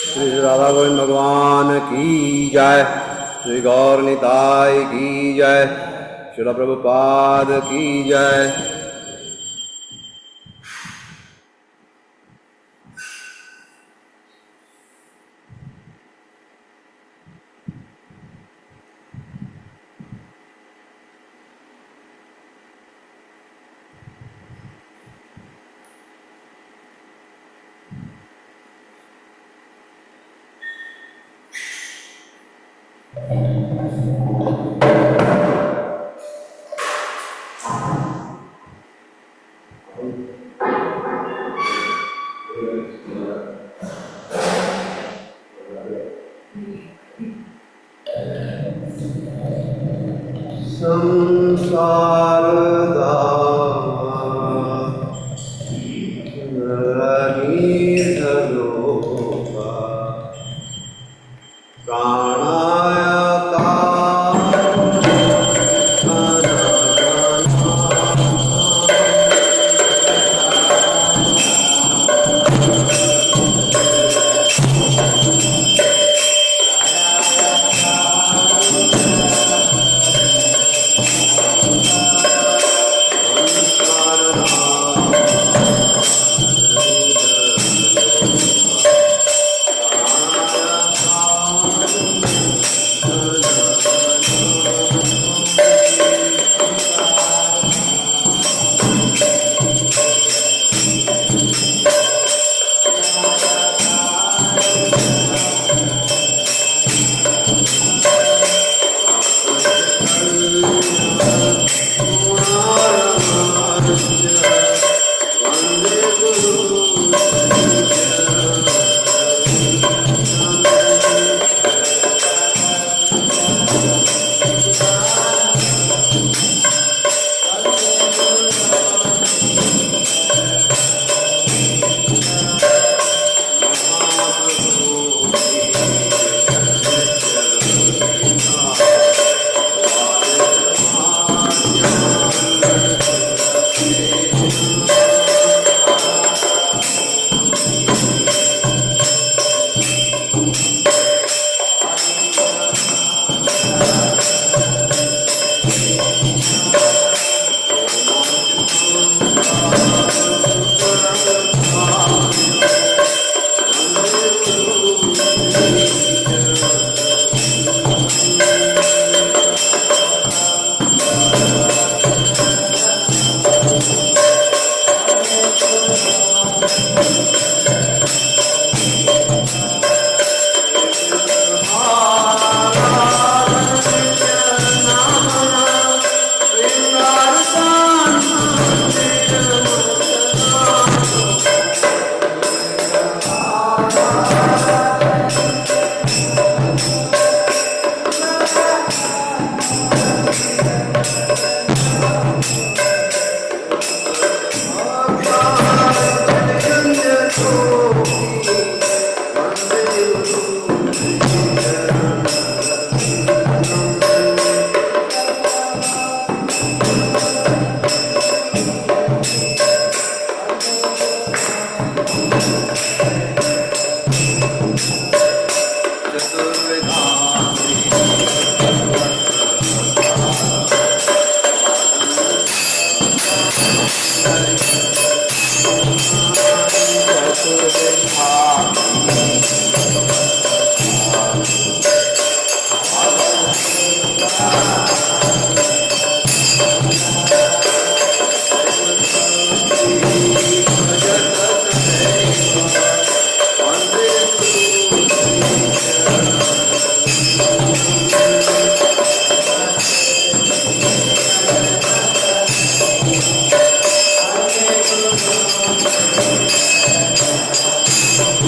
श्री राधा गोविंद भगवान की जय। श्री गौर निताय की जय। श्रील प्रभुपाद की जय। संसार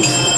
Hare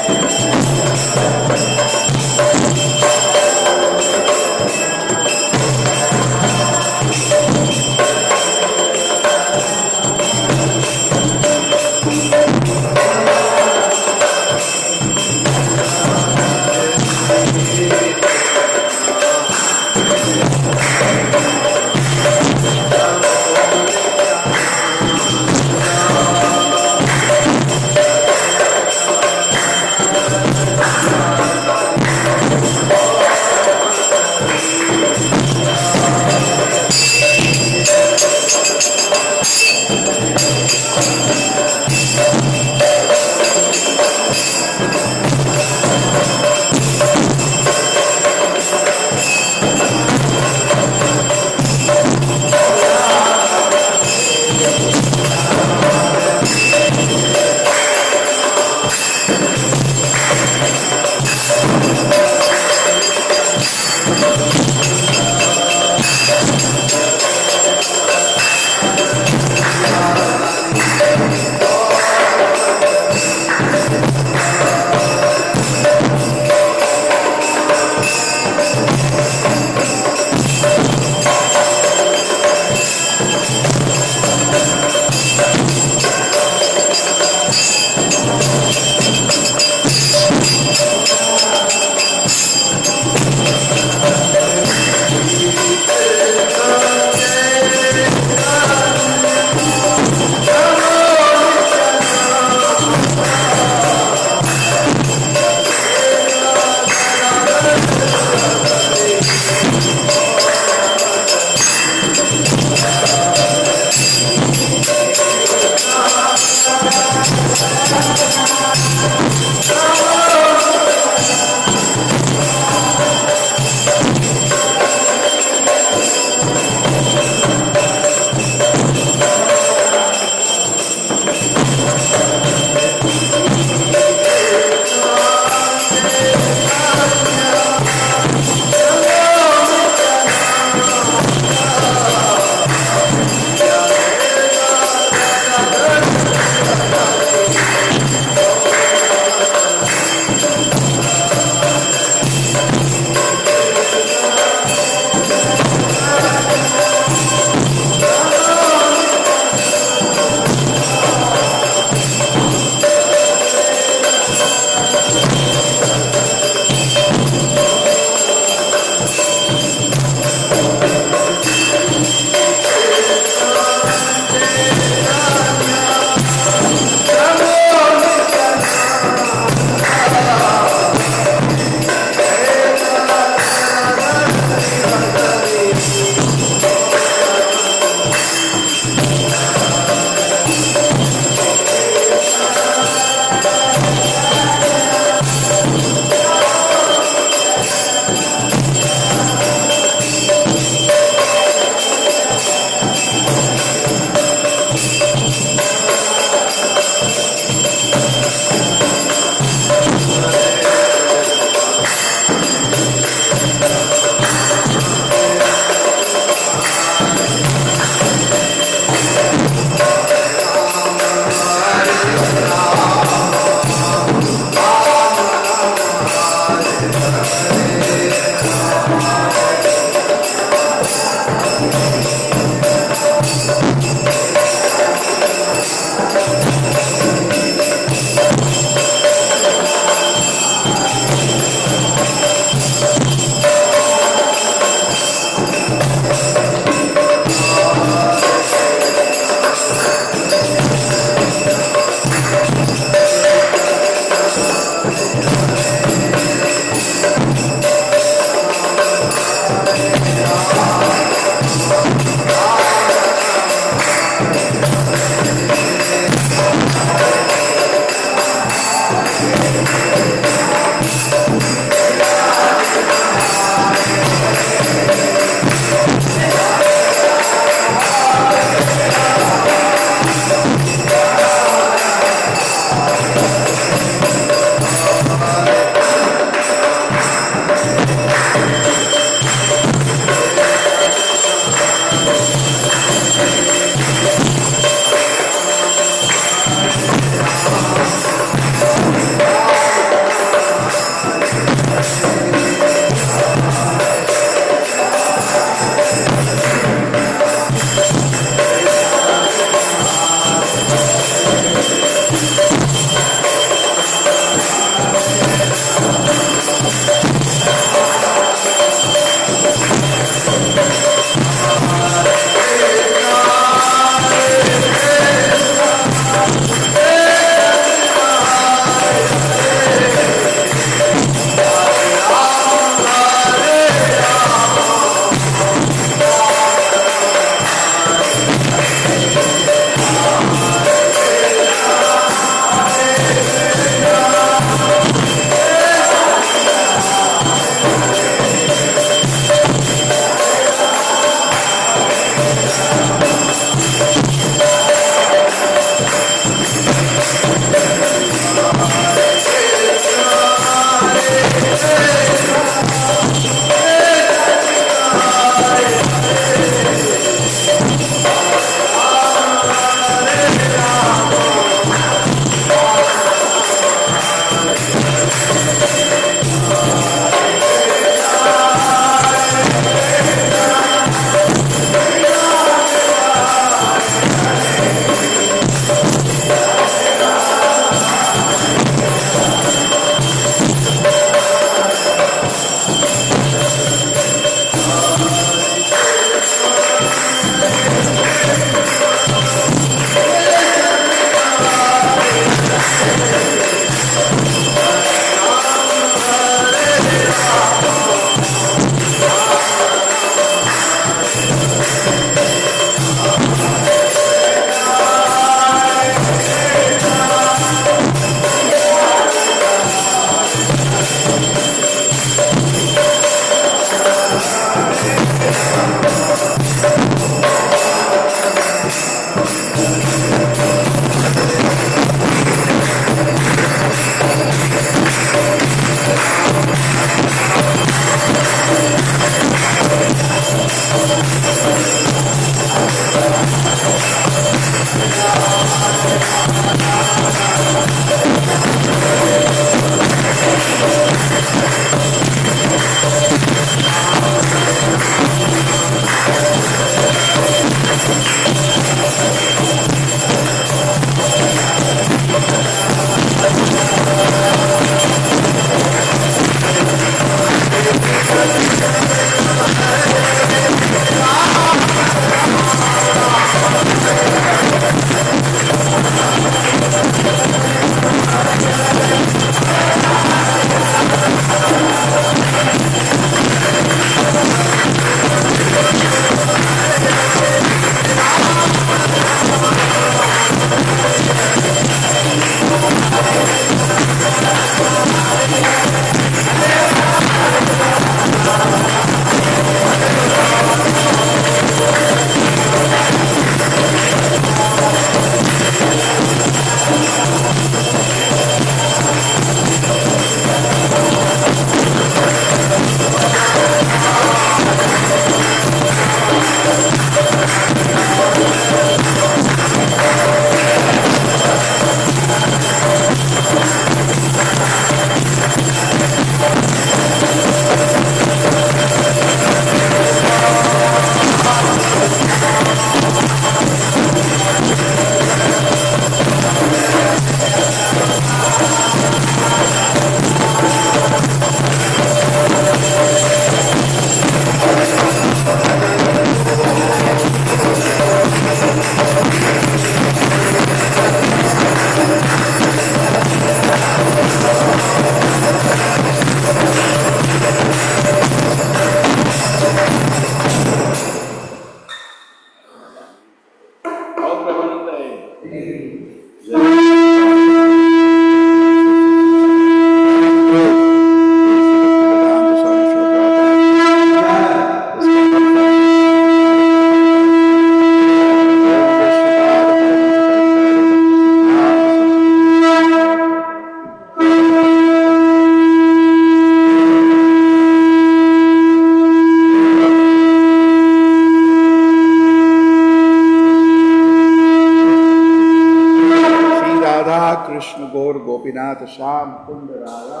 Shyam Kund Radha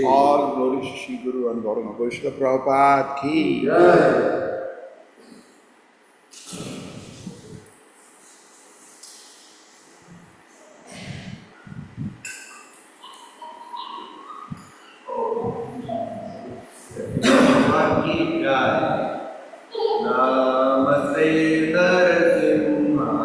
All glory to Shri Guru and Gauranga Vaishnava Prabhupada ki jai. Namaste Narasimhaya.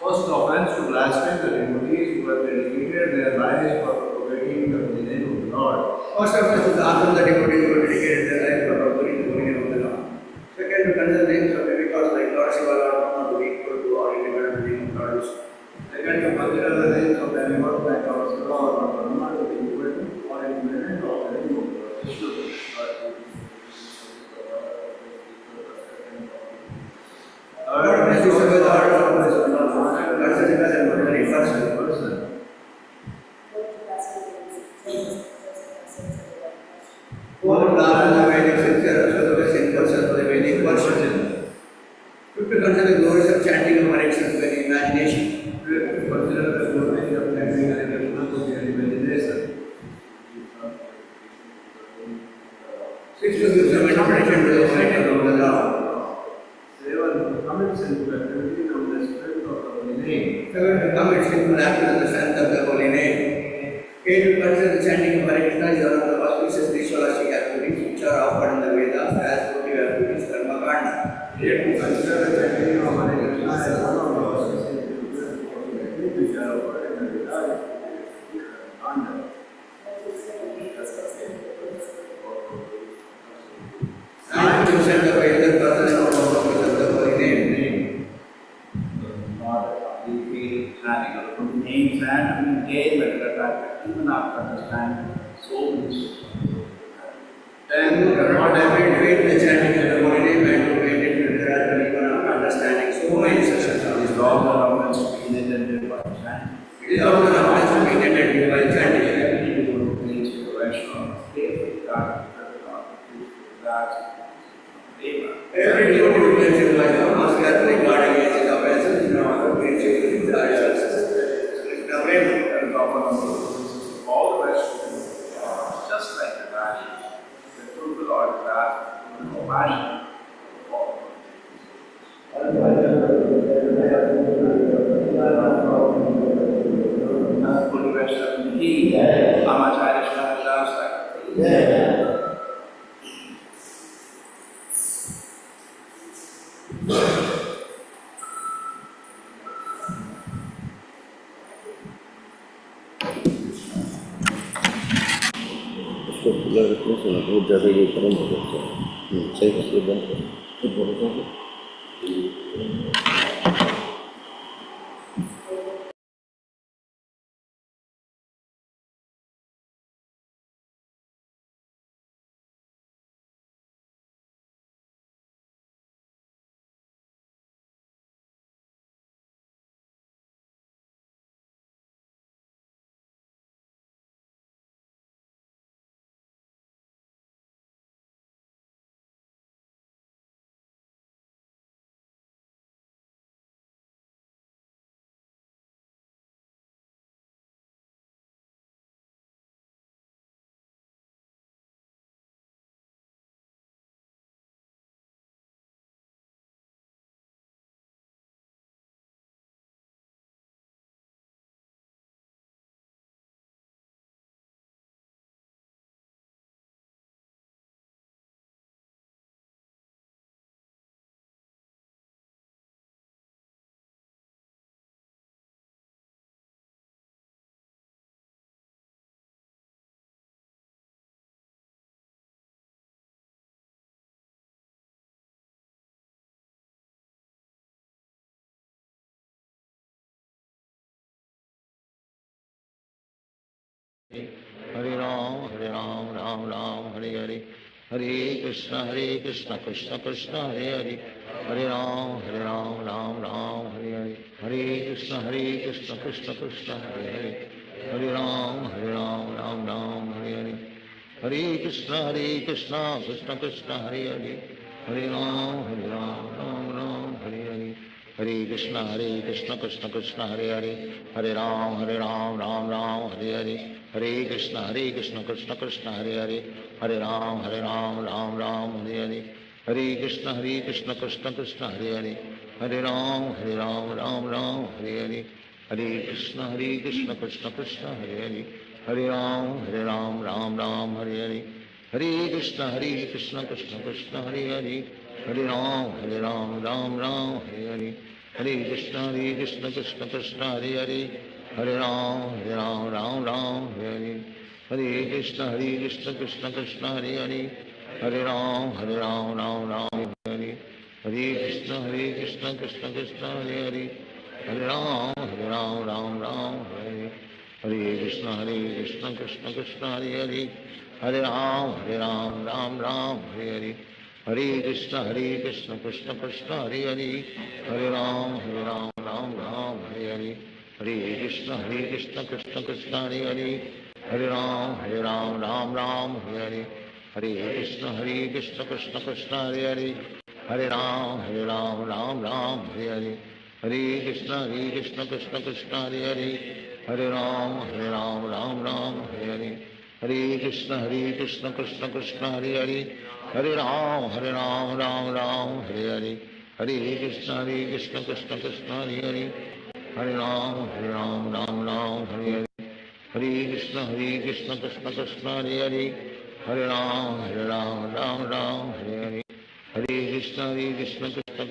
First offense to blaspheme the devotees who have dedicated their lives for propagating the holy name of the Lord. First of all, to honor the devotees who dedicated their life for promoting the holy name of the Lord. Second, to consider the names of demigods like Lord Shiva, Lord Brahma to be equal to or independent of the name of Lord Vishnu. Second, to consider the names of demigods like Lord Shiva or Lord Brahma to be equal to or independent of the name of Lord Vishnu. Third, this is the order of the consider as an ordinary person. Fourth, after the Vedic scripture, also the same person for the Vedic version. Fifth, to consider the glories of chanting of Hare Krishna with imagination. Fifth, to consider the glory of chanting Hare Krishna to their imagination. Sixth, to give some interpretation to the holy name of the Lord. Seven, commits into activity of the spirit of the holy name. Seven, to commit simple acts of the strength of the holy name. Eight, to consider the chanting of Hare Krishna is one of the auspicious ritualistic activities which are offered in the Vedas as votive activities, karma kanda. Eight, to consider the chanting of Hare Krishna as one of the auspicious activities which are offered in the Vedas as karma kanda. Nine, to send the way the person of the holy name. Names and maintain medical practice even after understanding so much. Ten, not every faith the chanting of the holy name and to maintain the gradual even after understanding so many sessions of this These law. laws are always to be intended by chanting. It is also not meant to be intended by chanting. Every devotee who makes it like a must carefully guard against his offenses in order to reach his desires. All the rest just like the body, the true Lord is asked for compassion for all. For the rest of the day, Amacharya Shastras like उसको खुला रखने से ना बहुत ज़्यादा ये current होता है सही से बंद कर हरे राम राम राम हरे हरे, हरे कृष्ण कृष्ण कृष्ण हरे हरे, हरे राम राम राम हरे हरे, हरे कृष्ण कृष्ण कृष्ण हरे हरे, हरे राम राम राम हरे हरे, हरे कृष्ण कृष्ण कृष्ण हरे हरे, हरे राम राम राम हरे हरे, हरे कृष्ण कृष्ण कृष्ण हरे हरे, हरे राम राम राम हरे हरे, हरे कृष्ण कृष्ण कृष्ण हरे हरे, हरे राम राम राम हरे हरे, हरे कृष्ण कृष्ण कृष्ण हरे हरे, हरे राम राम राम हरे हरे, हरे कृष्ण कृष्ण कृष्ण हरे हरे, हरे राम राम राम हरे हरे, हरे कृष्ण कृष्ण कृष्ण हरे हरे, हरे राम राम राम हरे हरे, हरे कृष्ण कृष्ण कृष्ण हरे हरे, हरे राम राम राम हरे हरे, हरे कृष्ण कृष्ण कृष्ण हरे हरे, हरे राम राम राम हरे हरे, हरे कृष्ण कृष्ण कृष्ण हरे हरे, हरे राम राम राम हरे हरे, हरे कृष्ण कृष्ण कृष्ण हरे हरे, हरे राम राम राम हरे हरे, हरे कृष्ण कृष्ण कृष्ण हरे हरे, हरे राम राम राम हरे हरे, हरे कृष्ण कृष्ण कृष्ण हरे हरे, हरे राम राम राम हरे हरे, हरे कृष्ण कृष्ण कृष्ण हरे हरे, हरे राम राम राम हरे हरे, हरे कृष्ण कृष्ण कृष्ण हरे हरे, हरे राम राम राम हरे हरे, हरे कृष्ण कृष्ण कृष्ण हरे हरे, हरे राम राम राम हरे हरे, हरे कृष्ण कृष्ण कृष्ण हरे हरे, हरे राम राम राम हरे हरे, हरे कृष्ण कृष्ण कृष्ण हरे हरे, हरे राम राम राम हरे हरे, हरे कृष्ण कृष्ण कृष्ण हरे हरे, हरे राम राम राम हरे हरे, हरे कृष्ण कृष्ण कृष्ण हरे हरे, हरे राम राम राम हरे हरे, हरे कृष्ण कृष्ण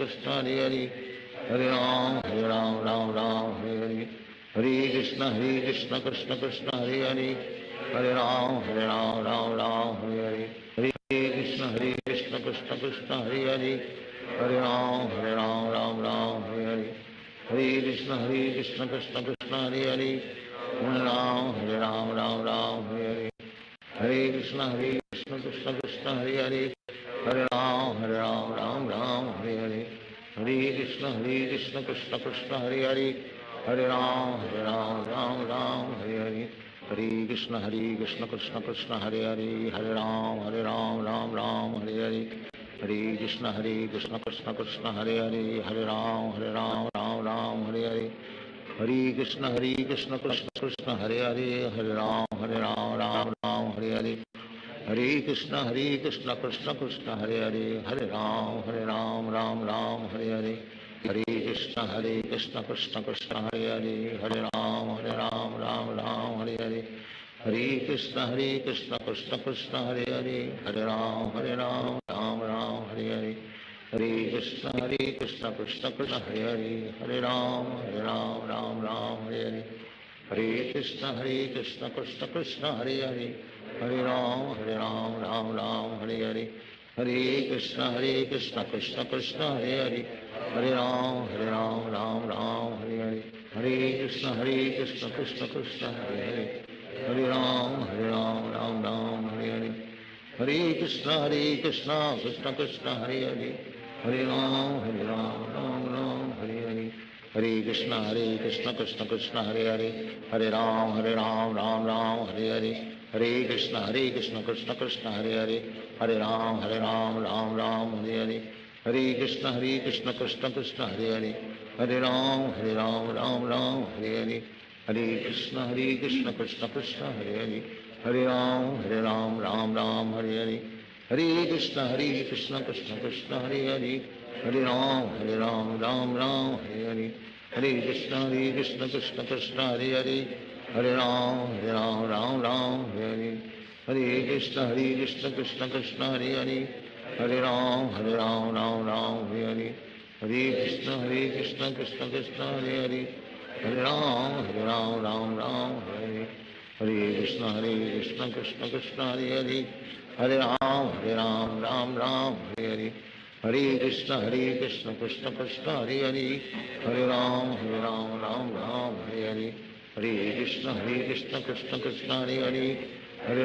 कृष्ण हरे हरे, हरे राम राम राम हरे हरे, हरे कृष्ण कृष्ण कृष्ण हरे हरे, हरे राम राम राम हरे हरे, हरे कृष्ण कृष्ण कृष्ण हरे हरे, हरे राम राम राम हरे हरे, हरे कृष्ण कृष्ण कृष्ण हरे हरे, हरे राम राम राम हरे हरे, हरे कृष्ण कृष्ण कृष्ण हरे हरे, हरे राम राम राम हरे हरे, हरे कृष्ण कृष्ण कृष्ण हरे हरे, हरे राम राम राम हरे हरे, हरे कृष्ण कृष्ण कृष्ण हरे हरे, हरे राम राम राम हरे हरे, हरे कृष्ण कृष्ण कृष्ण हरे हरे, हरे राम राम राम हरे हरे, हरे कृष्ण कृष्ण कृष्ण हरे हरे, हरे राम राम राम हरे हरे, हरे कृष्ण कृष्ण कृष्ण हरे हरे, हरे राम राम राम हरे हरे, हरे कृष्ण कृष्ण कृष्ण हरे हरे, हरे राम राम राम हरे हरे, हरे कृष्ण कृष्ण कृष्ण हरे हरे, हरे राम राम राम हरे हरे, हरे कृष्ण कृष्ण कृष्ण हरे हरे, हरे राम राम राम हरे हरे, हरे कृष्ण कृष्ण कृष्ण हरे हरे, हरे राम राम राम हरे हरे, हरे कृष्ण कृष्ण कृष्ण हरे हरे, हरे राम राम राम हरे हरे, हरे कृष्ण कृष्ण कृष्ण हरे हरे, हरे राम राम राम हरे हरे, हरे कृष्ण कृष्ण कृष्ण हरे हरे, हरे राम राम राम हरे हरे, हरे कृष्ण कृष्ण कृष्ण हरे हरे, हरे राम राम राम हरे हरे, हरे कृष्ण कृष्ण कृष्ण हरे हरे, हरे राम राम राम हरे हरे, हरे कृष्ण कृष्ण कृष्ण हरे हरे, हरे राम राम राम हरे हरे, हरे कृष्ण कृष्ण कृष्ण हरे हरे, हरे राम राम राम हरे हरे, हरे कृष्ण कृष्ण कृष्ण हरे हरे, हरे राम राम राम हरे हरे, हरे कृष्ण कृष्ण कृष्ण हरे हरे, हरे राम राम राम हरे हरे, हरे कृष्ण कृष्ण कृष्ण हरे हरे, हरे राम राम राम हरे हरे, हरे कृष्ण कृष्ण कृष्ण कृष्ण हरे हरे, हरे Ram Ram Ram Hare Hare, Hare Krishna Krishna Krishna Hare Hare, Hare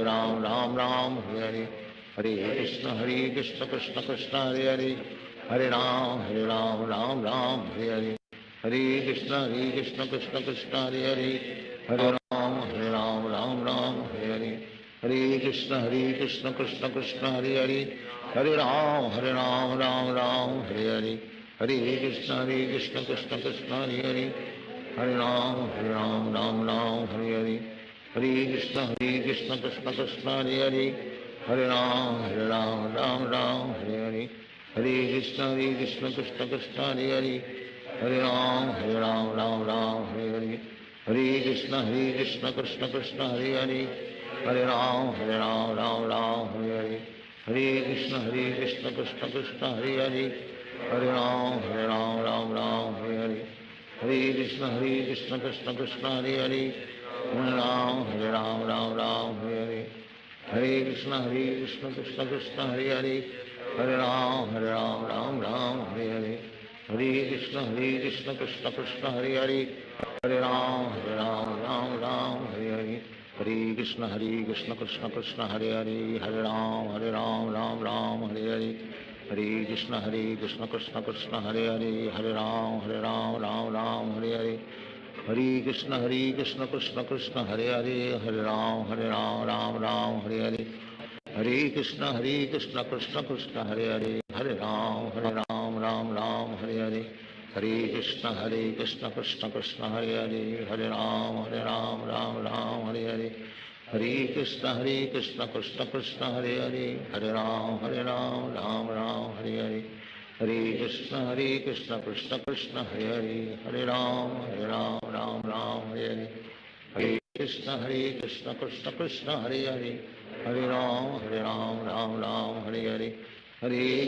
Ram Ram Ram Hare Hare, Hare Krishna Krishna Krishna Hare Hare, Hare Ram Ram Ram Hare Hare, Hare Krishna Krishna Krishna Hare Hare, Hare Ram Ram Hare Hare, Hare Krishna Krishna Krishna Hare Hare, Hare Ram Ram Hare Hare, Hare Krishna Krishna Krishna Hare Hare, Hare Ram Ram Hare Hare, Hare Krishna Krishna Krishna Hare Hare, Hare Ram Ram Hare Hare, Hare Krishna Krishna Krishna Hare Hare, Hare Ram Ram Hare Hare, Hare Krishna Krishna Krishna Hare Hare, Hare Ram Ram Hare Hare, Hare Krishna Krishna Krishna Hare Hare, Hare Ram Ram Hare Hare, Hare Krishna Krishna Krishna Hare Hare, Hare Ram Hare Hare, Hare Krishna Krishna Krishna Hare Hare, Hare Ram Hare Hare, Hare Krishna Krishna Krishna Hare Hare, Hare Ram Hare Hare, Hare Krishna Krishna Krishna Hare Hare, Hare Ram Hare Hare, Hare Krishna Krishna Krishna Hare Hare, Hare Ram Hare Hare, Hare Krishna Krishna Krishna Hare Hare, Hare Ram Hare Hare, Hare Krishna Krishna Krishna Hare Hare, Hare Ram Hare Hare, Hare Krishna Krishna Krishna Hare Hare, Hare Ram Hare Hare, Hare Krishna Krishna Krishna Hare Hare, Hare Ram Hare Hare, Hare Krishna Krishna Krishna Hare Hare, Hare Ram Hare Hare, Hare Krishna Krishna Krishna Hare Hare, Hare Ram Hare Hare, Hare Krishna Krishna Krishna Hare Hare, Hare Ram Hare Hare, Hare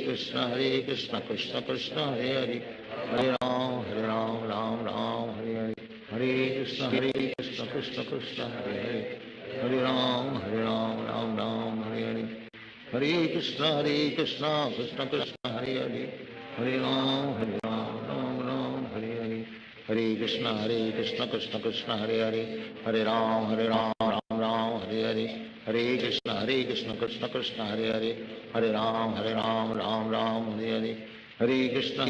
Krishna Krishna Krishna Hare Hare, Hare Ram Hare Hare, Hare Krishna Krishna Krishna Hare Hare, Hare Ram Hare Hare, Hare Krishna Krishna Krishna Hare Hare, Hare Ram Hare Hare, Hare Krishna Krishna Krishna Hare Hare, Hare Ram Hare Hare, Hare Krishna Krishna Krishna Hare Hare, Hare Ram Hare Hare, Hare Krishna Krishna Krishna Hare Hare, Hare Ram Hare Hare, Hare Krishna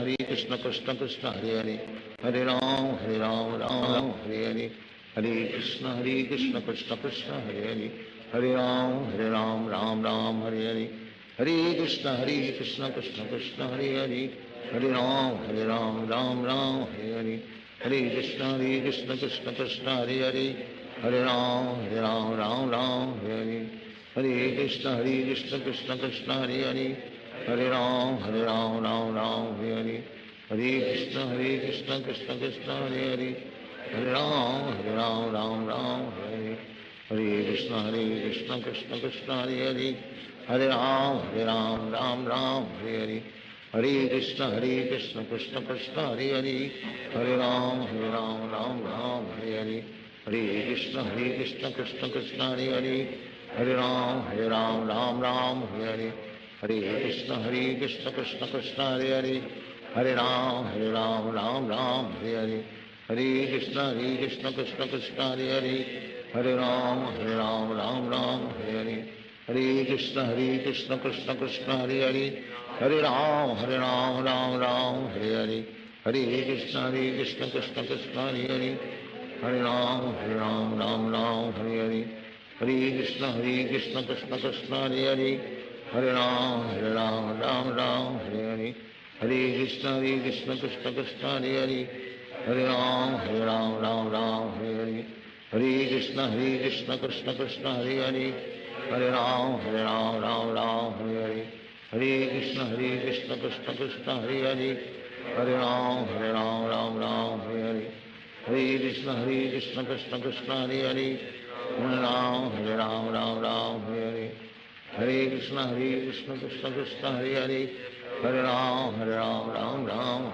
Krishna Krishna Hare Hare, Hare Ram Hare Hare, Hare Krishna Krishna Krishna Hare Hare, Hare Ram Hare Hare, Hare Krishna Krishna Krishna Hare Hare, Hare Ram Hare Hare, Hare Krishna Krishna Krishna Hare Hare, Hare Ram Hare Hare, Hare Krishna Krishna Krishna Hare Hare, Hare Ram Hare Hare, Hare Krishna Krishna Krishna Hare Hare, Hare Ram Hare Hare, Hare Krishna Krishna Krishna Hare Hare, Hare Ram Hare Hare, Hare Krishna Krishna Krishna Hare Hare, Hare Ram Hare Hare, Hare Krishna Krishna Krishna Hare Hare, Hare Ram Hare Hare, Hare Krishna Krishna Krishna Hare Hare, Hare Ram Hare Hare, Hare Krishna Krishna Krishna Hare Hare, Hare Ram Hare Hare, Hare Krishna Krishna Krishna Hare Hare, Hare Ram Hare Hare, Hare Krishna Krishna Krishna Hare Hare, Hare Ram Hare Hare, Hare Krishna Krishna Krishna Hare Hare, Hare Ram Hare Hare, Hare Krishna Krishna Krishna Hare Hare, Hare Ram Hare Hare, Hare Krishna Krishna Krishna Hare Hare, Hare Ram Hare Hare, Hare Krishna Krishna Krishna Hare Hare, Hare Ram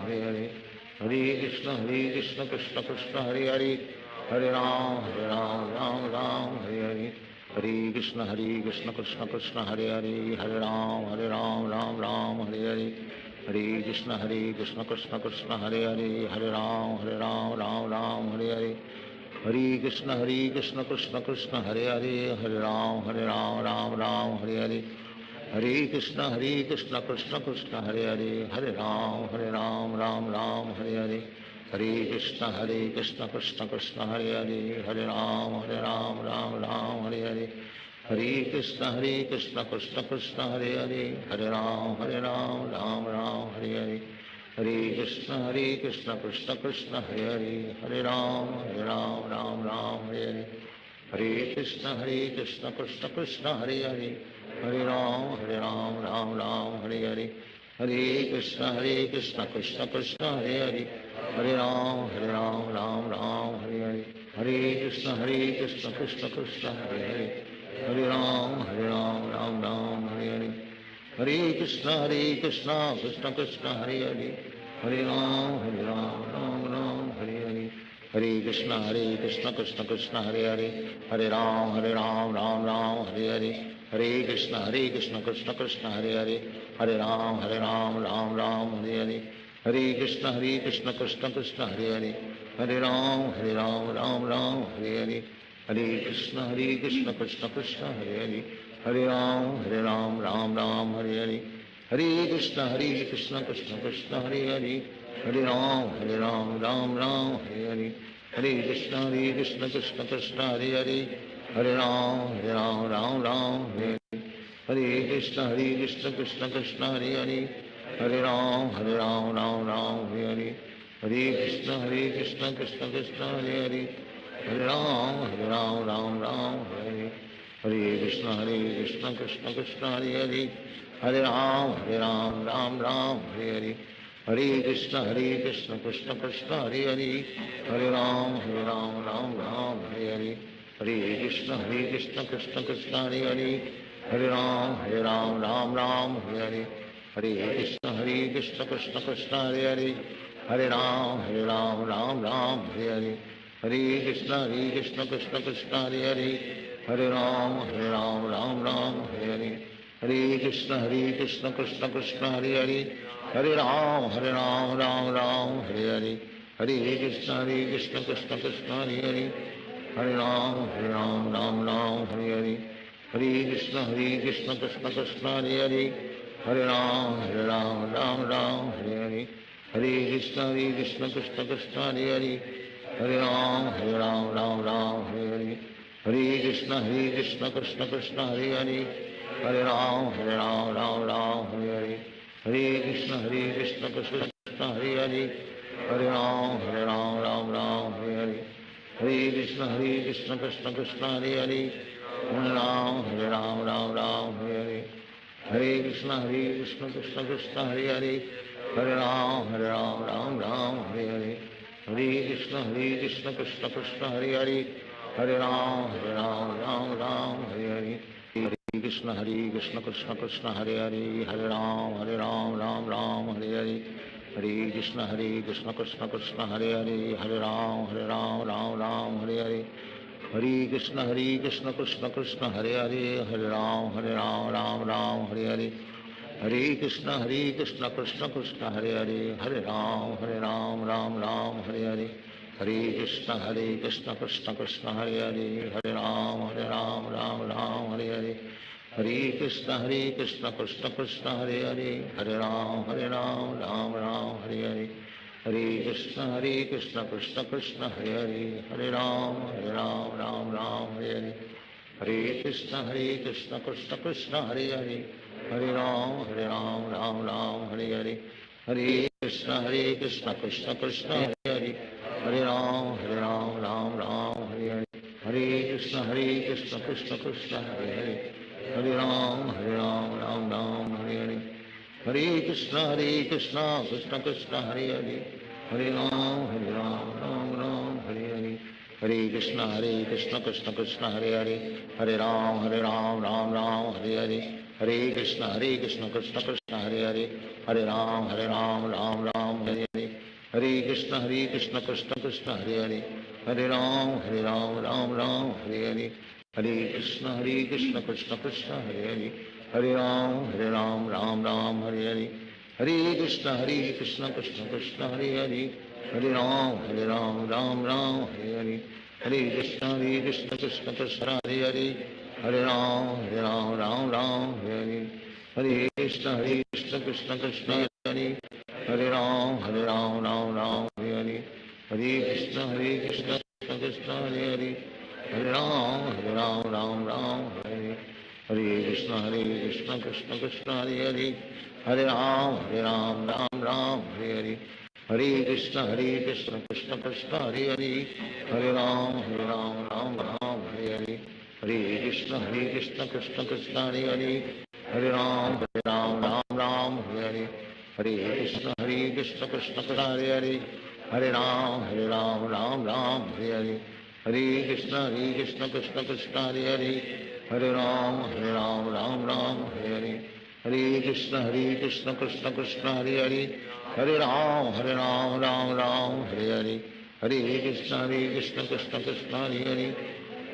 Hare Hare, Hare Krishna Krishna Krishna Hare Hare, Hare Ram Hare Hare, Hare Krishna Krishna Krishna Hare Hare, Hare Ram Hare Hare, Hare Krishna Krishna Krishna Hare Hare, Hare Ram Hare Hare, हरे कृष्ण कृष्ण कृष्ण हरे हरे, हरे राम राम राम हरे हरे, हरे कृष्ण कृष्ण कृष्ण हरे हरे, हरे राम राम राम हरे हरे, हरे कृष्ण कृष्ण कृष्ण हरे हरे, हरे राम राम राम हरे हरे, हरे कृष्ण कृष्ण कृष्ण हरे हरे, हरे राम राम राम हरे हरे, हरे कृष्ण कृष्ण कृष्ण हरे हरे, हरे राम राम राम हरे हरे, हरे कृष्ण कृष्ण कृष्ण हरे हरे, हरे राम राम राम हरे हरे, हरे कृष्ण कृष्ण कृष्ण हरे हरे, हरे राम राम हरे हरे, हरे कृष्ण कृष्ण कृष्ण हरे हरे, हरे राम राम राम हरे हरे, हरे कृष्ण कृष्ण कृष्ण हरे हरे, हरे राम राम हरे हरे, हरे कृष्ण कृष्ण कृष्ण हरे हरे, हरे राम राम राम हरे हरे, हरे कृष्ण कृष्ण कृष्ण हरे हरे, हरे राम राम राम हरे हरे, हरे कृष्ण कृष्ण कृष्ण हरे हरे, हरे राम राम हरे हरे, हरे कृष्ण कृष्ण कृष्ण हरे हरे, हरे राम राम हरे हरे, हरे कृष्ण कृष्ण कृष्ण हरे हरे, हरे राम राम हरे हरे, हरे कृष्ण कृष्ण कृष्ण हरे हरे, हरे राम राम हरे हरे, हरे कृष्ण कृष्ण कृष्ण हरे हरे, हरे राम राम हरे हरे, हरे कृष्ण कृष्ण कृष्ण हरे हरे, हरे राम राम हरे हरे, हरे कृष्ण कृष्ण कृष्ण हरे हरे, हरे राम राम हरे हरे, हरे कृष्ण कृष्ण कृष्ण हरे हरे, हरे राम राम हरे हरे, हरे कृष्ण कृष्ण कृष्ण हरे हरे, हरे राम राम हरे हरे, हरे कृष्ण कृष्ण कृष्ण हरे हरे, हरे राम राम हरे हरे, हरे कृष्ण कृष्ण कृष्ण हरे हरे, हरे राम राम हरे हरे, हरे कृष्ण कृष्ण कृष्ण हरे हरे, हरे राम राम हरे हरे, हरे कृष्ण कृष्ण कृष्ण हरे हरे, हरे राम राम हरे हरे, हरे कृष्ण कृष्ण कृष्ण हरे हरे, हरे राम राम हरे हरे, हरे कृष्ण कृष्ण कृष्ण हरे हरे, हरे राम राम हरे हरे, हरे कृष्ण कृष्ण कृष्ण हरे हरे, हरे राम राम हरे हरे, हरे कृष्ण कृष्ण कृष्ण हरे हरे, हरे राम राम हरे हरे, हरे कृष्ण कृष्ण कृष्ण हरे हरे, हरे राम हरे हरे, हरे कृष्ण कृष्ण कृष्ण हरे हरे, हरे राम राम हरे हरे, हरे कृष्ण कृष्ण कृष्ण हरे हरे, हरे राम राम हरे हरे, हरे कृष्ण कृष्ण कृष्ण हरे हरे, हरे राम राम हरे हरे, हरे कृष्ण कृष्ण कृष्ण हरे हरे, हरे राम राम हरे हरे, हरे कृष्ण कृष्ण कृष्ण हरे हरे, हरे राम राम हरे हरे, हरे कृष्ण कृष्ण कृष्ण हरे हरे, हरे राम राम हरे हरे, हरे कृष्ण कृष्ण कृष्ण हरे हरे, हरे राम राम हरे हरे, हरे कृष्ण कृष्ण कृष्ण हरे हरे, हरे राम राम हरे हरे, हरे कृष्ण कृष्ण कृष्ण हरे हरे, हरे राम राम हरे हरे, हरे कृष्ण कृष्ण कृष्ण हरे हरे, हरे राम राम हरे हरे, हरे कृष्ण कृष्ण कृष्ण हरे हरे, हरे राम राम हरे हरे, हरे कृष्ण कृष्ण कृष्ण हरे हरे, हरे राम राम हरे हरे, हरे कृष्ण कृष्ण कृष्ण हरे हरे, हरे राम हरे हरे, हरे कृष्ण कृष्ण कृष्ण हरे हरे, हरे राम राम हरे हरे, हरे कृष्ण कृष्ण कृष्ण हरे हरे, हरे राम राम हरे हरे, हरे कृष्ण कृष्ण कृष्ण हरे हरे, हरे राम राम हरे हरे, हरे कृष्ण कृष्ण कृष्ण हरे हरे, हरे राम राम हरे हरे, हरे कृष्ण कृष्ण कृष्ण कृष्ण हरे हरे, हरे Ram Ram Hare Hare, Hare Krishna Krishna Krishna Hare Hare Hare Ram Ram Ram Hare Hare Hare Krishna Krishna Krishna Hare Hare Ram Ram Ram Hare Hare Krishna Krishna Krishna Hare Hare Hare Ram Ram Ram Hare Hare Krishna Krishna Krishna Hare Hare Hare Ram Ram Hare Hare Krishna Krishna Krishna Hare Hare Hare Ram Ram Hare Hare Krishna Krishna Krishna Hare Hare Hare Ram Ram Hare Hare Krishna Krishna Krishna Hare Hare Hare Ram Ram Hare Hare Krishna Krishna Krishna Krishna Hare Hare Hare Ram Ram Hare Hare Krishna Krishna Krishna Krishna Hare Hare Hare Ram Ram Hare Hare Hare Krishna Krishna Krishna Krishna Hare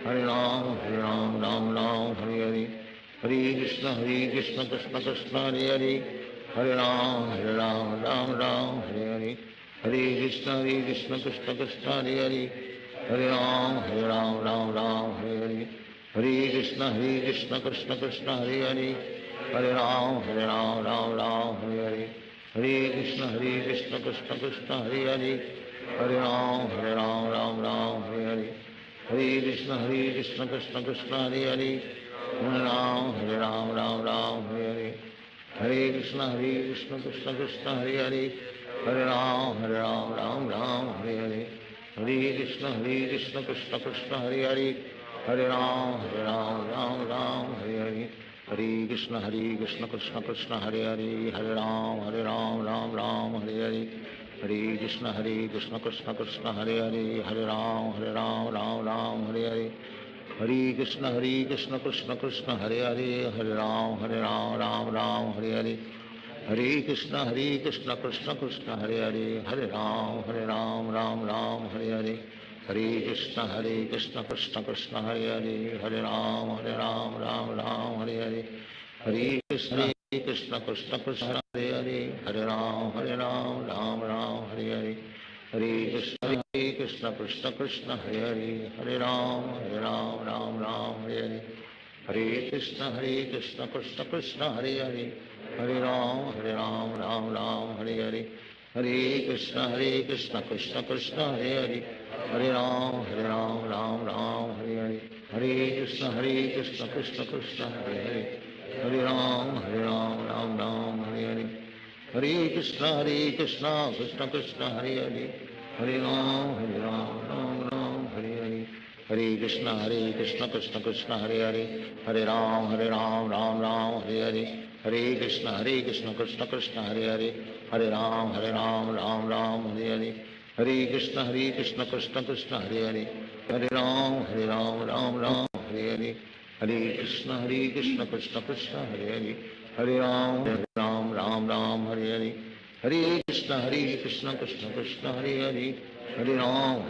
Hare Hare Ram Ram Hare Hare Hare Krishna Krishna Krishna Krishna Hare Hare Hare Ram Ram Hare Hare Hare Krishna Krishna Krishna Krishna Hare Hare Hare Ram Ram Hare Hare Hare Krishna Krishna Krishna Krishna Hare Hare Hare Ram Ram Hare Hare Hare Krishna Krishna Krishna Krishna Hare Hare Hare Ram Ram Hare Hare Hare Krishna Krishna Krishna Krishna Hare Hare Hare Ram Ram Hare Hare Hare Krishna Krishna Krishna Krishna Hare Hare Hare Ram Ram Hare Hare Hare Krishna Krishna Krishna Krishna Hare Hare Hare Ram Ram Hare Hare Hare Krishna Krishna Krishna Hare Hare Hare Ram Ram Hare Hare Hare Krishna Krishna Krishna Hare Hare Hare Ram Ram Hare Hare Hare Krishna Krishna Krishna Hare Hare Hare Ram Ram Hare Hare Hare Krishna Krishna Krishna Hare Hare Hare Ram Ram Hare Hare Hare Krishna Krishna Krishna Hare Hare Hare Ram Ram Hare Hare Hare Krishna Krishna Krishna Hare Hare Hare Ram Ram Hare Hare Hare Krishna Krishna Krishna Hare Hare Hare Ram Ram Hare Hare Hare Krishna Krishna Krishna Hare Hare Hare Ram Ram Hare Hare Hare Krishna Krishna Krishna Hare Hare Hare Ram Ram Hare Hare Hare Krishna Krishna Krishna Hare Hare Hare Ram Ram Hare Hare Hare Krishna Krishna Krishna Hare Hare Hare Ram Hare Hare Hare Krishna Krishna Krishna Hare Hare Hare Ram Ram Hare Hare Hare Krishna Krishna Krishna Hare Hare Hare Ram Ram Hare Hare Hare Krishna Krishna Krishna Hare Hare Hare Ram Ram Hare Hare Hare Krishna Krishna Krishna Hare Hare Hare Ram Ram Hare Hare Hare Krishna Krishna Krishna Hare Hare Hare Ram Ram Hare Hare Hare Krishna Krishna Krishna Hare Hare Hare Ram Ram Hare Hare Hare Krishna Krishna Krishna Hare Hare Hare Ram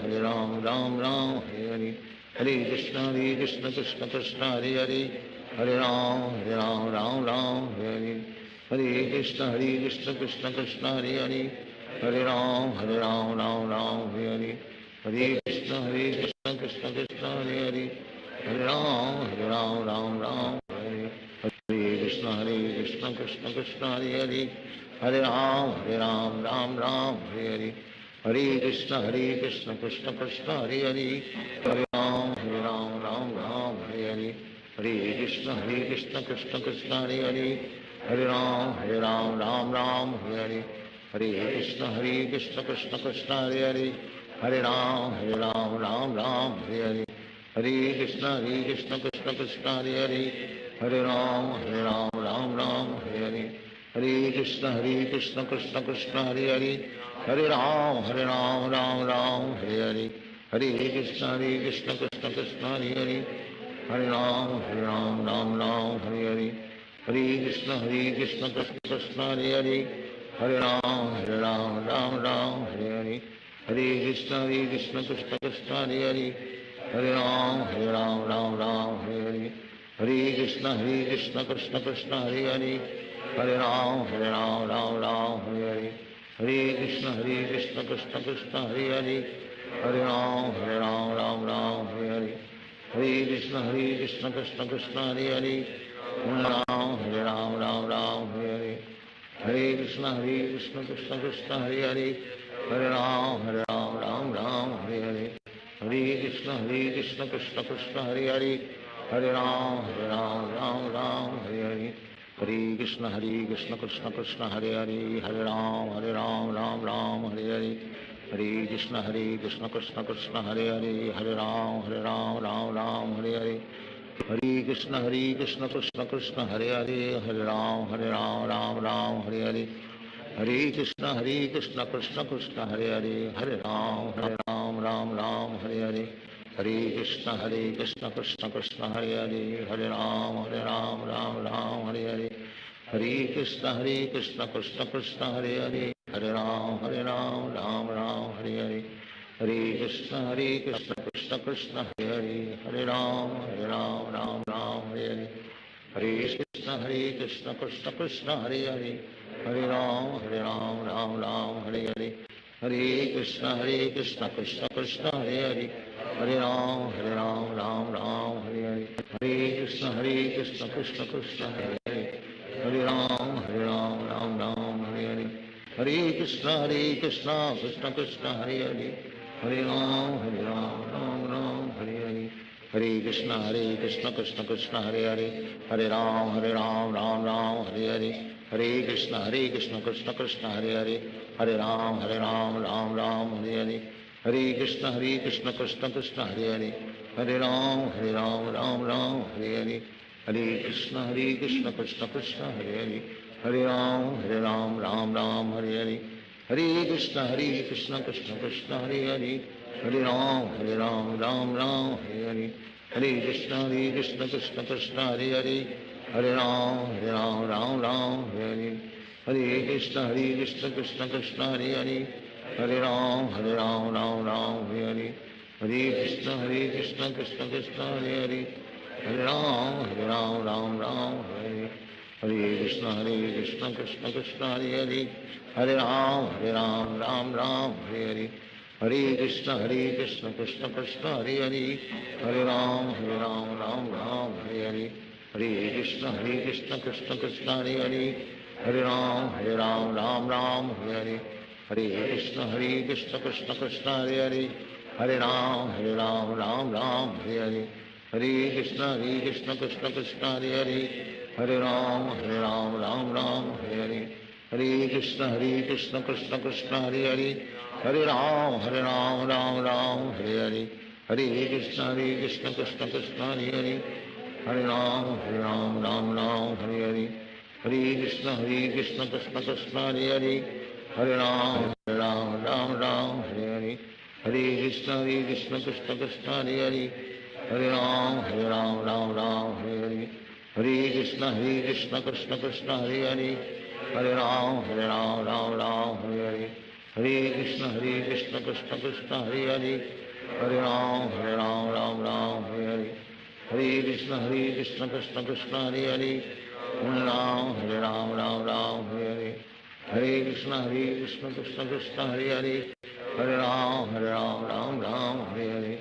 Ram Hare Hare Hare Krishna Krishna Krishna Hare Hare Hare Ram Ram Hare Hare Krishna Krishna Krishna Hare Hare Hare Ram Ram Hare Hare Hare Krishna Krishna Krishna Hare Hare Hare Ram Hare Hare Hare Krishna Krishna Krishna Hare Hare Hare Ram Hare Hare Hare Krishna Krishna Krishna Hare Hare Hare Ram Hare Hare Hare Krishna Krishna Krishna Hare Hare Hare Ram Hare Hare Hare Krishna Krishna Krishna Hare Hare Hare Ram Hare Hare Hare Krishna Krishna Krishna Hare Hare Hare Ram Hare Hare Hare Krishna Krishna Krishna Hare Hare Hare Ram Hare Hare Hare Krishna Krishna Krishna Hare Hare Hare Ram Hare Hare Hare Krishna Krishna Krishna Hare Hare Hare Ram Hare Hare Hare Krishna Krishna Krishna Hare Hare Hare Ram Ram Ram Hare Hare Hare Krishna Krishna Krishna Hare Hare Hare Ram Ram Hare Hare Hare Krishna Krishna Krishna Hare Hare Hare Ram Ram Hare Hare Hare Krishna Krishna Krishna Hare Hare Hare Ram Ram Hare Hare Hare Krishna Krishna Krishna Hare Hare Hare Ram Ram Hare Hare Hare Krishna Krishna Krishna Hare Hare Hare Ram Ram Hare Hare Hare Krishna Krishna Krishna Hare Hare Hare Ram Ram Hare Hare Hare Krishna Krishna Krishna Hare Hare Hare Ram Ram Hare Hare Hare Krishna Krishna Krishna Hare Hare Hare Ram Ram Hare Hare Hare Krishna Krishna Krishna Hare Hare Hare Ram Hare Hare Hare Krishna Krishna Krishna Hare Hare Hare Ram Hare Hare Hare Krishna Krishna Krishna Hare Hare Hare Ram Hare Hare Hare Krishna Krishna Krishna Hare Hare Hare Ram Hare Hare Hare Krishna Krishna Krishna Hare Hare Hare Ram Hare Hare Hare Krishna Krishna Krishna Hare Hare Hare Ram Hare Hare Hare Krishna Krishna Krishna Hare Hare Hare Ram Hare Hare Hare Krishna Krishna Krishna Hare Hare Hare Ram Hare Hare Hare Krishna Krishna Krishna Hare Hare Hare Ram Hare Hare Hare Krishna Krishna Krishna Hare Hare Hare Ram Hare Hare Hare Krishna Krishna Krishna Hare Hare Hare Ram Hare Hare Hare Krishna Krishna Krishna Hare Hare Hare Ram Hare Hare Hare Krishna Krishna Krishna Hare Hare Hare Ram Hare Hare Hare Krishna Krishna Krishna Hare Hare Hare Ram Hare Hare Hare Krishna Krishna Krishna Hare Hare Hare Ram Hare Hare Hare Krishna Krishna Krishna Hare Hare Hare Ram Hare Hare Hare Krishna Krishna Krishna Hare Hare Hare Ram Hare Hare Hare Krishna Krishna Krishna Hare Hare Hare Ram Hare Hare Hare Krishna Krishna Krishna Hare Hare Hare Ram Hare Hare Hare Krishna Krishna Krishna Hare Hare Hare Ram Hare Hare Hare Krishna Krishna Krishna Hare Hare Hare Ram Hare Hare Hare Krishna Krishna Krishna Hare Hare Hare Ram Hare Hare Hare Krishna Krishna Krishna Hare Hare Hare Ram Hare Hare Hare Krishna Krishna Krishna Hare Hare Hare Ram Hare Hare Hare Krishna Krishna Krishna Hare Hare Hare Ram Hare Hare Hare Krishna Krishna Krishna Hare Hare Hare Ram Hare Hare Hare Krishna Krishna Krishna Hare Hare Hare Ram Hare Hare Hare Krishna Krishna Krishna Hare Hare Hare Ram Hare Hare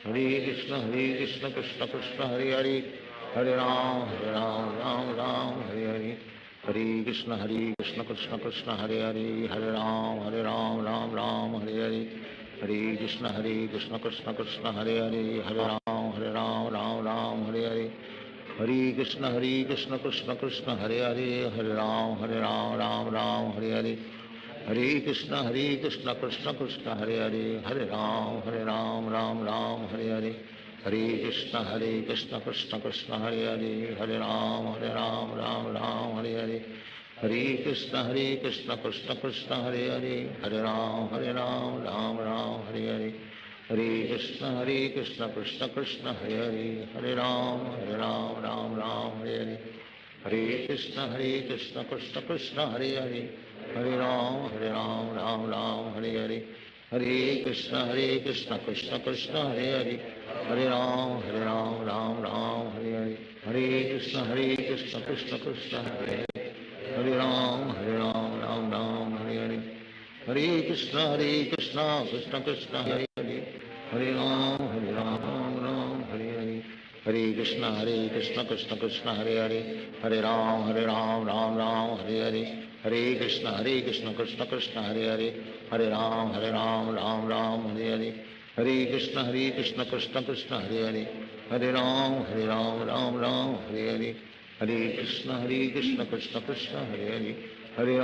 Hare Krishna Krishna Krishna Hare Hare Hare Ram Hare Hare Hare Krishna Krishna Krishna Hare Hare Hare Ram Hare Hare Hare Krishna Krishna Krishna Hare Hare Hare Ram Hare Hare Hare Krishna Krishna Krishna Hare Hare Hare Ram Hare Hare Hare Krishna Krishna Krishna Hare Hare Hare Ram Hare Hare Hare Krishna Krishna Krishna Hare Hare Hare Ram Hare Hare Hare Krishna Krishna Krishna Hare Hare Hare Ram Hare Hare Hare Krishna Krishna Krishna Hare Hare Hare Ram Hare Hare Hare Krishna Krishna Krishna Hare Hare Hare Ram Hare Hare Hare Krishna Krishna Krishna Hare Hare Hare Ram Hare Hare Hare Krishna Krishna Krishna Hare Hare Hare Ram Ram Hare Hare Hare Krishna Krishna Krishna Hare Hare Hare Ram Ram Ram Hare Hare Hare Krishna Krishna Krishna Hare Hare Hare Ram Ram Ram Hare Hare Hare Krishna Krishna Krishna Hare Hare Hare Ram Ram Ram Hare Hare Hare Krishna Krishna Krishna Hare Hare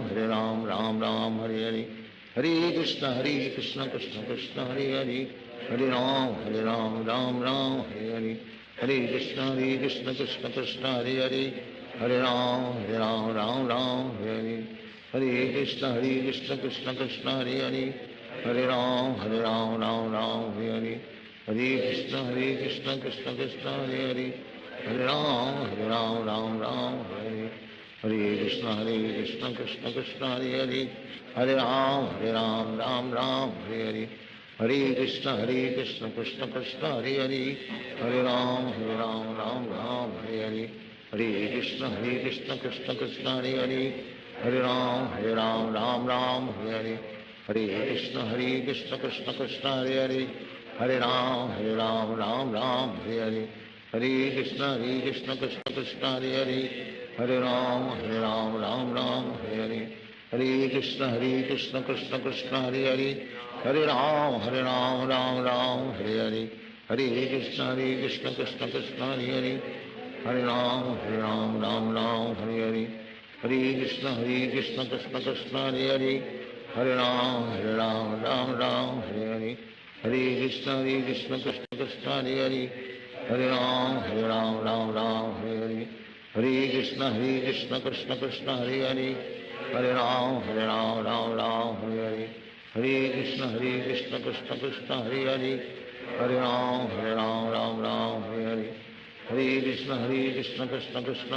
Hare Ram Ram Ram Hare Hare Hare Krishna Krishna Krishna Hare Hare Hare Ram Ram Ram Hare Hare Hare Krishna Krishna Krishna Hare Hare Hare Ram Ram Hare Hare Hare Krishna Krishna Krishna Hare Hare Hare Ram Ram Hare Hare Hare Krishna Krishna Krishna Hare Hare Hare Ram Ram Hare Hare Krishna Krishna Krishna Hare Hare Hare Ram Ram Hare Hare Hare Krishna Krishna Krishna Hare Hare Hare Ram Ram Hare Hare Hare Krishna Krishna Krishna Hare Hare Hare Ram Ram Hare Hare Hare Krishna Krishna Krishna Hare Hare Hare Ram Ram Hare Hare Hare Krishna Krishna Krishna Hare Hare Hare Ram Ram Hare Hare Hare Krishna Krishna Krishna Hare Hare Hare Ram Ram Hare Hare Hare Krishna Krishna Krishna Hare Hare Hare Ram Ram Hare Hare Hare Krishna Krishna Krishna Hare Hare Hare Ram Ram Hare Hare Hare Krishna Krishna Krishna Hare Hare Hare Ram Ram Hare Hare Hare Krishna Krishna Krishna Hare Hare Hare Ram Ram Hare Hare Hare Krishna Krishna Krishna Hare Hare Hare Ram Ram Hare Hare Hare Krishna Krishna Krishna Hare Hare Hare Ram Ram Hare Hare Hare Krishna Krishna Krishna Hare Hare Hare Ram Ram Hare Hare Hare Krishna Krishna Krishna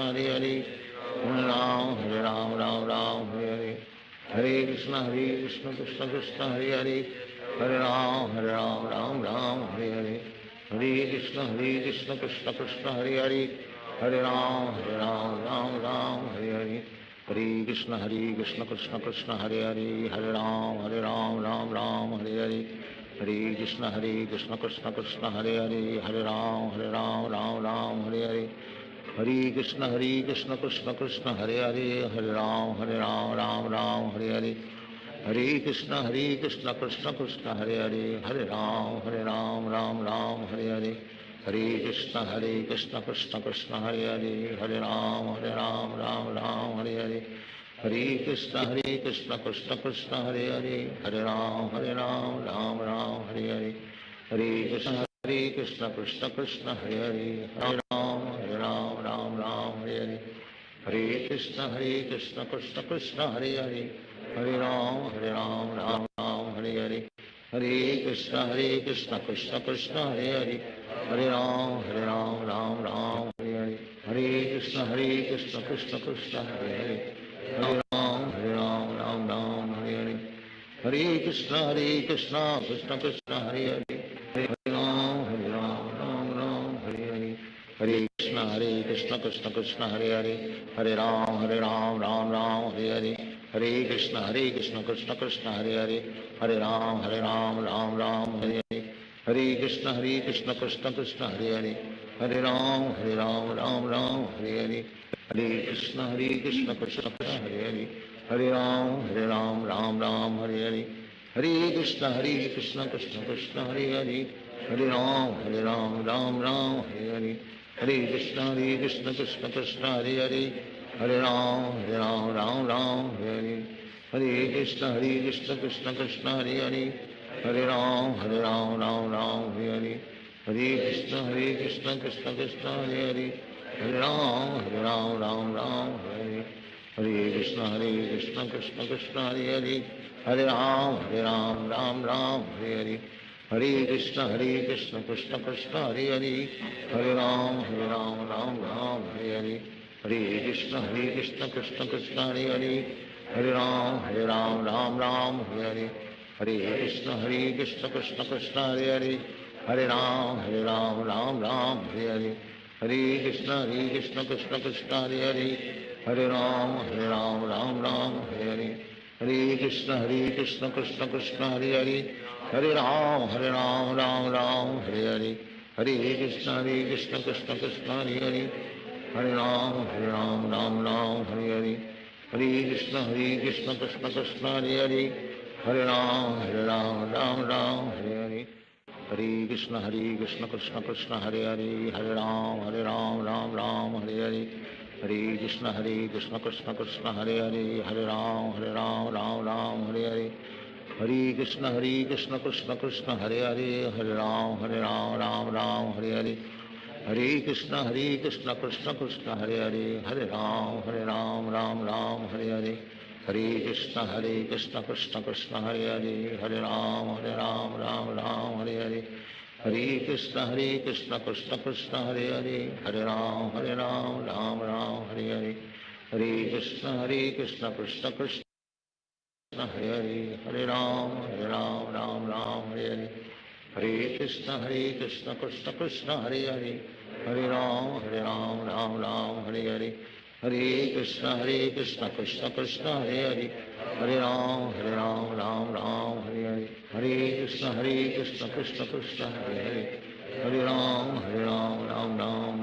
Hare Hare Hare Ram Ram Hare Hare Hare Krishna Krishna Krishna Hare Hare Hare Ram Ram Hare Hare Hare Krishna Krishna Krishna Hare Hare Hare Ram Ram Hare Hare Hare Krishna Krishna Krishna Hare Hare Hare Ram Ram Hare Hare Hare Krishna Krishna Krishna Hare Hare Hare Ram Ram Hare Hare Hare Krishna Krishna Krishna Hare Hare Hare Ram Ram Hare Hare Hare Krishna Krishna Krishna Hare Hare Hare Ram Ram Hare Hare Hare Krishna Krishna Krishna Hare Hare Hare Ram Ram Hare Hare Hare Krishna Krishna Krishna Hare Hare Hare Ram Hare Hare Hare Krishna Krishna Krishna Hare Hare Hare Ram Hare Hare Hare Krishna Krishna Krishna Hare Hare Hare Ram Hare Hare Hare Krishna Krishna Krishna Hare Hare Hare Ram Hare Hare Hare Krishna Krishna Krishna Hare Hare Hare Ram Hare Hare Hare Krishna Krishna Krishna Hare Hare Hare Ram Hare Hare Hare Krishna Krishna Krishna Hare Hare Hare Ram Hare Hare Hare Krishna Krishna Krishna Hare Hare Hare Ram Hare Hare Hare Krishna Krishna Krishna Hare Hare Hare Ram Hare Hare Hare Krishna Krishna Krishna Hare Hare Hare Ram Hare Hare Hare Krishna Krishna Krishna Hare Hare Hare Ram Hare Hare Hare Krishna Krishna Krishna Hare Hare Hare Ram Hare Hare Hare Krishna Krishna Krishna Hare Hare Hare Ram Hare Hare Hare Krishna Krishna Krishna Hare Hare Hare Ram Hare Hare Hare Krishna Krishna Krishna Hare Hare Hare Ram Hare Hare Hare Krishna Krishna Krishna Hare Hare Hare Ram Hare Hare Hare Krishna Krishna Krishna Hare Hare Hare Ram Hare Hare Hare Krishna Krishna Krishna Hare Hare Hare Ram Ram Ram Hare Hare Hare Krishna Krishna Krishna Hare Hare Hare Ram Ram Ram Hare Hare Hare Krishna Krishna Krishna Hare Hare Hare Ram Ram Hare Hare Hare Krishna Krishna Krishna Hare Hare Hare Ram Ram Hare Hare Hare Krishna Krishna Krishna Hare Hare Hare Ram Hare Hare Hare Krishna Krishna Krishna Hare Hare Hare Ram Hare Hare Hare Krishna Krishna Krishna Hare Hare Hare Ram Hare Hare Hare Krishna Krishna Krishna Hare Hare Hare Ram Hare Hare Hare Krishna Krishna Krishna Hare Hare Hare Ram Hare Hare Hare Krishna Krishna Krishna Hare Hare Hare Ram Hare Hare Hare Krishna Krishna Krishna Hare Hare Hare Ram Hare Hare Hare Krishna Krishna Krishna Hare Hare Hare Ram Hare Hare Hare Krishna Krishna Krishna Hare Hare Hare Ram Hare Hare Hare Krishna Krishna Krishna Hare Hare Hare Ram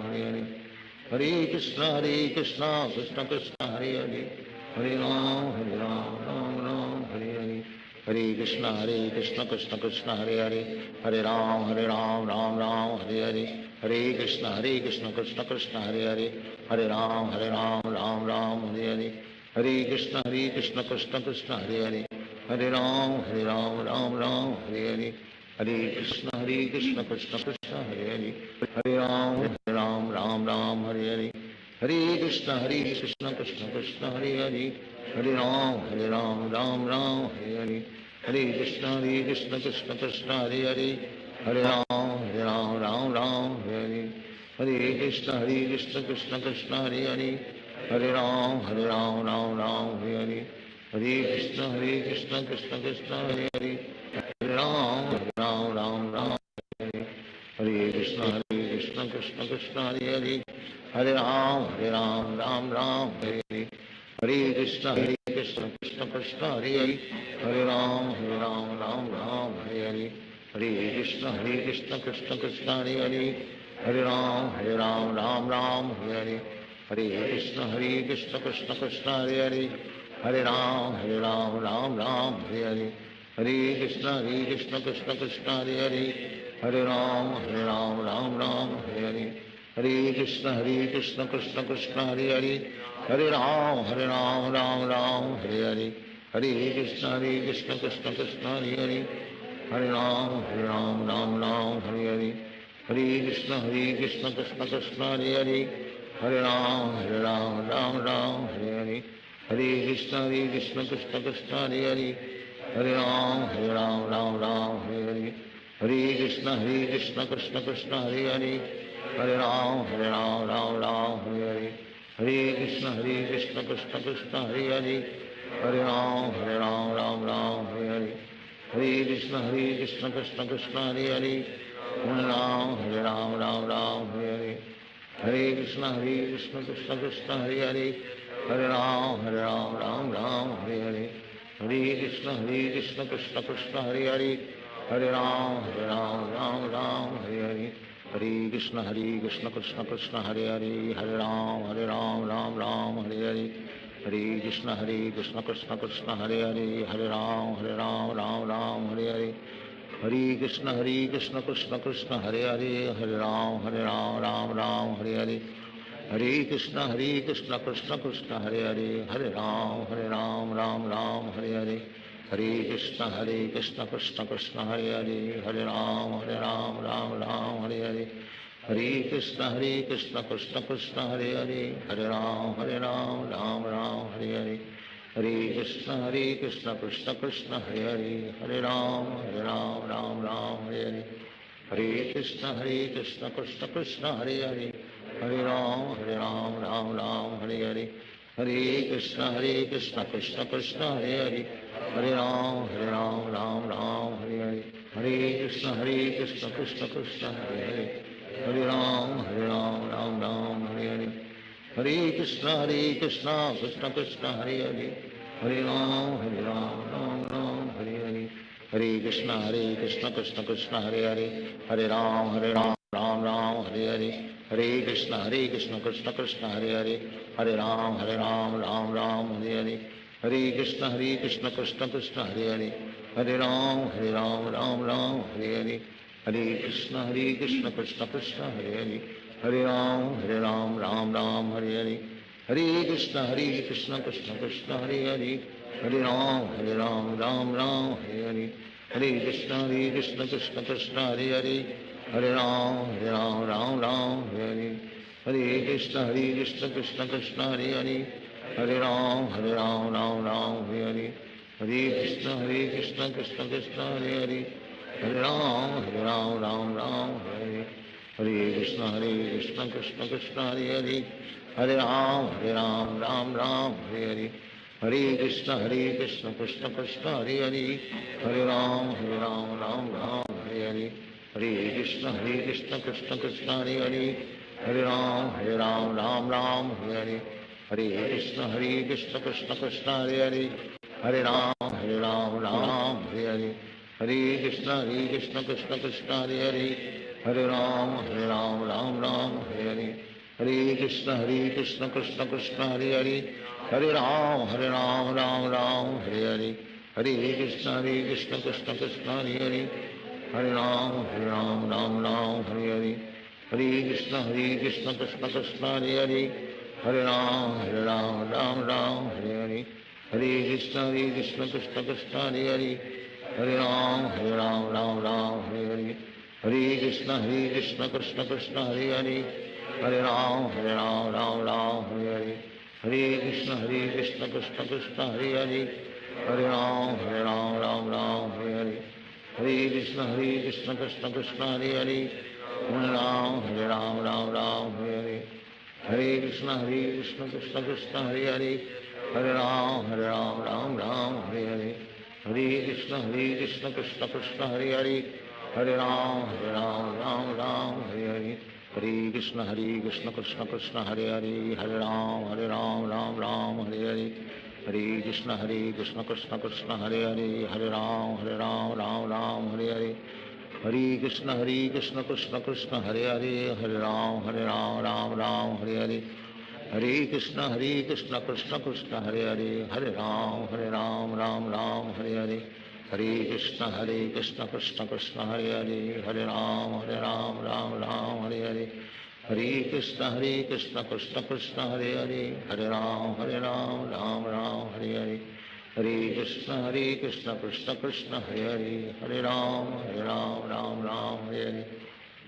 Hare Hare Hare Krishna Krishna Krishna Hare Hare Hare Ram Hare Hare Hare Krishna Krishna Krishna Hare Hare Hare Ram Hare Hare Hare Krishna Krishna Krishna Hare Hare Hare Ram Hare Hare Hare Krishna Krishna Krishna Hare Hare Hare Ram Hare Hare Hare Krishna Krishna Krishna Hare Hare Hare Ram Hare Hare Hare Krishna Krishna Krishna Hare Hare Hare Ram Hare Hare Hare Krishna Krishna Krishna Hare Hare Hare Ram Hare Hare Hare Krishna Krishna Krishna Hare Hare Hare Ram Hare Hare Krishna Krishna Krishna Hare Hare Hare Ram Hare Hare Hare Krishna Krishna Krishna Hare Hare Hare Ram Hare Hare Hare Krishna Krishna Krishna Hare Hare Hare Ram Hare Hare Hare Krishna Krishna Krishna Hare Hare Hare Ram Hare Hare Hare Krishna Krishna Krishna Hare Hare Hare Ram Hare Hare Hare Krishna Krishna Krishna Hare Hare Hare Ram Hare Hare Hare Krishna Krishna Krishna Hare Hare Hare Ram Hare Hare Hare Krishna Krishna Krishna Hare Hare Hare Ram Hare Hare Hare Krishna Krishna Krishna Hare Hare Hare Ram Hare Hare Hare Krishna Krishna Krishna Hare Hare Hare Ram Hare Hare Hare Krishna Krishna Krishna Hare Hare Hare Ram Hare Hare Hare Krishna Krishna Krishna Hare Hare Hare Ram Hare Hare Hare Krishna Krishna Krishna Hare Hare Hare Ram Hare Hare Hare Krishna Krishna Krishna Hare Hare Hare Ram Hare Hare Hare Krishna Krishna Krishna Hare Hare Hare Ram Hare Hare Hare Krishna Krishna Krishna Hare Hare Hare Ram Hare Hare Hare Krishna Krishna Krishna Hare Hare Hare Ram Hare Hare Hare Krishna Krishna Krishna Hare Hare Hare Ram Hare Hare Hare Krishna Krishna Krishna Hare Hare Hare Ram Hare Hare Hare Krishna Krishna Krishna Hare Hare Hare Ram Hare Hare Hare Krishna Krishna Krishna Hare Hare Hare Ram Hare Hare Hare Krishna Krishna Krishna Hare Hare Hare Ram Hare Hare Hare Krishna Krishna Krishna Hare Hare Hare Ram Hare Hare Hare Krishna Krishna Krishna Hare Hare Hare Ram Hare Hare Hare Krishna Krishna Krishna Hare Hare Hare Ram Hare Hare हरे कृष्ण कृष्ण कृष्ण हरे हरे, हरे राम राम राम हरे हरे, हरे कृष्ण कृष्ण कृष्ण हरे हरे, हरे राम राम राम हरे हरे, हरे कृष्ण कृष्ण कृष्ण हरे हरे, हरे राम राम राम हरे हरे, हरे कृष्ण कृष्ण कृष्ण हरे हरे, हरे राम राम हरे हरे, हरे कृष्ण कृष्ण कृष्ण हरे हरे, हरे राम राम हरे हरे, हरे कृष्ण कृष्ण कृष्ण हरे हरे, हरे राम राम हरे हरे, हरे कृष्ण कृष्ण कृष्ण हरे हरे, हरे राम राम हरे हरे, हरे कृष्ण कृष्ण कृष्ण हरे हरे, हरे राम राम हरे हरे, हरे कृष्ण कृष्ण कृष्ण हरे हरे, हरे राम राम हरे हरे, हरे कृष्ण कृष्ण कृष्ण हरे हरे, हरे राम राम हरे हरे, हरे कृष्ण कृष्ण कृष्ण हरे हरे, हरे राम राम हरे हरे, हरे कृष्ण कृष्ण कृष्ण हरे हरे, हरे राम राम हरे हरे, हरे कृष्ण कृष्ण कृष्ण हरे हरे, हरे राम राम हरे हरे, हरे कृष्ण कृष्ण कृष्ण हरे हरे, हरे राम राम हरे हरे, हरे कृष्ण कृष्ण कृष्ण हरे हरे, हरे राम राम हरे हरे, हरे कृष्ण कृष्ण कृष्ण हरे हरे, हरे राम राम हरे हरे, हरे कृष्ण कृष्ण कृष्ण हरे हरे, हरे राम राम हरे हरे, हरे कृष्ण कृष्ण कृष्ण हरे हरे, हरे राम राम हरे हरे, हरे कृष्ण कृष्ण कृष्ण हरे हरे, हरे राम राम हरे हरे, हरे कृष्ण कृष्ण कृष्ण हरे हरे, हरे राम राम हरे हरे, हरे कृष्ण कृष्ण कृष्ण हरे हरे, हरे राम राम हरे हरे, हरे कृष्ण कृष्ण कृष्ण हरे हरे, हरे राम राम हरे हरे, हरे कृष्ण कृष्ण कृष्ण हरे हरे, हरे राम राम हरे हरे, हरे कृष्ण कृष्ण कृष्ण हरे हरे, हरे राम राम हरे हरे, हरे कृष्ण कृष्ण कृष्ण हरे हरे, हरे राम राम हरे हरे, हरे कृष्ण कृष्ण कृष्ण हरे हरे, हरे राम राम हरे हरे, हरे कृष्ण कृष्ण कृष्ण हरे हरे, हरे राम राम हरे हरे, हरे कृष्ण कृष्ण कृष्ण हरे हरे, हरे राम राम हरे हरे, हरे कृष्ण कृष्ण कृष्ण हरे हरे, हरे राम राम हरे हरे, हरे कृष्ण कृष्ण कृष्ण हरे हरे, हरे राम राम हरे हरे, हरे कृष्ण कृष्ण कृष्ण हरे हरे, हरे राम राम हरे हरे,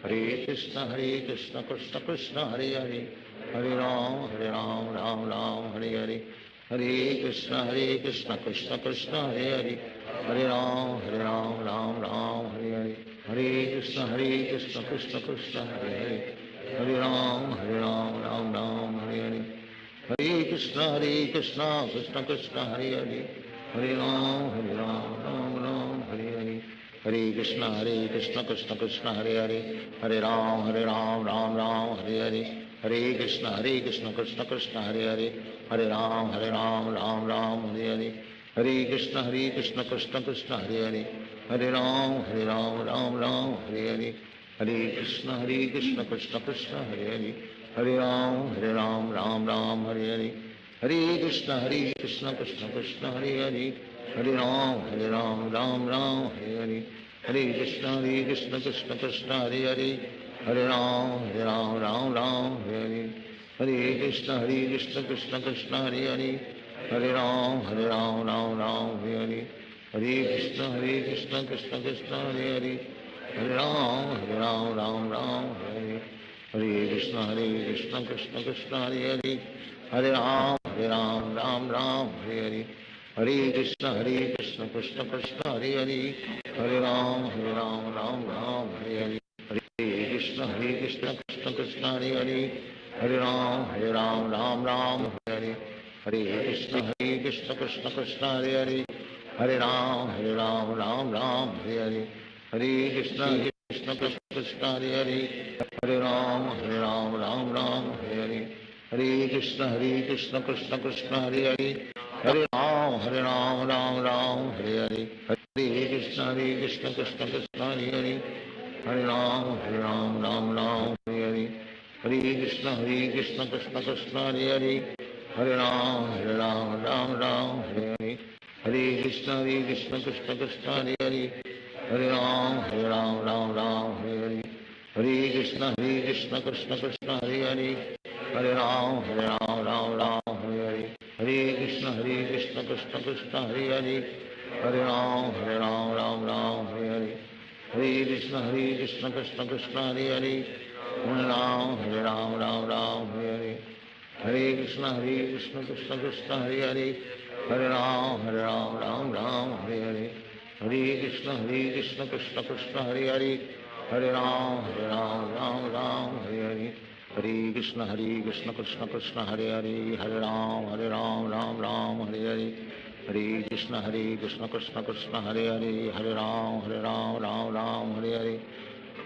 हरे कृष्ण कृष्ण कृष्ण हरे हरे, हरे राम राम हरे हरे, हरे कृष्ण कृष्ण कृष्ण हरे हरे, हरे राम राम हरे हरे, हरे कृष्ण कृष्ण कृष्ण हरे हरे, हरे राम राम हरे हरे, हरे कृष्ण कृष्ण कृष्ण हरे हरे, हरे राम राम हरे हरे, हरे कृष्ण कृष्ण कृष्ण हरे हरे, हरे राम राम हरे हरे, हरे कृष्ण कृष्ण कृष्ण हरे हरे, हरे राम राम हरे हरे, हरे कृष्ण कृष्ण कृष्ण हरे हरे, हरे राम राम हरे हरे, हरे कृष्ण कृष्ण कृष्ण हरे हरे, हरे राम राम हरे हरे, हरे कृष्ण कृष्ण कृष्ण हरे हरे, हरे राम राम हरे हरे, हरे कृष्ण कृष्ण कृष्ण हरे हरे, हरे राम राम हरे हरे, हरे कृष्ण कृष्ण कृष्ण हरे हरे, हरे राम हरे हरे, हरे कृष्ण कृष्ण कृष्ण हरे हरे, हरे राम राम हरे हरे, हरे कृष्ण कृष्ण कृष्ण हरे हरे, हरे राम राम हरे हरे, हरे कृष्ण कृष्ण कृष्ण हरे हरे, हरे राम राम हरे हरे, हरे कृष्ण कृष्ण कृष्ण हरे हरे, हरे राम राम हरे हरे, हरे कृष्ण कृष्ण कृष्ण हरे हरे, हरे राम राम हरे हरे, हरे कृष्ण कृष्ण कृष्ण हरे हरे हरे राम राम राम हरे कृष्ण कृष्ण कृष्ण हरे हरे हरे राम राम हरे हरे हरे कृष्ण कृष्ण कृष्ण हरे हरे हरे राम राम हरे हरे हरे कृष्ण कृष्ण कृष्ण हरे हरे हरे राम राम हरे हरे हरे कृष्ण कृष्ण कृष्ण हरे हरे हरे राम राम हरे हरे हरे कृष्ण कृष्ण कृष्ण हरे हरे हरे राम राम हरे हरे हरे कृष्ण कृष्ण कृष्ण हरे हरे हरे राम राम हरे हरे हरे कृष्ण कृष्ण कृष्ण हरे हरे हरे राम राम हरे हरे हरे कृष्ण कृष्ण कृष्ण हरे हरे हरे राम राम हरे हरे हरे कृष्ण कृष्ण कृष्ण हरे हरे हरे राम हरे हरे हरे कृष्ण कृष्ण कृष्ण हरे हरे हरे राम हरे हरे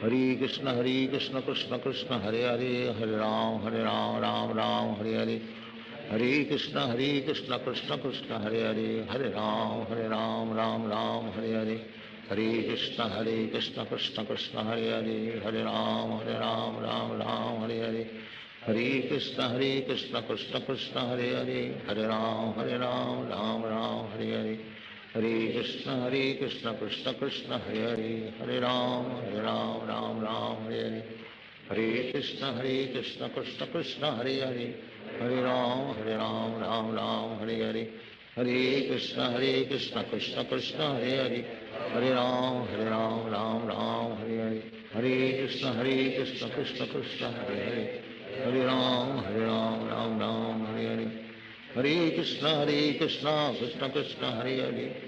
हरे कृष्ण कृष्ण कृष्ण हरे हरे हरे राम राम हरे हरे हरे कृष्ण कृष्ण कृष्ण हरे हरे हरे राम राम हरे हरे हरे कृष्ण कृष्ण कृष्ण हरे हरे हरे राम राम हरे हरे हरे कृष्ण कृष्ण कृष्ण हरे हरे हरे राम राम हरे हरे हरे कृष्ण कृष्ण कृष्ण हरे हरे हरे राम राम हरे हरे हरे कृष्ण कृष्ण कृष्ण हरे हरे हरे राम राम हरे हरे हरे कृष्ण कृष्ण कृष्ण हरे हरे हरे राम राम हरे हरे हरे कृष्ण कृष्ण कृष्ण हरे हरे हरे राम हरे हरे हरे कृष्ण कृष्ण कृष्ण हरे हरे हरे राम राम हरे हरे हरे कृष्ण कृष्ण कृष्ण हरे हरे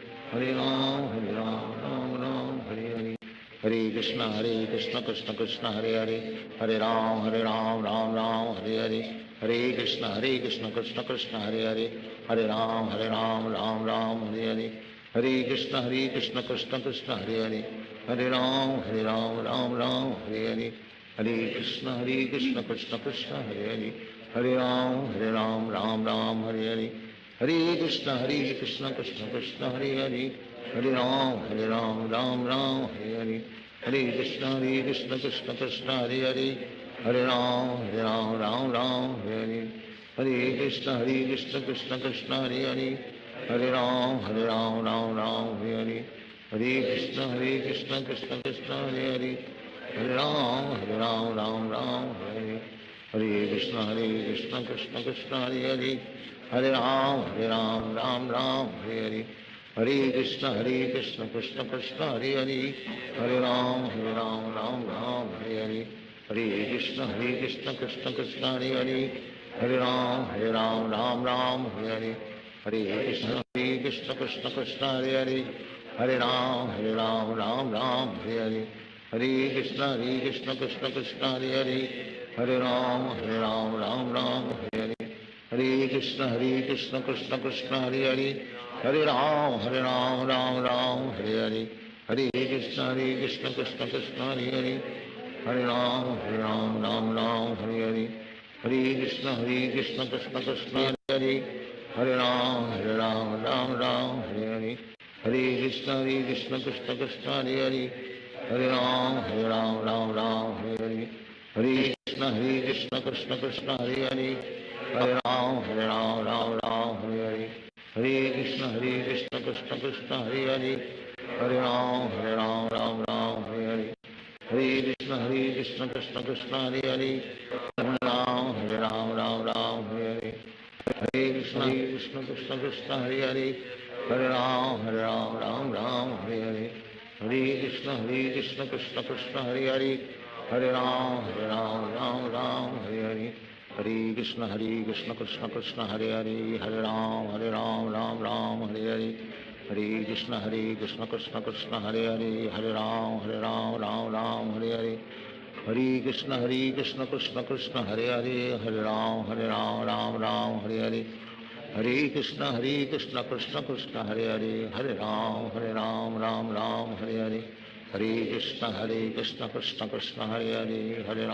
हरे राम राम हरे हरे हरे कृष्ण कृष्ण कृष्ण हरे हरे हरे राम राम हरे हरे हरे कृष्ण कृष्ण कृष्ण हरे हरे हरे राम राम हरे हरे हरे कृष्ण कृष्ण कृष्ण हरे हरे हरे राम राम हरे हरे हरे कृष्ण कृष्ण कृष्ण हरे हरे हरे राम राम हरे हरे हरे कृष्ण कृष्ण कृष्ण हरे हरे हरे राम राम हरे हरे हरे कृष्ण कृष्ण कृष्ण हरे हरे हरे राम राम हरे हरे हरे कृष्ण कृष्ण कृष्ण हरे हरे हरे राम राम हरे हरे हरे कृष्ण कृष्ण कृष्ण हरे हरे हरे राम राम हरे हरे हरे कृष्ण कृष्ण कृष्ण हरे हरे हरे राम राम हरे हरे हरे कृष्ण कृष्ण कृष्ण हरे हरे हरे राम राम हरे हरे हरे कृष्ण कृष्ण कृष्ण हरे हरे हरे राम राम हरे हरे हरे कृष्ण कृष्ण कृष्ण हरे हरे हरे राम राम हरे हरे हरे कृष्ण कृष्ण कृष्ण हरे हरे हरे राम राम हरे हरे हरे कृष्ण कृष्ण कृष्ण हरे हरे हरे राम राम हरे हरे हरे कृष्ण कृष्ण कृष्ण हरे हरे हरे राम राम हरे हरे हरे कृष्ण कृष्ण कृष्ण हरे हरे हरे राम हरे हरे हरे कृष्ण कृष्ण कृष्ण हरे हरे हरे राम राम हरे हरे हरे कृष्ण कृष्ण कृष्ण हरे हरे हरे राम हरे हरे हरे कृष्ण कृष्ण कृष्ण हरे हरे हरे राम हरे हरे हरे कृष्ण कृष्ण कृष्ण हरे हरे हरे राम हरे हरे हरे कृष्ण कृष्ण कृष्ण हरे हरे हरे राम हरे हरे हरे कृष्ण कृष्ण कृष्ण हरे हरे हरे राम हरे हरे हरे कृष्ण कृष्ण कृष्ण हरे हरे हरे राम हरे हरे हरे कृष्ण कृष्ण कृष्ण हरे हरे हरे राम हरे हरे हरे कृष्ण कृष्ण कृष्ण हरे हरे हरे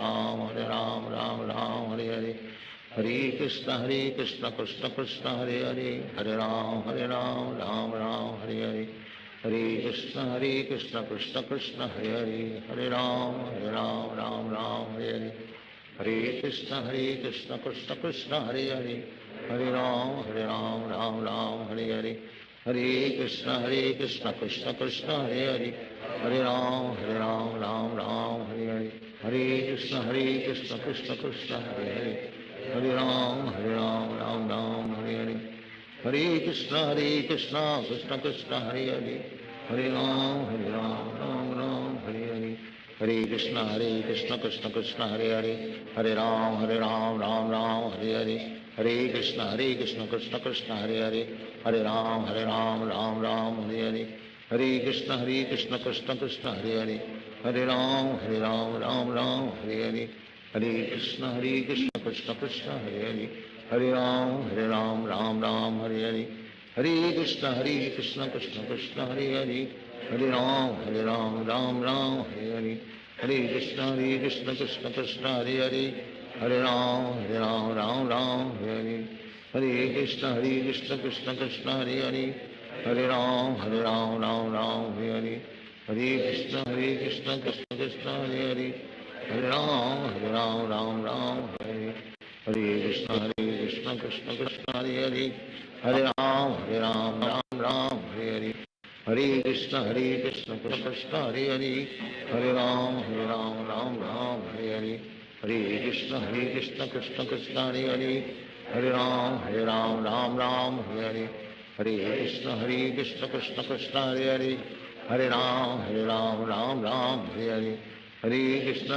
राम हरे हरे हरे कृष्ण कृष्ण कृष्ण हरे हरे हरे राम राम हरे हरे हरे कृष्ण कृष्ण कृष्ण हरे हरे, हरे राम राम राम हरे हरे, हरे कृष्ण कृष्ण कृष्ण हरे हरे, हरे राम राम राम हरे हरे, हरे कृष्ण कृष्ण कृष्ण हरे हरे, हरे राम राम राम हरे हरे, हरे कृष्ण कृष्ण कृष्ण हरे हरे, हरे राम राम राम हरे हरे, हरे कृष्ण कृष्ण कृष्ण हरे हरे, हरे राम राम राम हरे हरे, हरे कृष्ण कृष्ण कृष्ण हरे हरे, हरे राम राम राम हरे हरे, हरे कृष्ण कृष्ण कृष्ण हरे हरे, हरे राम राम राम हरे हरे, हरे कृष्ण कृष्ण कृष्ण हरे हरे, हरे राम राम राम हरे हरे, हरे कृष्ण कृष्ण कृष्ण हरे हरे, हरे राम राम हरे हरे, हरे कृष्ण कृष्ण कृष्ण हरे हरे, हरे राम राम हरे हरे, हरे कृष्ण कृष्ण कृष्ण हरे हरे, हरे राम राम हरे हरे, हरे कृष्ण कृष्ण कृष्ण हरे हरे, हरे राम राम हरे हरे, हरे कृष्ण कृष्ण कृष्ण हरे हरे, हरे राम राम हरे हरे, हरे कृष्ण कृष्ण कृष्ण हरे हरे, हरे राम राम हरे हरे, हरे कृष्ण कृष्ण कृष्ण हरे हरे, हरे राम राम राम हरे हरे, हरे कृष्ण कृष्ण कृष्ण हरे हरे, हरे राम राम हरे हरे, हरे कृष्ण कृष्ण कृष्ण हरे हरे, हरे राम राम हरे हरे, हरे कृष्ण कृष्ण कृष्ण हरे हरे, हरे राम राम राम हरे हरे, हरे कृष्ण कृष्ण कृष्ण हरे हरे, हरे राम राम राम हरे हरे, हरे कृष्ण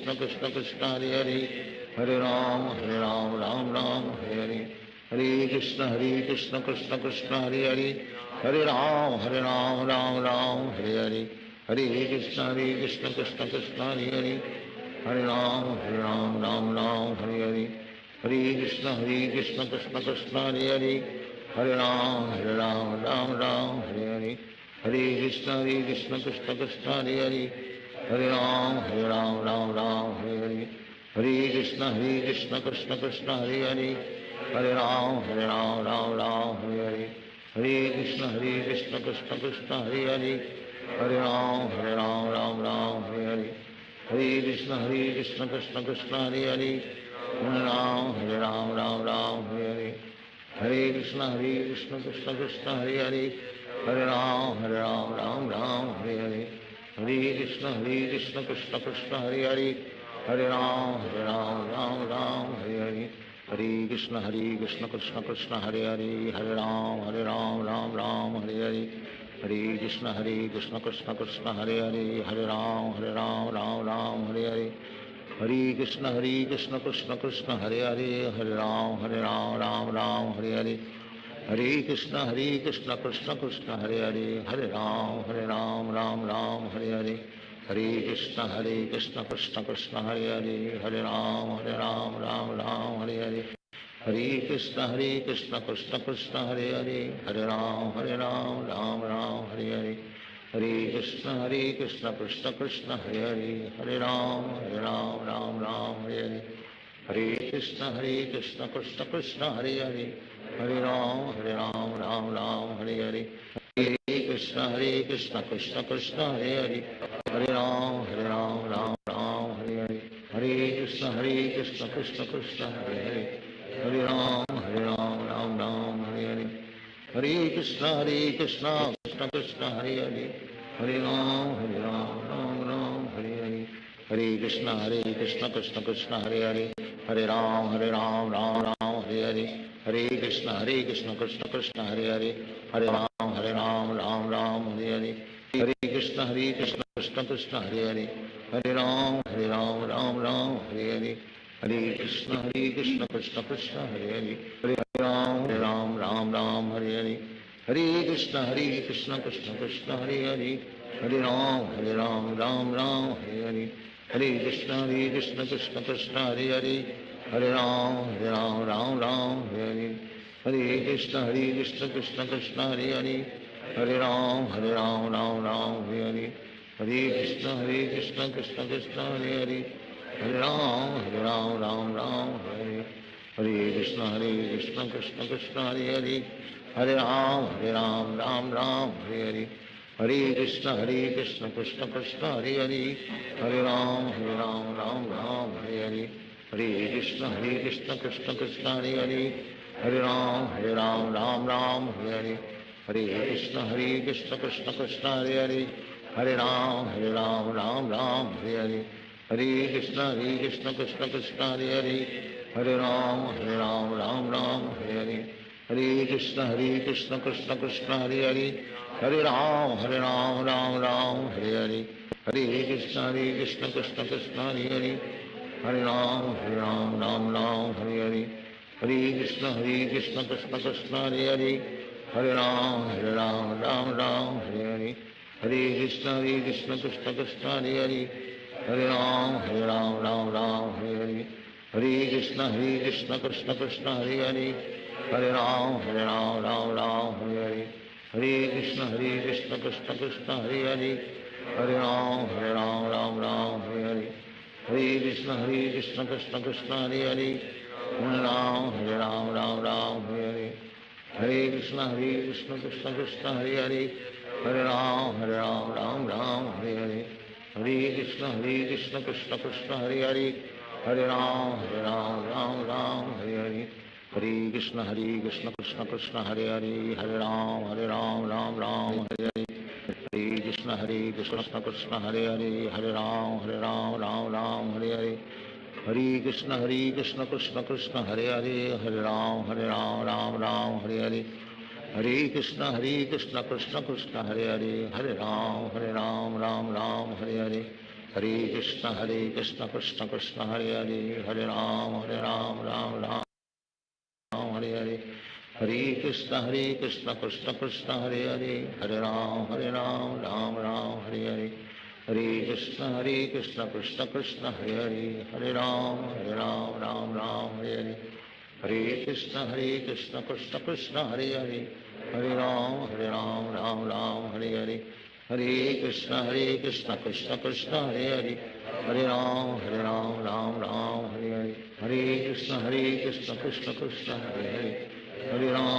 कृष्ण कृष्ण हरे हरे, हरे राम राम हरे हरे, हरे कृष्ण कृष्ण कृष्ण हरे हरे, हरे राम राम हरे हरे, हरे कृष्ण कृष्ण कृष्ण हरे हरे, हरे राम राम हरे हरे, हरे कृष्ण कृष्ण कृष्ण हरे हरे, हरे राम राम हरे हरे, हरे कृष्ण कृष्ण कृष्ण हरे हरे, हरे राम राम हरे हरे, हरे कृष्ण कृष्ण कृष्ण हरे हरे, हरे राम हरे हरे, हरे कृष्ण कृष्ण कृष्ण हरे हरे, हरे राम राम हरे हरे, हरे कृष्ण कृष्ण कृष्ण हरे हरे, हरे राम राम हरे हरे, हरे कृष्ण कृष्ण कृष्ण हरे हरे, हरे राम राम हरे हरे, हरे कृष्ण कृष्ण कृष्ण हरे हरे, हरे राम राम हरे हरे, हरे कृष्ण कृष्ण कृष्ण हरे हरे, हरे राम राम हरे हरे, हरे कृष्ण कृष्ण कृष्ण हरे हरे, हरे राम राम हरे हरे, हरे कृष्ण कृष्ण कृष्ण हरे हरे, हरे राम राम हरे हरे, हरे कृष्ण कृष्ण कृष्ण हरे हरे, हरे राम राम हरे हरे, हरे कृष्ण कृष्ण कृष्ण हरे हरे, हरे राम राम हरे हरे, हरे कृष्ण कृष्ण कृष्ण हरे हरे, हरे राम राम हरे हरे, हरे कृष्ण कृष्ण कृष्ण हरे हरे, हरे राम राम हरे हरे, हरे कृष्ण कृष्ण कृष्ण हरे हरे, हरे राम राम हरे हरे, हरे कृष्ण कृष्ण कृष्ण हरे हरे, हरे राम राम हरे हरे, हरे कृष्ण कृष्ण कृष्ण हरे हरे, हरे राम राम हरे हरे, हरे कृष्ण कृष्ण कृष्ण हरे हरे, हरे राम राम हरे हरे, हरे कृष्ण कृष्ण कृष्ण हरे हरे, हरे राम राम हरे हरे, हरे कृष्ण कृष्ण कृष्ण हरे हरे, हरे राम राम हरे हरे, हरे कृष्ण कृष्ण कृष्ण हरे हरे, हरे राम राम हरे हरे, हरे कृष्ण कृष्ण कृष्ण हरे हरे, हरे राम राम हरे हरे, हरे कृष्ण कृष्ण कृष्ण हरे हरे, हरे राम राम हरे हरे, हरे कृष्ण कृष्ण कृष्ण हरे हरे, हरे राम राम हरे हरे, हरे कृष्ण कृष्ण कृष्ण हरे हरे, हरे राम राम राम हरे हरे, हरे कृष्ण कृष्ण कृष्ण हरे हरे, हरे राम राम राम हरे हरे, हरे कृष्ण कृष्ण कृष्ण हरे हरे, हरे राम राम हरे हरे, हरे कृष्ण कृष्ण कृष्ण हरे हरे, हरे राम राम हरे हरे, हरे कृष्ण कृष्ण कृष्ण हरे हरे, हरे राम राम हरे हरे, हरे कृष्ण कृष्ण कृष्ण हरे हरे, हरे राम राम हरे हरे, हरे कृष्ण कृष्ण कृष्ण हरे हरे, हरे राम राम हरे हरे, हरे कृष्ण कृष्ण कृष्ण हरे हरे, हरे राम राम हरे हरे, हरे कृष्ण कृष्ण कृष्ण हरे हरे, हरे राम राम हरे हरे, हरे कृष्ण कृष्ण कृष्ण हरे हरे, हरे राम राम हरे हरे, हरे कृष्ण कृष्ण कृष्ण हरे हरे, हरे राम राम हरे हरे, हरे कृष्ण कृष्ण कृष्ण हरे हरे, हरे राम हरे हरे, हरे कृष्ण कृष्ण कृष्ण हरे हरे, हरे राम राम हरे हरे, हरे कृष्ण कृष्ण कृष्ण हरे हरे, हरे राम राम हरे हरे, हरे कृष्ण कृष्ण कृष्ण हरे हरे, हरे राम राम हरे हरे, हरे कृष्ण कृष्ण हरे हरे, हरे राम राम हरे हरे, हरे कृष्ण कृष्ण कृष्ण हरे हरे, हरे राम राम हरे हरे, हरे कृष्ण कृष्ण कृष्ण हरे हरे, हरे राम राम हरे हरे, हरे कृष्ण कृष्ण कृष्ण हरे हरे, हरे राम राम हरे हरे, हरे कृष्ण कृष्ण कृष्ण हरे हरे, हरे राम राम हरे हरे, हरे कृष्ण कृष्ण कृष्ण हरे हरे, हरे राम राम हरे हरे, हरे कृष्ण कृष्ण कृष्ण हरे हरे, हरे राम राम हरे हरे, हरे कृष्ण कृष्ण कृष्ण हरे हरे, हरे राम राम हरे हरे, हरे कृष्ण कृष्ण कृष्ण हरे हरे, हरे राम राम हरे हरे, हरे कृष्ण कृष्ण कृष्ण हरे हरे, हरे राम हरे हरे, हरे कृष्ण कृष्ण कृष्ण हरे हरे, हरे राम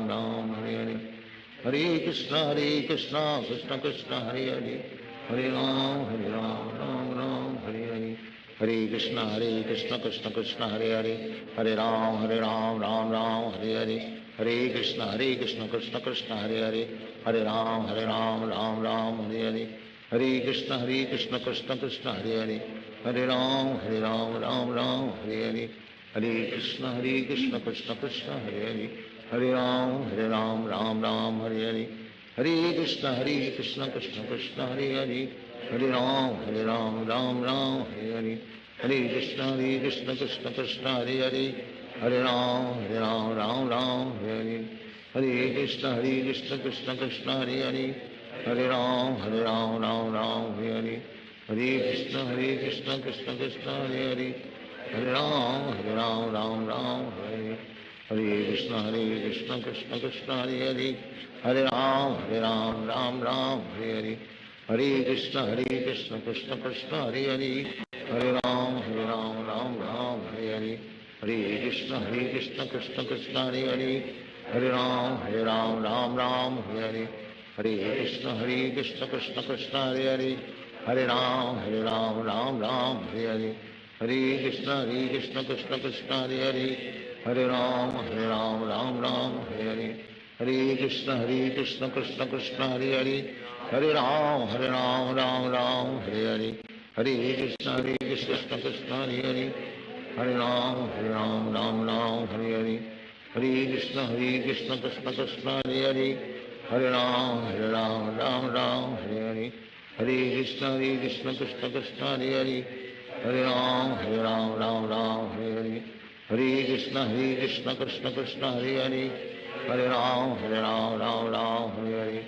राम हरे हरे, हरे कृष्ण कृष्ण कृष्ण हरे हरे, हरे राम राम हरे हरे, हरे कृष्ण कृष्ण कृष्ण हरे हरे, हरे राम राम हरे हरे, हरे कृष्ण कृष्ण कृष्ण हरे हरे, हरे राम राम हरे हरे, हरे कृष्ण कृष्ण कृष्ण हरे हरे, हरे राम राम हरे हरे, हरे कृष्ण कृष्ण कृष्ण हरे हरे, हरे राम राम हरे हरे, हरे कृष्ण कृष्ण कृष्ण हरे हरे, हरे राम राम हरे हरे, हरे कृष्ण कृष्ण कृष्ण हरे हरे, हरे राम राम हरे हरे, हरे कृष्ण कृष्ण कृष्ण हरे हरे, हरे राम राम हरे हरे, हरे कृष्ण कृष्ण कृष्ण हरे हरे, हरे राम राम हरे हरे, हरे कृष्ण कृष्ण कृष्ण हरे हरे, हरे राम राम हरे हरे, हरे कृष्ण कृष्ण कृष्ण हरे हरे, हरे राम राम हरे हरे, हरे कृष्ण कृष्ण कृष्ण हरे हरे, हरे राम राम हरे हरे, हरे कृष्ण कृष्ण कृष्ण हरे हरे, हरे राम हरे हरे, हरे कृष्ण कृष्ण हरे हरे, हरे राम हरे हरे, हरे कृष्ण कृष्ण कृष्ण हरे हरे, हरे राम हरे हरे, हरे कृष्ण कृष्ण कृष्ण हरे हरे, हरे राम हरे हरे,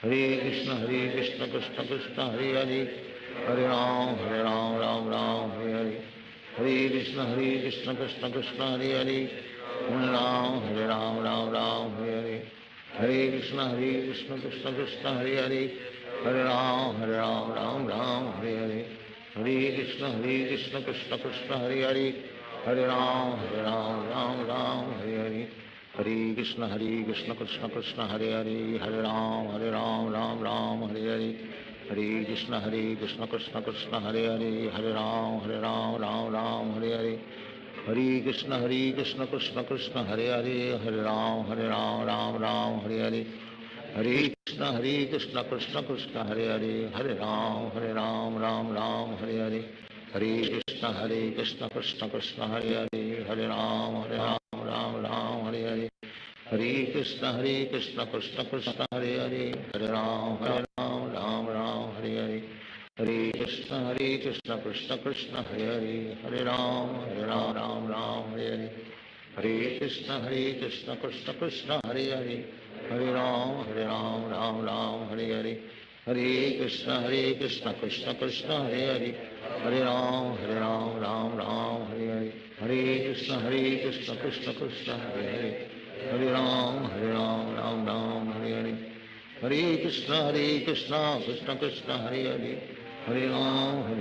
हरे कृष्ण कृष्ण कृष्ण हरे हरे, हरे राम हरे हरे, हरे कृष्ण कृष्ण कृष्ण हरे हरे, हरे राम हरे हरे, हरे कृष्ण कृष्ण कृष्ण हरे हरे, हरे राम हरे हरे, हरे कृष्ण कृष्ण कृष्ण हरे हरे, हरे राम हरे हरे, हरे कृष्ण कृष्ण कृष्ण हरे हरे, हरे राम हरे हरे, हरे कृष्ण कृष्ण कृष्ण हरे हरे, हरे राम राम राम हरे हरे, हरे कृष्ण कृष्ण कृष्ण हरे हरे, हरे राम राम राम हरे हरे, हरे कृष्ण कृष्ण कृष्ण हरे हरे, हरे राम राम राम हरे हरे, हरे कृष्ण कृष्ण कृष्ण हरे हरे, हरे राम राम राम हरे हरे, हरे कृष्ण कृष्ण कृष्ण हरे हरे, हरे राम राम राम हरे हरे, हरे कृष्ण कृष्ण कृष्ण हरे हरे, हरे राम राम राम हरे हरे, हरे कृष्ण कृष्ण कृष्ण हरे हरे, हरे राम राम राम हरे हरे, हरे कृष्ण कृष्ण कृष्ण हरे हरे, हरे राम राम राम हरे हरे, हरे कृष्ण कृष्ण कृष्ण हरे हरे, हरे राम राम राम हरे हरे, हरे कृष्ण कृष्ण कृष्ण हरे हरे, हरे राम राम राम हरे हरे, हरे कृष्ण कृष्ण कृष्ण हरे हरे, हरे राम राम राम हरे हरे, हरे कृष्ण कृष्ण कृष्ण हरे हरे, हरे राम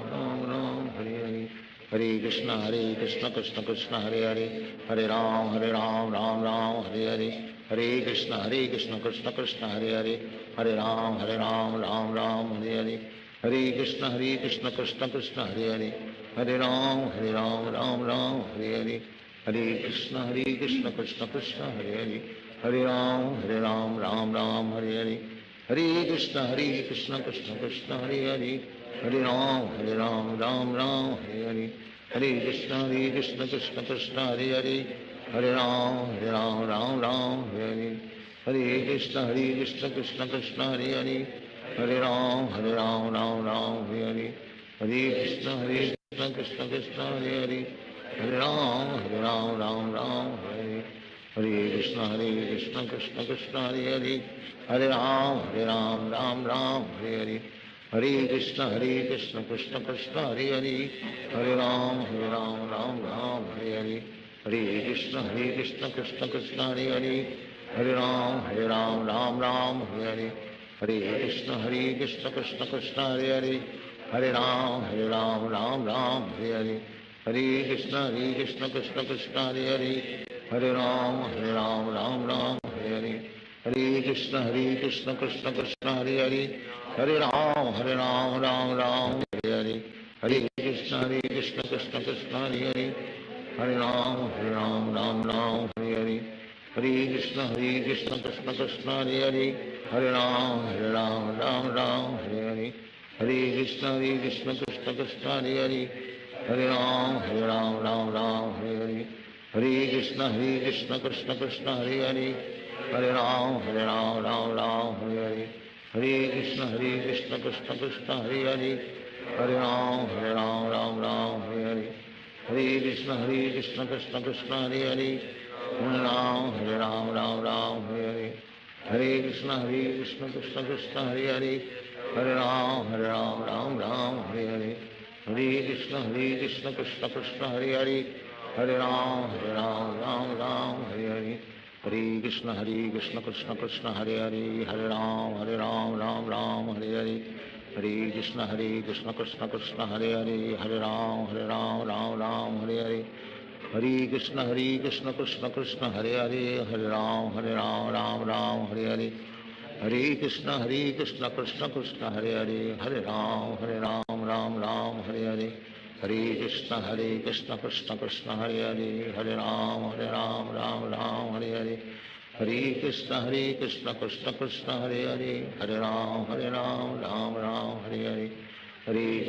राम राम हरे हरे, हरे कृष्ण कृष्ण कृष्ण हरे हरे, हरे राम राम राम हरे हरे, हरे कृष्ण कृष्ण कृष्ण हरे हरे, हरे राम राम राम हरे हरे, हरे कृष्ण कृष्ण कृष्ण हरे हरे, हरे राम राम राम हरे हरे, हरे कृष्ण कृष्ण कृष्ण हरे हरे, हरे राम राम राम हरे हरे, हरे कृष्ण कृष्ण कृष्ण हरे हरे, हरे राम राम राम हरे हरे, हरे कृष्ण कृष्ण कृष्ण हरे हरे, हरे राम राम राम हरे हरे, हरे कृष्ण कृष्ण कृष्ण हरे हरे, हरे राम राम राम हरे हरे, हरे कृष्ण कृष्ण कृष्ण हरे हरे, हरे राम राम राम हरे हरे, हरे कृष्ण कृष्ण कृष्ण हरे हरे, हरे राम राम राम हरे हरे, हरे कृष्ण कृष्ण कृष्ण हरे हरे, हरे राम राम राम हरे हरे, हरे कृष्ण कृष्ण कृष्ण हरे हरे, हरे राम राम राम हरे हरे, हरे कृष्ण कृष्ण कृष्ण हरे हरे, हरे राम राम राम हरे हरे, हरे कृष्ण कृष्ण कृष्ण हरे हरे, हरे राम राम राम हरे हरे, हरे कृष्ण कृष्ण कृष्ण हरे हरे, हरे राम राम राम हरे हरे, हरे कृष्ण कृष्ण कृष्ण हरे हरे, हरे राम राम राम हरे हरे, हरे कृष्ण कृष्ण कृष्ण हरे हरे, हरे राम राम राम हरे हरे, हरे कृष्ण कृष्ण कृष्ण हरे हरे, हरे राम राम राम हरे हरे, हरे कृष्ण कृष्ण कृष्ण हरे हरे, हरे राम राम राम हरे हरे, हरे कृष्ण कृष्ण कृष्ण हरे हरे, हरे राम राम हरे हरे, हरे कृष्ण कृष्ण कृष्ण हरे हरे, हरे राम राम हरे हरे, हरे कृष्ण कृष्ण कृष्ण हरे हरे, हरे राम राम हरे हरे, हरे कृष्ण कृष्ण कृष्ण हरे हरे, हरे राम राम राम हरे हरे, हरे कृष्ण कृष्ण कृष्ण हरे हरे, हरे राम राम राम हरे हरे, हरे कृष्ण कृष्ण कृष्ण हरे हरे, हरे राम राम राम हरे हरे, हरे कृष्ण कृष्ण कृष्ण हरे हरे, हरे राम राम राम हरे हरे, हरे कृष्ण कृष्ण कृष्ण हरे हरे, हरे राम राम राम हरे हरे,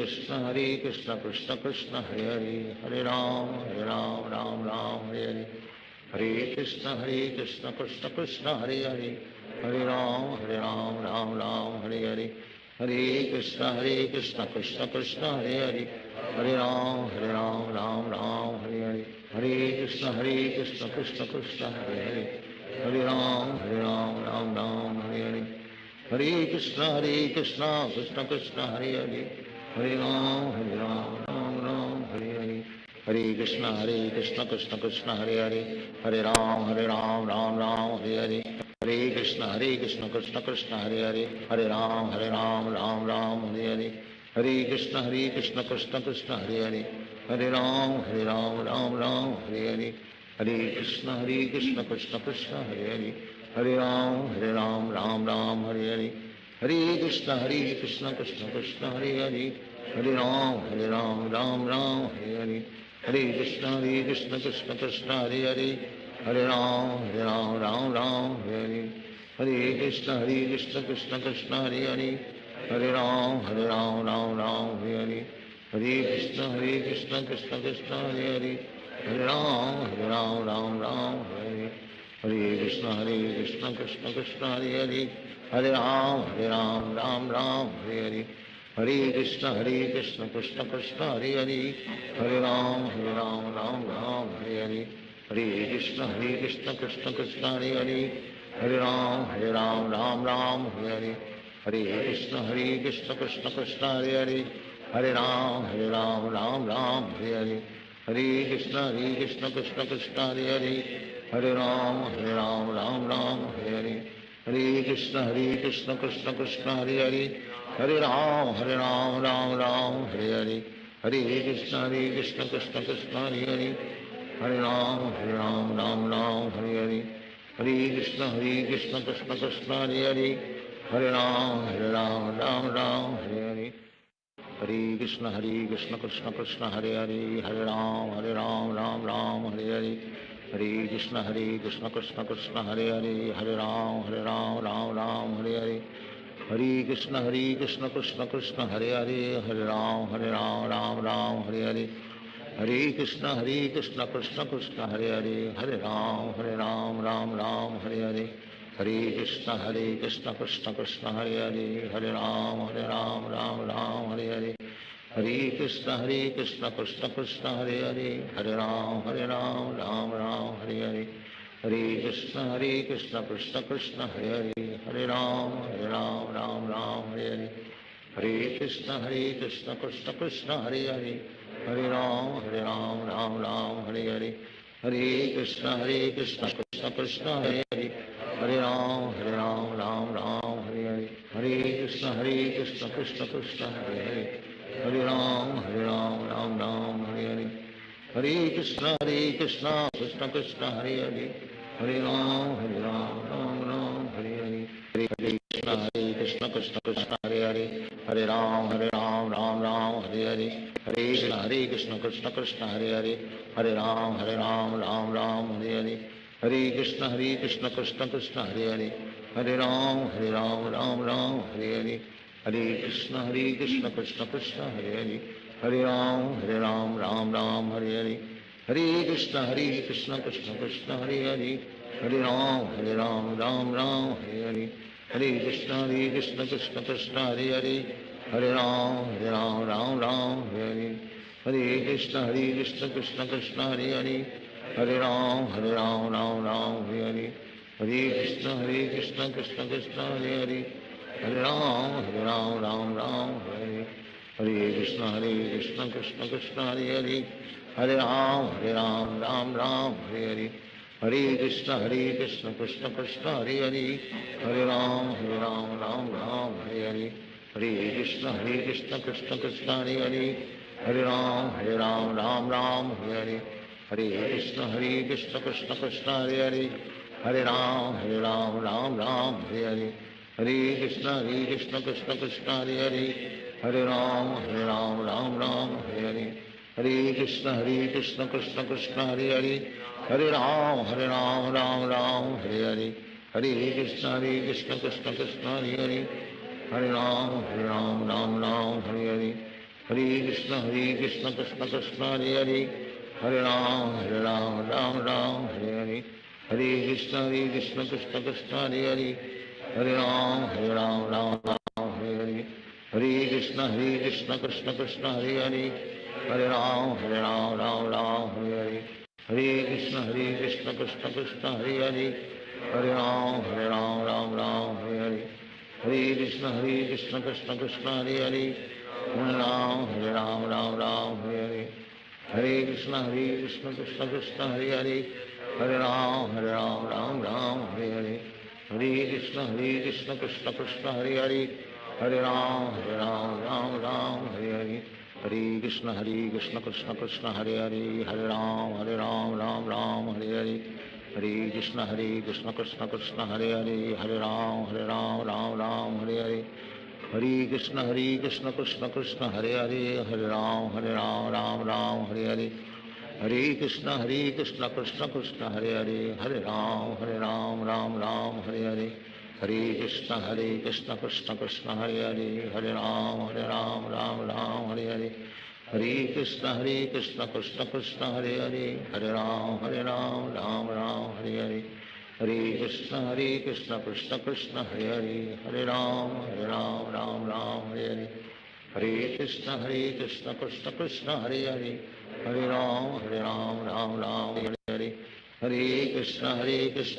हरे कृष्ण कृष्ण कृष्ण हरे हरे, हरे राम राम राम हरे हरे, हरे कृष्ण कृष्ण कृष्ण हरे हरे, हरे राम राम राम हरे हरे, हरे कृष्ण कृष्ण कृष्ण हरे हरे, हरे राम राम राम हरे हरे, हरे कृष्ण कृष्ण कृष्ण हरे हरे, हरे राम राम राम हरे हरे, हरे कृष्ण कृष्ण कृष्ण हरे हरे, हरे राम राम राम हरे हरे, हरे कृष्ण कृष्ण कृष्ण हरे हरे, हरे राम राम राम हरे हरे, हरे कृष्ण कृष्ण कृष्ण हरे हरे, हरे राम राम राम हरे हरे, हरे कृष्ण कृष्ण कृष्ण हरे हरे, हरे राम राम राम हरे हरे, हरे कृष्ण कृष्ण कृष्ण हरे हरे, हरे Ram Ram Ram Hare Hare, Hare Krishna Krishna Krishna Hare Hare, Hare Ram Ram Ram Hare Hare, Hare Krishna Krishna Krishna Hare Hare, Hare Ram Ram Ram Hare Hare, Hare Krishna Krishna Krishna Hare Hare, Hare Ram Ram Hare Hare, Hare Krishna Krishna Krishna Hare Hare, Hare Ram Ram Hare Hare, Hare Krishna Krishna Krishna Hare Hare, Hare Ram Ram Hare, Hare Krishna Krishna Krishna Hare Hare, Hare Ram Ram Hare, Hare Krishna Krishna Krishna Hare Hare, Hare Ram Hare, Hare Krishna Krishna Krishna Hare Hare, Hare Ram Hare, Hare Krishna Krishna Krishna Hare Hare, Hare Ram Hare, Hare Krishna Krishna Krishna Hare Hare, Hare Ram Hare, Hare Krishna Krishna Krishna Hare Hare, Hare Ram Hare, Hare Krishna Krishna Krishna Hare Hare, Hare Ram Hare, Hare Krishna Krishna Krishna Hare Hare, Hare Ram Hare, Hare Krishna Krishna Krishna Hare Hare, Hare Ram Hare Hare, Hare Krishna Krishna Krishna Hare Hare, Hare Ram Hare Hare, Hare Krishna Krishna Krishna Hare Hare, Hare Ram Hare Hare, Hare Krishna Krishna Krishna Hare Hare, Hare Ram Hare Hare, Hare Krishna Krishna Krishna Hare Hare, Hare Ram Hare Hare, Hare Krishna Krishna Krishna Hare Hare, Hare Ram Hare Hare, Hare Krishna Krishna Krishna Hare Hare, Hare Ram Hare Hare, Hare Krishna Krishna Krishna Hare Hare, Hare Ram Hare Hare, Hare Krishna Krishna Krishna Hare Hare, Hare Ram Hare Hare, Hare Krishna Krishna Krishna Hare Hare, Hare Ram Hare Hare, Hare Krishna Krishna Krishna Hare Hare, Hare Ram Hare Hare, Hare Krishna Krishna Krishna Hare Hare, Hare Ram Hare Hare, Hare Krishna Krishna Krishna Hare Hare, Hare Ram Hare Hare, Hare Krishna Krishna Krishna Hare Hare, Hare Ram Hare Hare, Hare Krishna Krishna Krishna Hare Hare, Hare Ram Hare Hare, Hare Krishna Krishna Krishna Hare Hare, Hare Ram Hare Hare, Hare Krishna Krishna Krishna Hare Hare, Hare Ram Hare Hare, Hare Krishna Krishna Krishna Hare Hare, Hare Ram Hare Hare, Hare Krishna Krishna Krishna Hare Hare, Hare Ram Hare, Hare Krishna Krishna Krishna Hare Hare, Hare Ram Hare Hare, Hare Krishna Krishna Krishna Hare Hare, Hare Ram Hare Hare, Hare Krishna Krishna Krishna Hare Hare, Hare Ram Hare Hare, Hare Krishna Krishna Krishna Hare Hare, Hare Ram Hare Hare, Hare Krishna Krishna Krishna Hare Hare, Hare Ram Hare Hare, Hare Krishna Krishna Krishna Hare Hare, Hare Ram Hare Hare, Hare Krishna Krishna Krishna Hare Hare, Hare Ram Hare Hare, Hare Krishna Krishna Krishna Hare Hare, Hare Ram Hare Hare, Hare Krishna Krishna Krishna Hare Hare, Hare Ram Hare Hare, Hare Krishna Krishna Krishna Hare Hare, Hare Ram Hare Hare, Hare Krishna Krishna Krishna Hare Hare, Hare Ram Hare Hare, Hare Krishna Krishna Krishna Hare Hare, Hare Ram Hare Hare, Hare Krishna Krishna Krishna Hare Hare, Hare Ram Hare Hare, Hare Krishna Krishna Krishna Hare Hare, Hare Ram Hare Hare, हरे कृष्ण कृष्ण कृष्ण हरे हरे, हरे राम राम राम हरे हरे, हरे कृष्ण कृष्ण कृष्ण हरे हरे, हरे राम राम राम हरे हरे, हरे कृष्ण कृष्ण कृष्ण हरे हरे, हरे राम राम राम हरे हरे, हरे कृष्ण कृष्ण कृष्ण हरे हरे, हरे राम राम राम हरे हरे, हरे कृष्ण कृष्ण कृष्ण हरे हरे, हरे राम राम राम हरे हरे, हरे कृष्ण कृष्ण कृष्ण हरे हरे, हरे राम राम राम हरे हरे, हरे कृष्ण कृष्ण कृष्ण हरे हरे, हरे राम राम राम हरे हरे, हरे कृष्ण कृष्ण कृष्ण हरे हरे, हरे राम राम राम हरे हरे, हरे कृष्ण कृष्ण कृष्ण हरे हरे, हरे राम राम राम हरे हरे, हरे कृष्ण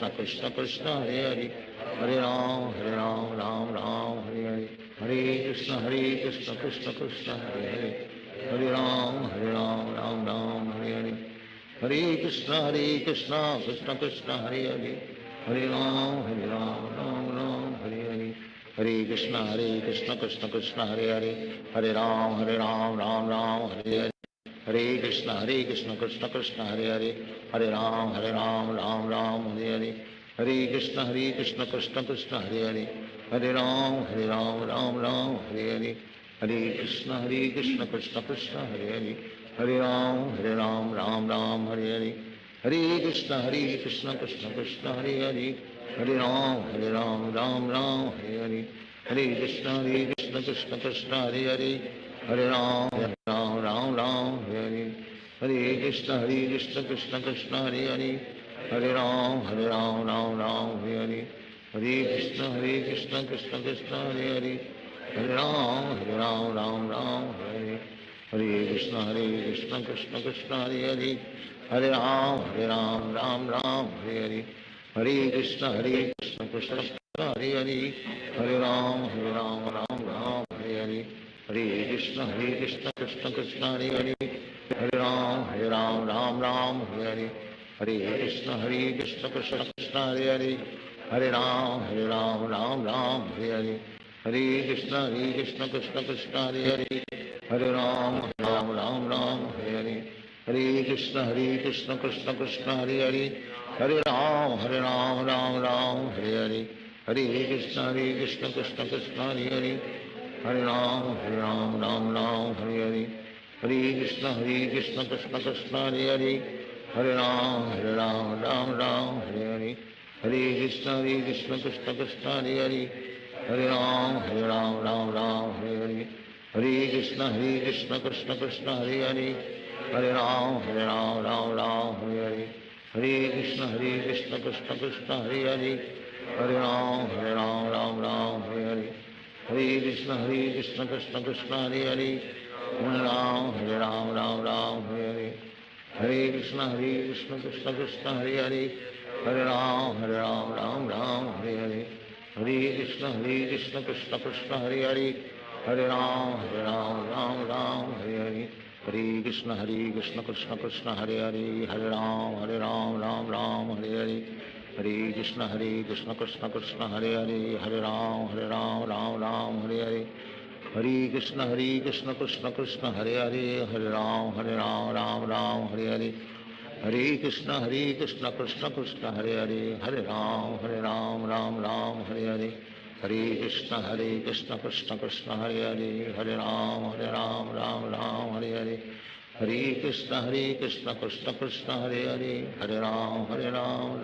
कृष्ण कृष्ण हरे हरे, हरे राम राम राम हरे हरे, हरे कृष्ण कृष्ण कृष्ण हरे हरे, हरे राम राम राम हरे हरे, हरे कृष्ण कृष्ण कृष्ण हरे हरे, हरे राम राम राम हरे हरे, हरे कृष्ण कृष्ण कृष्ण हरे हरे, हरे राम राम राम हरे हरे, हरे कृष्ण कृष्ण कृष्ण हरे हरे, हरे राम राम राम हरे हरे, हरे कृष्ण कृष्ण कृष्ण हरे हरे, हरे राम राम राम हरे हरे, हरे कृष्ण कृष्ण कृष्ण हरे हरे, हरे राम राम राम हरे हरे, हरे कृष्ण कृष्ण कृष्ण हरे हरे, हरे राम राम राम हरे हरे, हरे कृष्ण कृष्ण कृष्ण हरे हरे, हरे राम राम राम हरे हरे, हरे कृष्ण कृष्ण कृष्ण हरे हरे, हरे राम राम राम हरे हरे, हरे कृष्ण कृष्ण कृष्ण हरे हरे, हरे राम राम राम हरे हरे, हरे कृष्ण कृष्ण कृष्ण हरे हरे, हरे राम राम राम हरे हरे, हरे कृष्ण कृष्ण कृष्ण हरे हरे, हरे राम राम राम हरे हरे, हरे कृष्ण कृष्ण कृष्ण हरे हरे, हरे राम राम राम हरे हरे, हरे कृष्ण कृष्ण कृष्ण हरे हरे, हरे राम राम राम हरे हरे, हरे कृष्ण कृष्ण कृष्ण हरे हरे, हरे राम राम राम हरे हरे, हरे कृष्ण कृष्ण कृष्ण हरे हरे, हरे राम राम राम हरे हरे, हरे कृष्ण कृष्ण कृष्ण हरे हरे, हरे राम राम राम हरे हरे, हरे कृष्ण कृष्ण कृष्ण हरे हरे, हरे राम राम राम हरे हरे, हरे कृष्ण कृष्ण कृष्ण हरे हरे, हरे राम राम राम हरे हरे, हरे कृष्ण कृष्ण कृष्ण हरे हरे, हरे राम राम राम हरे हरे, हरे कृष्ण कृष्ण कृष्ण हरे हरे, हरे राम राम राम हरे हरे, हरे कृष्ण कृष्ण कृष्ण हरे हरे, हरे राम राम राम हरे हरे, हरे कृष्ण कृष्ण कृष्ण हरे हरे, हरे राम राम राम हरे हरे, हरे कृष्ण कृष्ण कृष्ण हरे हरे, हरे राम राम राम हरे हरे, हरे कृष्ण कृष्ण कृष्ण हरे हरे, हरे राम राम राम हरे हरे, हरे कृष्ण कृष्ण कृष्ण हरे हरे, हरे राम राम राम हरे हरे, हरे कृष्ण कृष्ण कृष्ण हरे हरे, हरे राम राम राम हरे हरे, हरे कृष्ण कृष्ण कृष्ण हरे हरे, हरे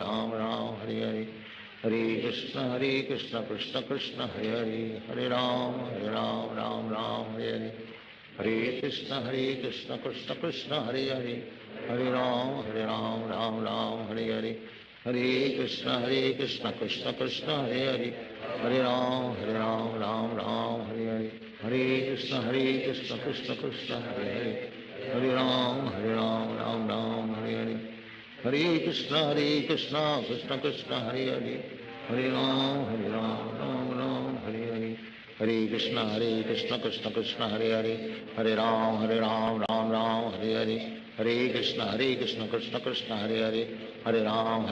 राम राम राम हरे हरे, हरे कृष्ण कृष्ण कृष्ण हरे हरे, हरे राम राम राम हरे हरे, हरे कृष्ण कृष्ण कृष्ण हरे हरे, हरे राम राम राम हरे हरे, हरे कृष्ण कृष्ण कृष्ण हरे हरे, हरे राम राम राम हरे हरे, हरे कृष्ण कृष्ण कृष्ण हरे हरे, हरे राम राम राम हरे हरे, हरे कृष्ण कृष्ण कृष्ण हरे हरे, हरे राम राम राम हरे हरे, हरे कृष्ण कृष्ण कृष्ण हरे हरे, हरे राम राम राम हरे हरे, हरे कृष्ण कृष्ण कृष्ण हरे हरे, हरे राम राम राम हरे हरे, हरे कृष्ण कृष्ण कृष्ण हरे हरे, हरे राम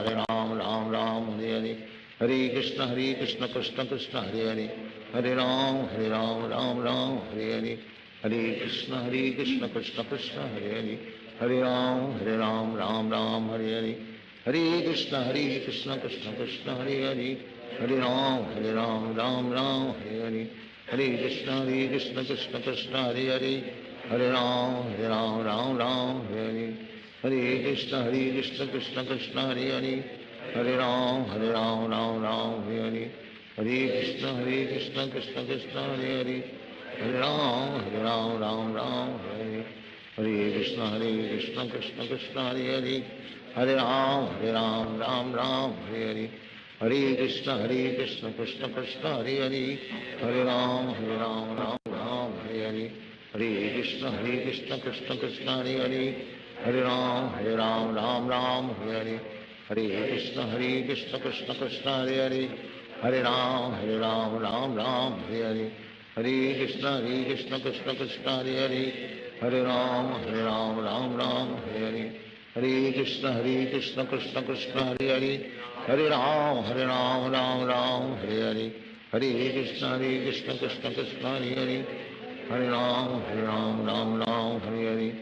राम राम हरे हरे, हरे कृष्ण कृष्ण कृष्ण हरे हरे, हरे Ram Ram Ram Hare Hare, Hare Krishna Krishna Krishna Hare Hare, Hare Ram Ram Ram Hare Hare, Hare Krishna Krishna Krishna Hare Hare, Hare Ram Ram Ram Hare Hare, Hare Krishna Krishna Krishna Hare Hare, Hare Ram Ram Ram Hare Hare, Hare Krishna Krishna Krishna Hare Hare, Hare Ram Ram Ram Hare Hare, Hare Krishna Krishna Krishna Hare Hare, Hare Ram Ram Ram Hare Hare, Hare Krishna Krishna Krishna Hare Hare, Hare Ram Ram Ram Hare Hare, Hare Krishna Krishna Krishna Hare Hare, Hare Ram Ram Ram Hare Hare, Hare Krishna Krishna Krishna Hare Hare, Hare Ram Ram Ram Hare Hare, Hare Krishna Krishna Krishna Hare Hare, Hare Ram Ram Ram Hare Hare, Hare Krishna Krishna Krishna Hare Hare, Hare Ram Ram Ram Hare Hare, Hare Krishna Krishna Krishna Hare Hare, Hare Ram Ram Hare Hare, Hare Krishna Krishna Krishna Hare Hare, Hare Ram Ram Hare Hare, Hare Krishna Krishna Krishna Hare Hare, Hare Ram Ram Hare Hare,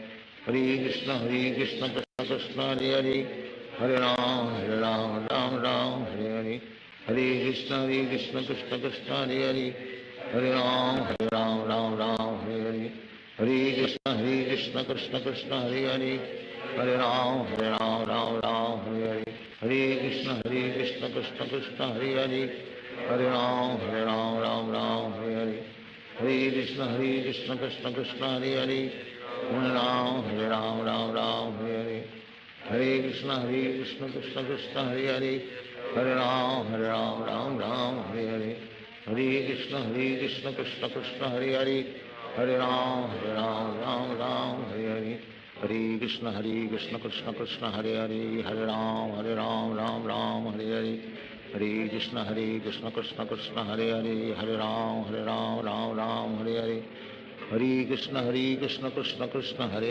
Hare Krishna Krishna Krishna Hare Hare, Hare Ram Ram Hare Hare, Hare Krishna Krishna Krishna Hare Hare, Hare Ram Ram Hare Hare, Hare Krishna Krishna Krishna Hare Hare, Hare Ram Ram Hare Hare, Hare Krishna Krishna Krishna Hare Hare, Hare Ram Ram Hare Hare, Hare Krishna Krishna Krishna Hare Hare, Hare Ram Ram Hare Hare, Hare Krishna Krishna Krishna Hare Hare, Hare Ram Ram Hare Hare, Hare Krishna Krishna Krishna Hare Hare, Hare Ram Ram Hare Hare, Hare Krishna Krishna Krishna Hare Hare, Hare Ram Ram Hare Hare, Hare Krishna Krishna Krishna Hare Hare, Hare Ram Ram Hare Hare, Hare Krishna Krishna Krishna Hare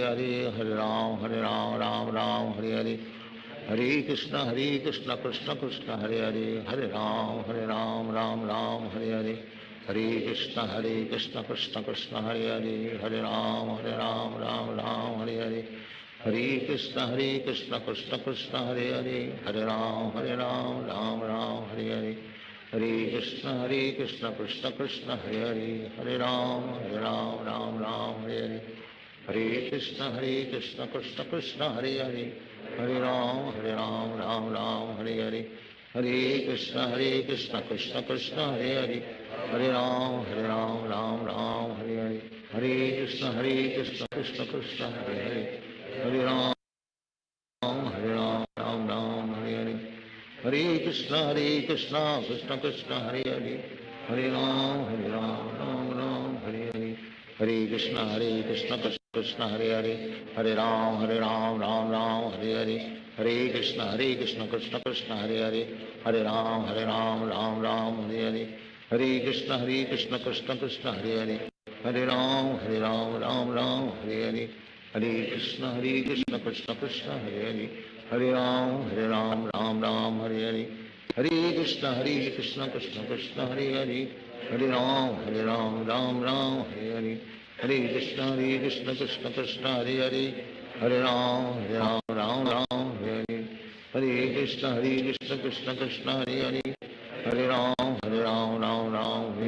Hare, Hare Ram Ram Hare Hare, Hare Krishna Krishna Krishna Hare Hare, Hare Ram Ram Hare Hare, Hare Krishna Krishna Krishna Hare Hare, Hare Ram Ram Hare Hare, Hare Krishna Krishna Krishna Hare Hare, Hare Ram Ram Hare Hare, Hare Krishna Krishna Krishna Hare Hare, Hare Ram Ram Hare Hare, Hare Krishna Krishna Krishna Hare Hare, Hare Ram Ram Hare Hare, Hare Krishna Krishna Krishna Hare Hare, Hare Ram Ram Hare Hare, Hare Krishna Krishna Krishna Hare Hare, Hare Ram Ram Hare Hare, Hare Krishna Krishna Hare Hare, Hare Ram Ram Hare Hare, Hare Krishna Krishna Krishna Hare Hare, Hare Ram Ram Hare Hare, Hare Krishna Krishna Krishna Hare Hare, Hare Ram Ram Hare Hare, Hare Krishna Krishna Krishna Hare Hare, Hare Ram Ram Hare Hare, Hare Krishna Krishna Krishna Hare Hare, Hare Ram Ram Hare Hare, Hare Krishna Krishna Krishna Hare Hare, Hare Ram Ram Hare Hare, Hare Krishna Krishna Krishna Hare Hare, Hare Ram Ram Hare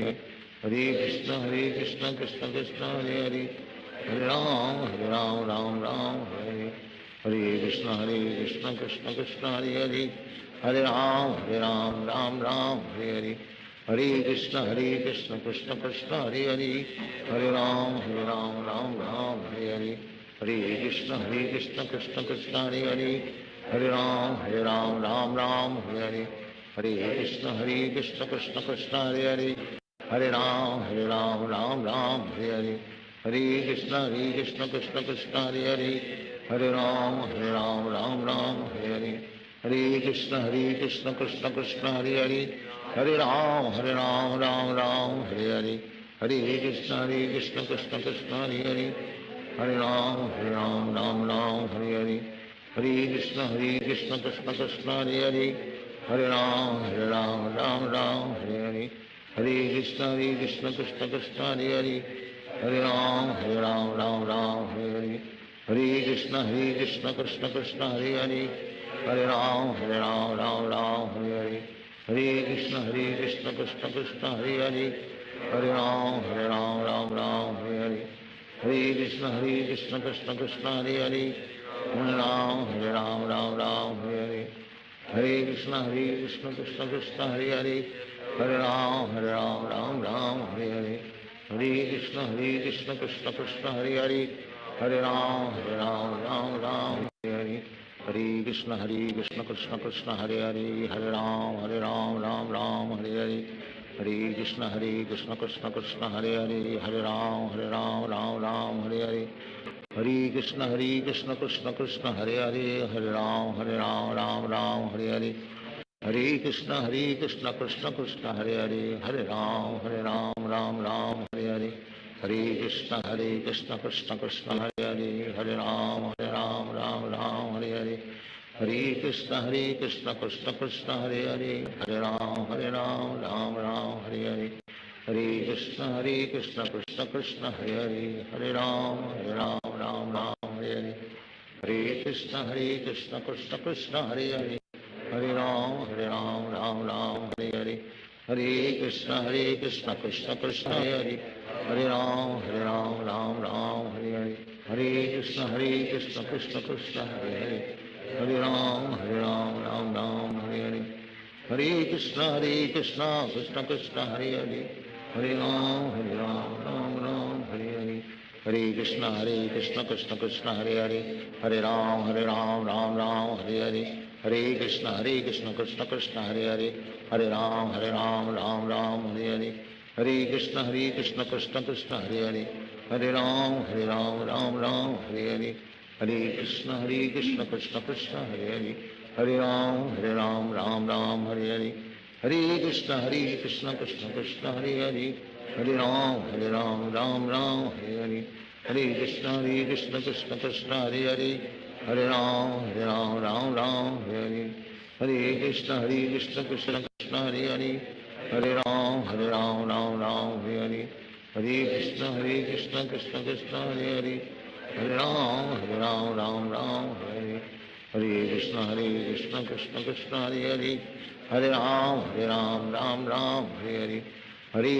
Hare, Hare Krishna Krishna Krishna Hare Hare, Hare Ram Ram Hare, Hare Krishna Krishna Krishna Hare Hare, Hare Ram Ram Hare Hare, Hare Krishna Krishna Krishna Hare Hare, Hare Ram Ram Hare Hare, Hare Krishna Krishna Krishna Hare Hare, Hare Ram Ram Hare Hare, Hare Krishna Krishna Krishna Hare Hare, Hare Ram Ram Hare Hare, Hare Krishna Krishna Krishna Hare Hare, Hare Ram Ram Hare Hare, Hare Krishna Krishna Krishna Hare Hare, Hare Ram Ram Hare Hare, Hare Krishna Krishna Krishna Hare Hare, Hare Ram Hare Hare, Hare Krishna Krishna Krishna Hare Hare, Hare Ram Ram Hare Hare, Hare Krishna Krishna Krishna Hare Hare, Hare Ram Ram Ram Hare Hare Hare Krishna Krishna Krishna Hare Hare Hare Ram Ram Ram Hare Hare Hare Krishna Krishna Krishna Hare Hare Hare Ram Ram Ram Hare Hare Hare Krishna Krishna Krishna Hare Hare Hare Ram Ram Hare Hare Hare Krishna Krishna Krishna Hare Hare Hare Ram Ram Hare Hare Hare Krishna Krishna Krishna Hare Hare Hare Ram Ram Hare Hare Hare Krishna Krishna Krishna Hare Hare Hare Ram Ram Hare Hare Hare Krishna Krishna Krishna Hare Hare Hare Ram Ram Hare Hare Hare Krishna Krishna Krishna Hare Hare Hare Ram Hare Hare Hare Krishna Krishna Krishna Hare Hare Hare Ram Hare Hare Hare Krishna Krishna Krishna Hare Hare Hare Ram Hare Hare Hare Krishna Krishna Krishna Hare Hare Hare Ram Hare Hare Hare Krishna Krishna Krishna Hare Hare Hare Ram Hare Hare Hare Krishna Krishna Krishna Hare Hare Hare Ram Hare Hare Hare Krishna Krishna Krishna Hare Hare Hare Ram Hare Hare Hare Krishna Krishna Krishna Hare Hare Hare Ram Hare Hare Hare Krishna Krishna Krishna Hare Hare Hare Ram Hare Hare Hare Krishna Krishna Krishna Hare Hare Hare Ram Hare Hare Hare Krishna Krishna Krishna Hare Hare Hare Ram Hare Hare Hare Krishna Krishna Krishna Hare Hare Hare Ram Hare Hare Hare Krishna Krishna Krishna Hare Hare Hare Ram Hare Hare Hare Krishna Krishna Krishna Hare Hare Hare Ram Hare Hare Hare Krishna Krishna Krishna Hare Hare Hare Ram Hare Hare Hare Krishna Krishna Krishna Hare Hare Hare Ram Hare Hare Hare Krishna Krishna Krishna Hare Hare Hare Ram Hare Hare Hare Krishna Krishna Krishna Hare Hare Hare Ram Hare Hare Hare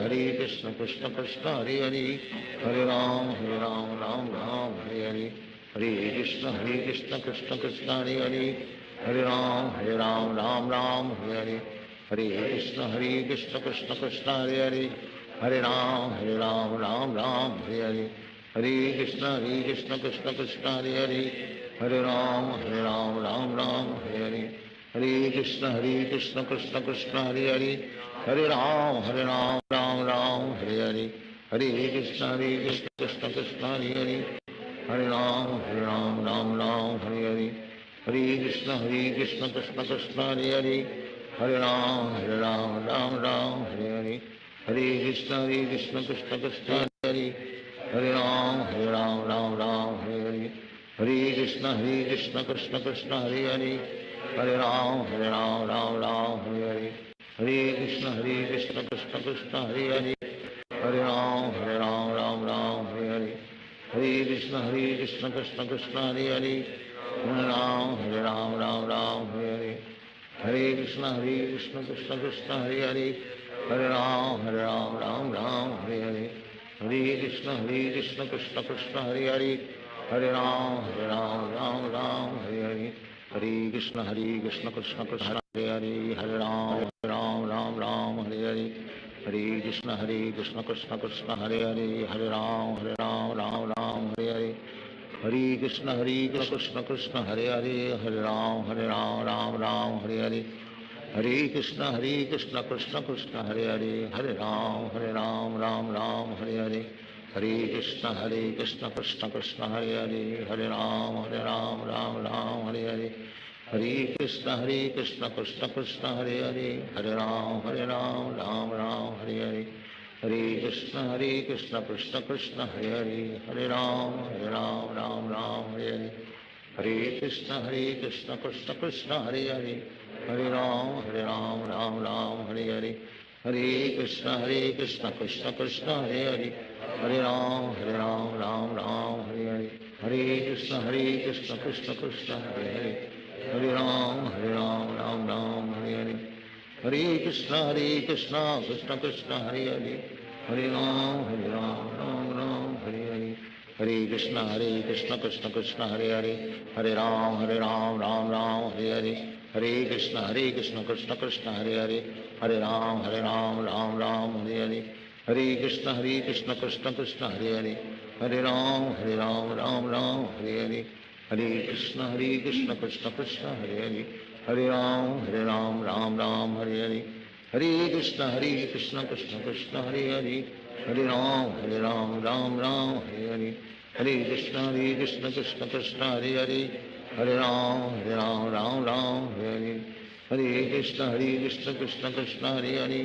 Krishna Krishna Krishna Hare Hare Hare Ram Hare Hare Hare Krishna Krishna Krishna Hare Hare Hare Ram Hare Hare Hare Krishna Krishna Krishna Hare Hare Hare Ram Hare Hare Hare Krishna Krishna Krishna Hare Hare Hare Ram Hare Hare Hare Krishna Krishna Krishna Hare Hare Hare Ram Hare Hare Hare Krishna Krishna Krishna Hare Hare Hare Ram Hare Hare Hare Krishna Krishna Krishna Hare Hare Hare Ram Hare Hare Hare Krishna Krishna Krishna Hare Hare Hare Ram Hare Hare Hare Krishna Krishna Krishna Hare Hare Hare Ram Hare Hare Hare Krishna Krishna Krishna Hare Hare Hare Ram Hare Hare Hare Krishna Krishna Krishna Hare Hare Hare Ram Hare Hare Hare Krishna Krishna Krishna Hare Hare Hare Ram Hare Hare Hare Krishna Krishna Krishna Hare Hare Hare Ram Hare Hare Hare Krishna Krishna Krishna Hare Hare Hare Ram Hare Hare Hare Krishna Krishna Krishna Hare Hare Hare Ram Hare Hare Hare Krishna Krishna Krishna Hare Hare Hare Ram Hare Hare Hare Krishna Krishna Krishna Hare Hare Hare Ram Hare Hare Hare Krishna Krishna Krishna Hare Hare Hare Ram Hare Hare Hare Krishna Krishna Krishna Hare Hare Hare Ram Hare Hare Hare Krishna Krishna Krishna Hare Hare Hare Ram Hare Hare Hare Krishna Krishna Krishna Hare Hare Hare Ram Hare Hare Hare हरे कृष्ण कृष्ण कृष्ण हरे हरे, हरे राम राम राम हरे हरे, हरे कृष्ण कृष्ण कृष्ण हरे हरे, हरे राम राम राम हरे हरे, हरे कृष्ण कृष्ण कृष्ण हरे हरे, हरे राम राम राम हरे हरे, हरे कृष्ण कृष्ण कृष्ण हरे हरे, हरे राम राम राम हरे हरे, हरे कृष्ण कृष्ण कृष्ण हरे हरे, हरे राम राम राम हरे हरे, हरे कृष्ण कृष्ण कृष्ण हरे हरे, हरे राम राम हरे हरे, हरे कृष्ण कृष्ण कृष्ण हरे हरे, हरे राम राम हरे हरे, हरे कृष्ण कृष्ण कृष्ण हरे हरे, हरे राम राम हरे हरे, हरे कृष्ण कृष्ण कृष्ण हरे हरे, हरे राम राम हरे हरे, हरे कृष्ण कृष्ण कृष्ण हरे हरे,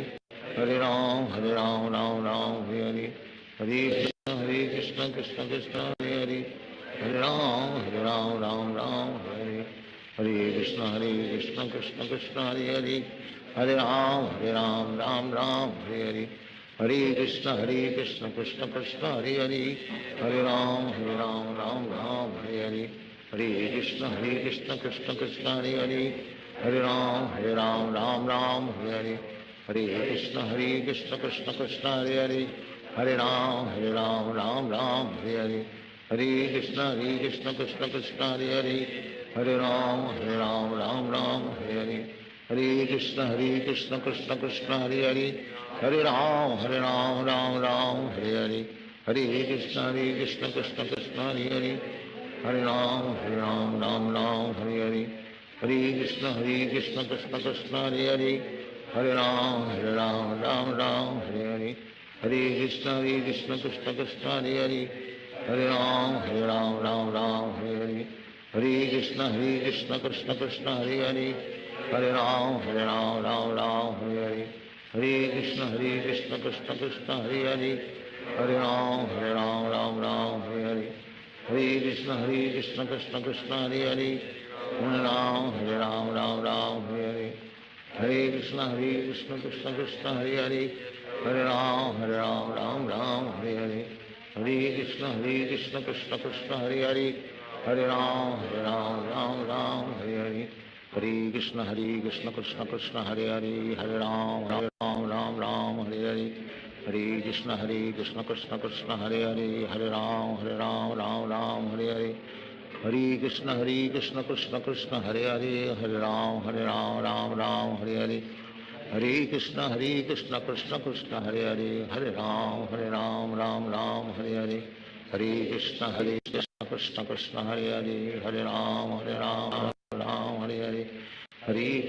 हरे राम राम हरे हरे, हरे कृष्ण कृष्ण कृष्ण हरे हरे, हरे राम राम हरे, हरे कृष्ण कृष्ण कृष्ण हरे हरे, हरे राम राम हरे हरे, हरे कृष्ण कृष्ण कृष्ण हरे हरे, हरे राम राम हरे हरे, हरे कृष्ण कृष्ण कृष्ण हरे हरे, हरे राम राम हरे हरे, हरे कृष्ण कृष्ण कृष्ण हरे हरे, हरे राम राम हरे हरे, हरे कृष्ण कृष्ण कृष्ण हरे हरे, हरे राम राम हरे हरे, हरे कृष्ण कृष्ण कृष्ण हरे हरे, हरे राम राम हरे हरे, हरे कृष्ण कृष्ण कृष्ण हरे हरे, हरे राम राम हरे हरे, हरे कृष्ण कृष्ण कृष्ण हरे हरे, हरे राम राम हरे हरे, हरे कृष्ण कृष्ण कृष्ण हरे हरे, हरे राम राम हरे हरे, हरे कृष्ण कृष्ण कृष्ण हरे हरे, हरे राम राम हरे हरे, हरे कृष्ण कृष्ण कृष्ण हरे हरे, हरे राम राम हरे हरे, हरे कृष्ण कृष्ण कृष्ण हरे हरे, हरे राम हरे हरे, हरे कृष्ण कृष्ण कृष्ण हरे हरे, हरे राम राम हरे हरे, हरे कृष्ण कृष्ण कृष्ण हरे हरे, हरे राम राम हरे हरे, हरे कृष्ण कृष्ण कृष्ण हरे हरे, हरे राम राम हरे हरे, हरे कृष्ण कृष्ण कृष्ण हरे हरे, हरे राम राम हरे हरे, हरे कृष्ण कृष्ण कृष्ण हरे हरे, हरे राम राम हरे हरे, हरे कृष्ण कृष्ण कृष्ण हरे हरे, हरे राम राम हरे हरे, हरे कृष्ण कृष्ण कृष्ण हरे हरे, हरे राम राम हरे हरे, हरे कृष्ण कृष्ण कृष्ण हरे हरे, हरे राम राम हरे हरे, हरे कृष्ण कृष्ण कृष्ण हरे हरे, हरे राम राम हरे हरे, हरे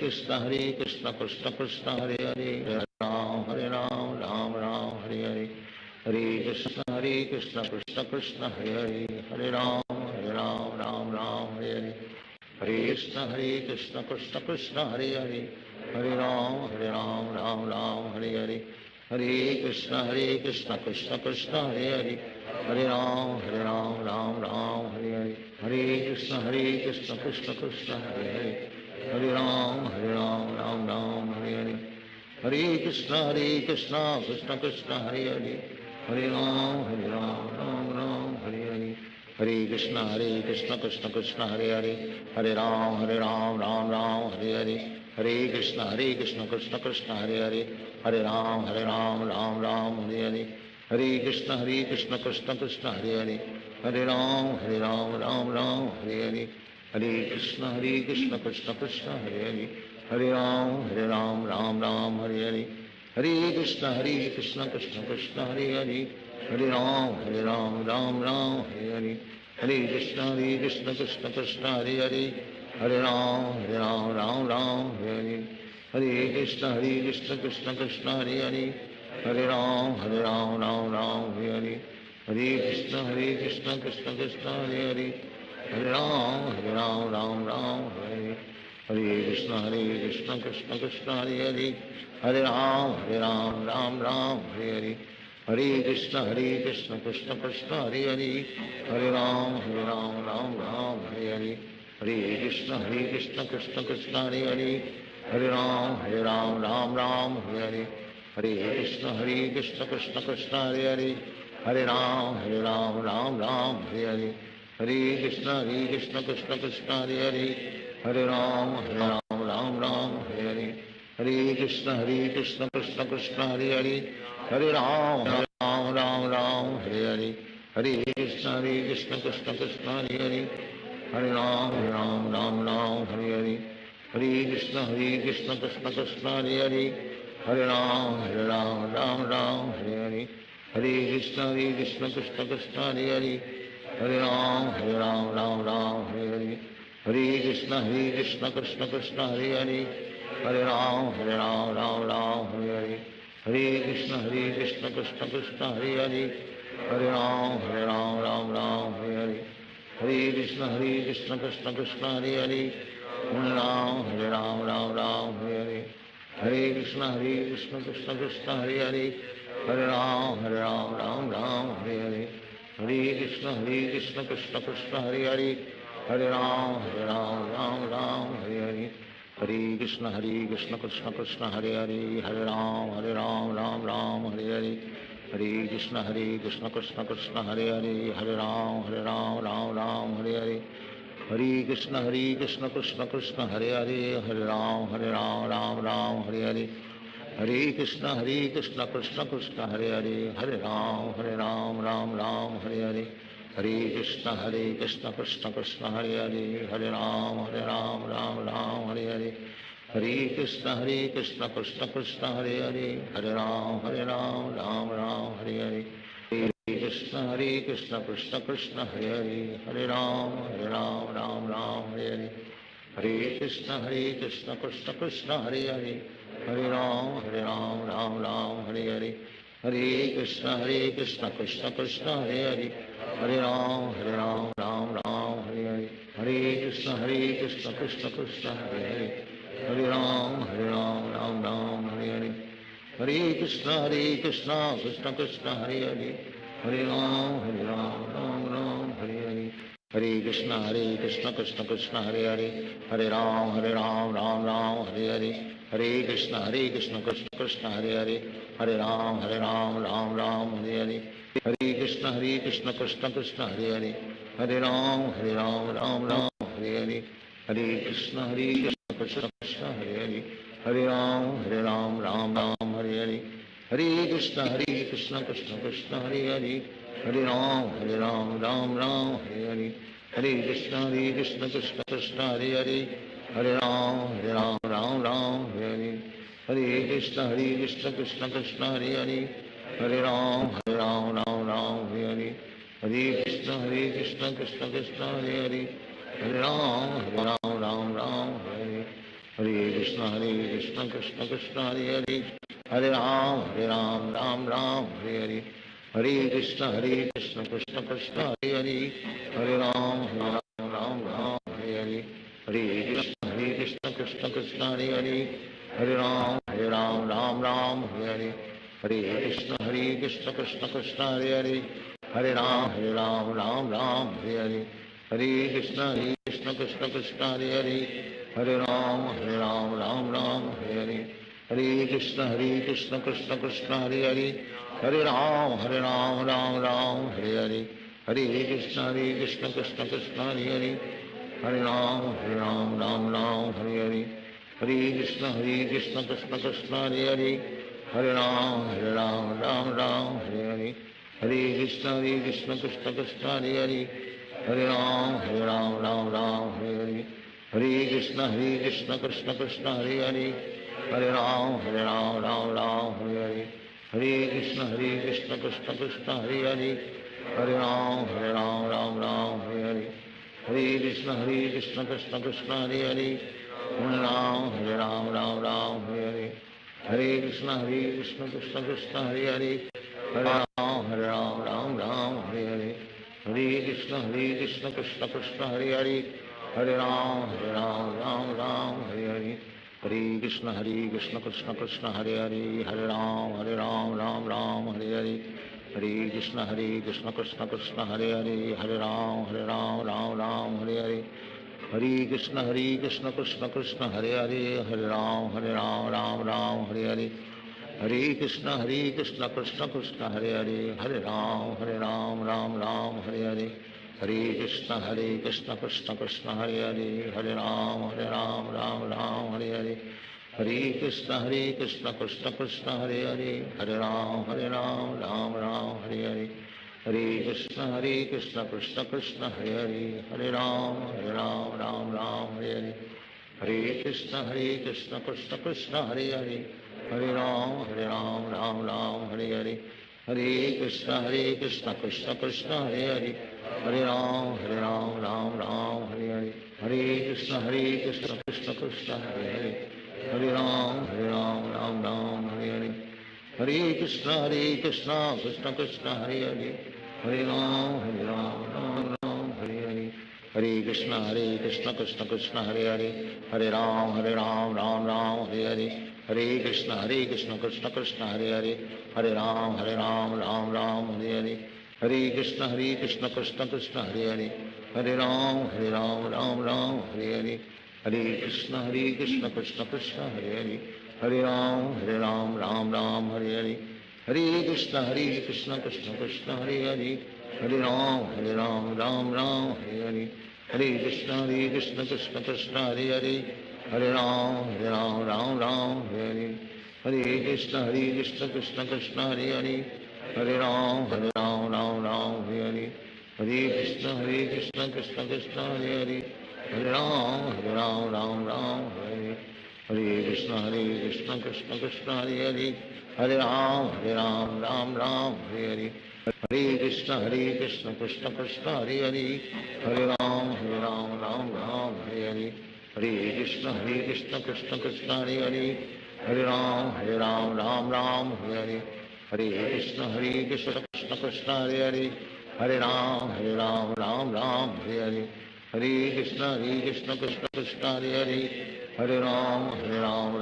कृष्ण कृष्ण कृष्ण हरे हरे, हरे राम राम हरे हरे, हरे कृष्ण कृष्ण कृष्ण हरे हरे, हरे राम राम हरे हरे, हरे कृष्ण कृष्ण कृष्ण हरे हरे, हरे राम राम हरे हरे, हरे कृष्ण कृष्ण कृष्ण हरे हरे, हरे राम हरे हरे, हरे कृष्ण कृष्ण कृष्ण हरे हरे, हरे राम राम हरे हरे, हरे कृष्ण कृष्ण कृष्ण हरे हरे, हरे राम राम हरे हरे, हरे कृष्ण कृष्ण कृष्ण हरे हरे, हरे राम राम हरे हरे, हरे कृष्ण कृष्ण कृष्ण हरे हरे, हरे राम राम हरे हरे, हरे कृष्ण कृष्ण कृष्ण हरे हरे, हरे राम राम हरे हरे, हरे कृष्ण कृष्ण कृष्ण हरे हरे, हरे राम राम हरे हरे, हरे कृष्ण कृष्ण कृष्ण हरे हरे, हरे राम राम हरे हरे, हरे कृष्ण कृष्ण कृष्ण हरे हरे, हरे राम हरे, हरे कृष्ण कृष्ण कृष्ण हरे हरे, हरे राम हरे हरे, हरे कृष्ण कृष्ण कृष्ण हरे हरे, हरे राम हरे हरे, हरे कृष्ण कृष्ण कृष्ण हरे हरे, हरे राम राम हरे हरे, हरे कृष्ण कृष्ण कृष्ण हरे हरे हरे राम राम राम हरे हरे हरे कृष्ण कृष्ण कृष्ण हरे हरे हरे राम राम राम हरे हरे हरे कृष्ण कृष्ण कृष्ण हरे हरे हरे राम राम हरे हरे हरे कृष्ण कृष्ण कृष्ण हरे हरे हरे राम राम हरे हरे हरे कृष्ण कृष्ण कृष्ण हरे हरे हरे राम राम हरे हरे हरे कृष्ण कृष्ण कृष्ण हरे हरे हरे राम राम हरे हरे हरे कृष्ण कृष्ण कृष्ण हरे हरे हरे राम राम हरे हरे हरे कृष्ण कृष्ण कृष्ण हरे हरे हरे राम राम हरे हरे हरे कृष्ण कृष्ण कृष्ण हरे हरे हरे राम राम हरे हरे हरे कृष्ण कृष्ण कृष्ण हरे हरे हरे राम राम हरे हरे हरे कृष्ण कृष्ण कृष्ण हरे हरे हरे राम राम हरे हरे हरे कृष्ण कृष्ण कृष्ण हरे हरे हरे राम राम हरे हरे हरे कृष्ण कृष्ण कृष्ण हरे हरे हरे राम राम हरे हरे हरे कृष्ण कृष्ण कृष्ण हरे हरे हरे राम राम हरे हरे हरे कृष्ण कृष्ण कृष्ण हरे हरे हरे राम राम हरे हरे हरे कृष्ण कृष्ण कृष्ण हरे हरे हरे राम राम हरे हरे हरे कृष्ण कृष्ण कृष्ण हरे हरे हरे राम राम हरे हरे हरे कृष्ण कृष्ण कृष्ण हरे हरे हरे राम राम हरे हरे हरे कृष्ण कृष्ण कृष्ण हरे हरे हरे राम राम हरे हरे हरे कृष्ण कृष्ण कृष्ण हरे हरे हरे राम राम हरे हरे हरे कृष्ण कृष्ण कृष्ण हरे हरे हरे राम राम हरे हरे हरे कृष्ण कृष्ण कृष्ण हरे हरे हरे राम राम हरे हरे हरे कृष्ण कृष्ण कृष्ण हरे हरे हरे राम राम हरे हरे हरे कृष्ण कृष्ण कृष्ण हरे हरे हरे राम राम हरे हरे हरे कृष्ण कृष्ण कृष्ण हरे हरे हरे राम राम हरे हरे हरे कृष्ण कृष्ण कृष्ण हरे हरे हरे राम राम हरे हरे हरे कृष्ण कृष्ण कृष्ण हरे हरे हरे राम राम हरे हरे हरे कृष्ण कृष्ण कृष्ण हरे हरे हरे राम राम हरे हरे हरे कृष्ण कृष्ण कृष्ण हरे हरे हरे राम राम हरे हरे हरे कृष्ण कृष्ण कृष्ण हरे हरे हरे राम राम हरे हरे हरे कृष्ण कृष्ण कृष्ण हरे हरे हरे राम राम हरे हरे हरे कृष्ण कृष्ण कृष्ण हरे हरे हरे राम राम हरे हरे हरे कृष्ण कृष्ण कृष्ण हरे हरे हरे राम राम हरे हरे हरे कृष्ण कृष्ण कृष्ण हरे हरे हरे राम राम हरे हरे हरे कृष्ण कृष्ण कृष्ण हरे हरे हरे राम राम हरे हरे हरे कृष्ण कृष्ण कृष्ण हरे हरे हरे राम राम हरे हरे हरे कृष्ण कृष्ण कृष्ण हरे हरे हरे राम राम हरे हरे हरे कृष्ण कृष्ण कृष्ण हरे हरे हरे राम राम हरे हरे हरे कृष्ण कृष्ण कृष्ण हरे हरे हरे राम राम हरे हरे हरे कृष्ण कृष्ण कृष्ण हरे हरे हरे राम राम हरे हरे हरे कृष्ण कृष्ण कृष्ण हरे हरे हरे राम राम हरे हरे हरे कृष्ण कृष्ण कृष्ण हरे हरे हरे राम राम हरे हरे हरे कृष्ण कृष्ण कृष्ण हरे हरे हरे राम राम हरे हरे हरे कृष्ण कृष्ण कृष्ण हरे हरे हरे राम राम हरे हरे हरे कृष्ण कृष्ण कृष्ण हरे हरे हरे राम राम हरे हरे हरे कृष्ण कृष्ण कृष्ण हरे हरे हरे राम राम हरे हरे हरे कृष्ण कृष्ण कृष्ण हरे हरे हरे राम राम हरे हरे हरे कृष्ण कृष्ण कृष्ण हरे हरे, हरे राम राम राम हरे हरे, हरे कृष्ण कृष्ण कृष्ण हरे हरे, हरे राम राम राम हरे हरे, हरे कृष्ण कृष्ण कृष्ण हरे हरे, हरे राम राम राम हरे हरे, हरे कृष्ण कृष्ण कृष्ण हरे हरे, हरे राम राम राम हरे हरे, हरे कृष्ण कृष्ण कृष्ण हरे हरे, हरे राम राम हरे हरे, हरे कृष्ण कृष्ण कृष्ण हरे हरे, हरे राम राम हरे हरे, हरे कृष्ण कृष्ण कृष्ण हरे हरे, हरे राम राम हरे हरे, हरे कृष्ण कृष्ण कृष्ण हरे हरे, हरे राम राम हरे हरे, हरे कृष्ण कृष्ण कृष्ण हरे हरे, हरे राम राम हरे हरे, हरे कृष्ण कृष्ण कृष्ण हरे हरे, हरे राम राम हरे हरे, हरे कृष्ण कृष्ण कृष्ण हरे हरे, हरे राम राम हरे हरे, हरे कृष्ण कृष्ण कृष्ण हरे हरे, हरे राम राम हरे हरे, हरे कृष्ण कृष्ण कृष्ण हरे हरे, हरे राम राम हरे हरे, हरे कृष्ण कृष्ण कृष्ण हरे हरे, हरे राम राम हरे हरे, हरे कृष्ण कृष्ण कृष्ण हरे हरे, हरे राम राम हरे हरे, हरे कृष्ण कृष्ण कृष्ण हरे हरे, हरे राम राम हरे हरे, हरे कृष्ण कृष्ण कृष्ण हरे हरे, हरे राम राम हरे हरे, हरे कृष्ण कृष्ण कृष्ण हरे हरे, हरे राम राम हरे हरे, हरे कृष्ण कृष्ण कृष्ण हरे हरे, हरे राम राम हरे हरे, हरे कृष्ण कृष्ण कृष्ण हरे हरे, हरे राम राम हरे हरे, हरे कृष्ण कृष्ण कृष्ण हरे हरे, हरे राम राम हरे हरे, हरे कृष्ण कृष्ण कृष्ण हरे हरे, हरे राम राम हरे हरे, हरे कृष्ण कृष्ण कृष्ण हरे हरे, हरे राम राम हरे हरे, हरे कृष्ण कृष्ण कृष्ण हरे हरे, हरे राम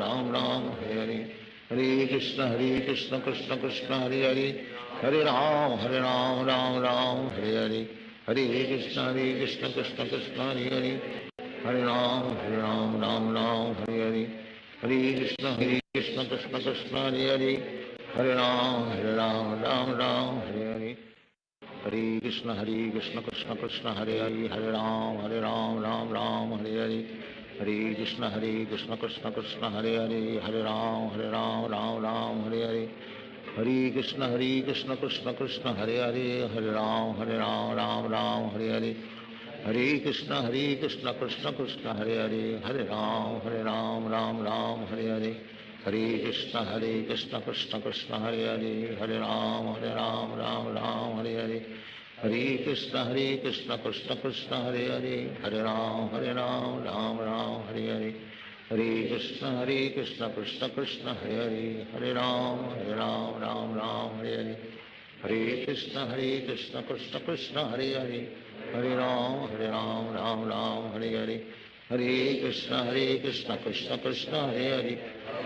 राम हरे हरे, हरे कृष्ण कृष्ण कृष्ण हरे हरे, हरे राम राम हरे हरे, हरे कृष्ण कृष्ण कृष्ण हरे हरे, हरे राम राम हरे हरे, हरे कृष्ण कृष्ण कृष्ण हरे हरे, हरे राम राम हरे हरे, हरे कृष्ण कृष्ण कृष्ण हरे हरे, हरे राम राम हरे हरे, हरे कृष्ण कृष्ण कृष्ण हरे हरे, हरे राम राम हरे हरे, हरे कृष्ण कृष्ण कृष्ण हरे हरे, हरे राम राम हरे हरे, हरे कृष्ण कृष्ण कृष्ण हरे हरे, हरे राम राम हरे हरे, हरे कृष्ण कृष्ण कृष्ण हरे हरे, हरे राम राम हरे हरे, हरे कृष्ण कृष्ण कृष्ण हरे हरे, हरे राम राम हरे हरे, हरे कृष्ण कृष्ण कृष्ण हरे हरे, हरे राम राम हरे हरे, हरे कृष्ण कृष्ण कृष्ण हरे हरे, हरे राम हरे हरे, हरे कृष्ण कृष्ण कृष्ण हरे हरे,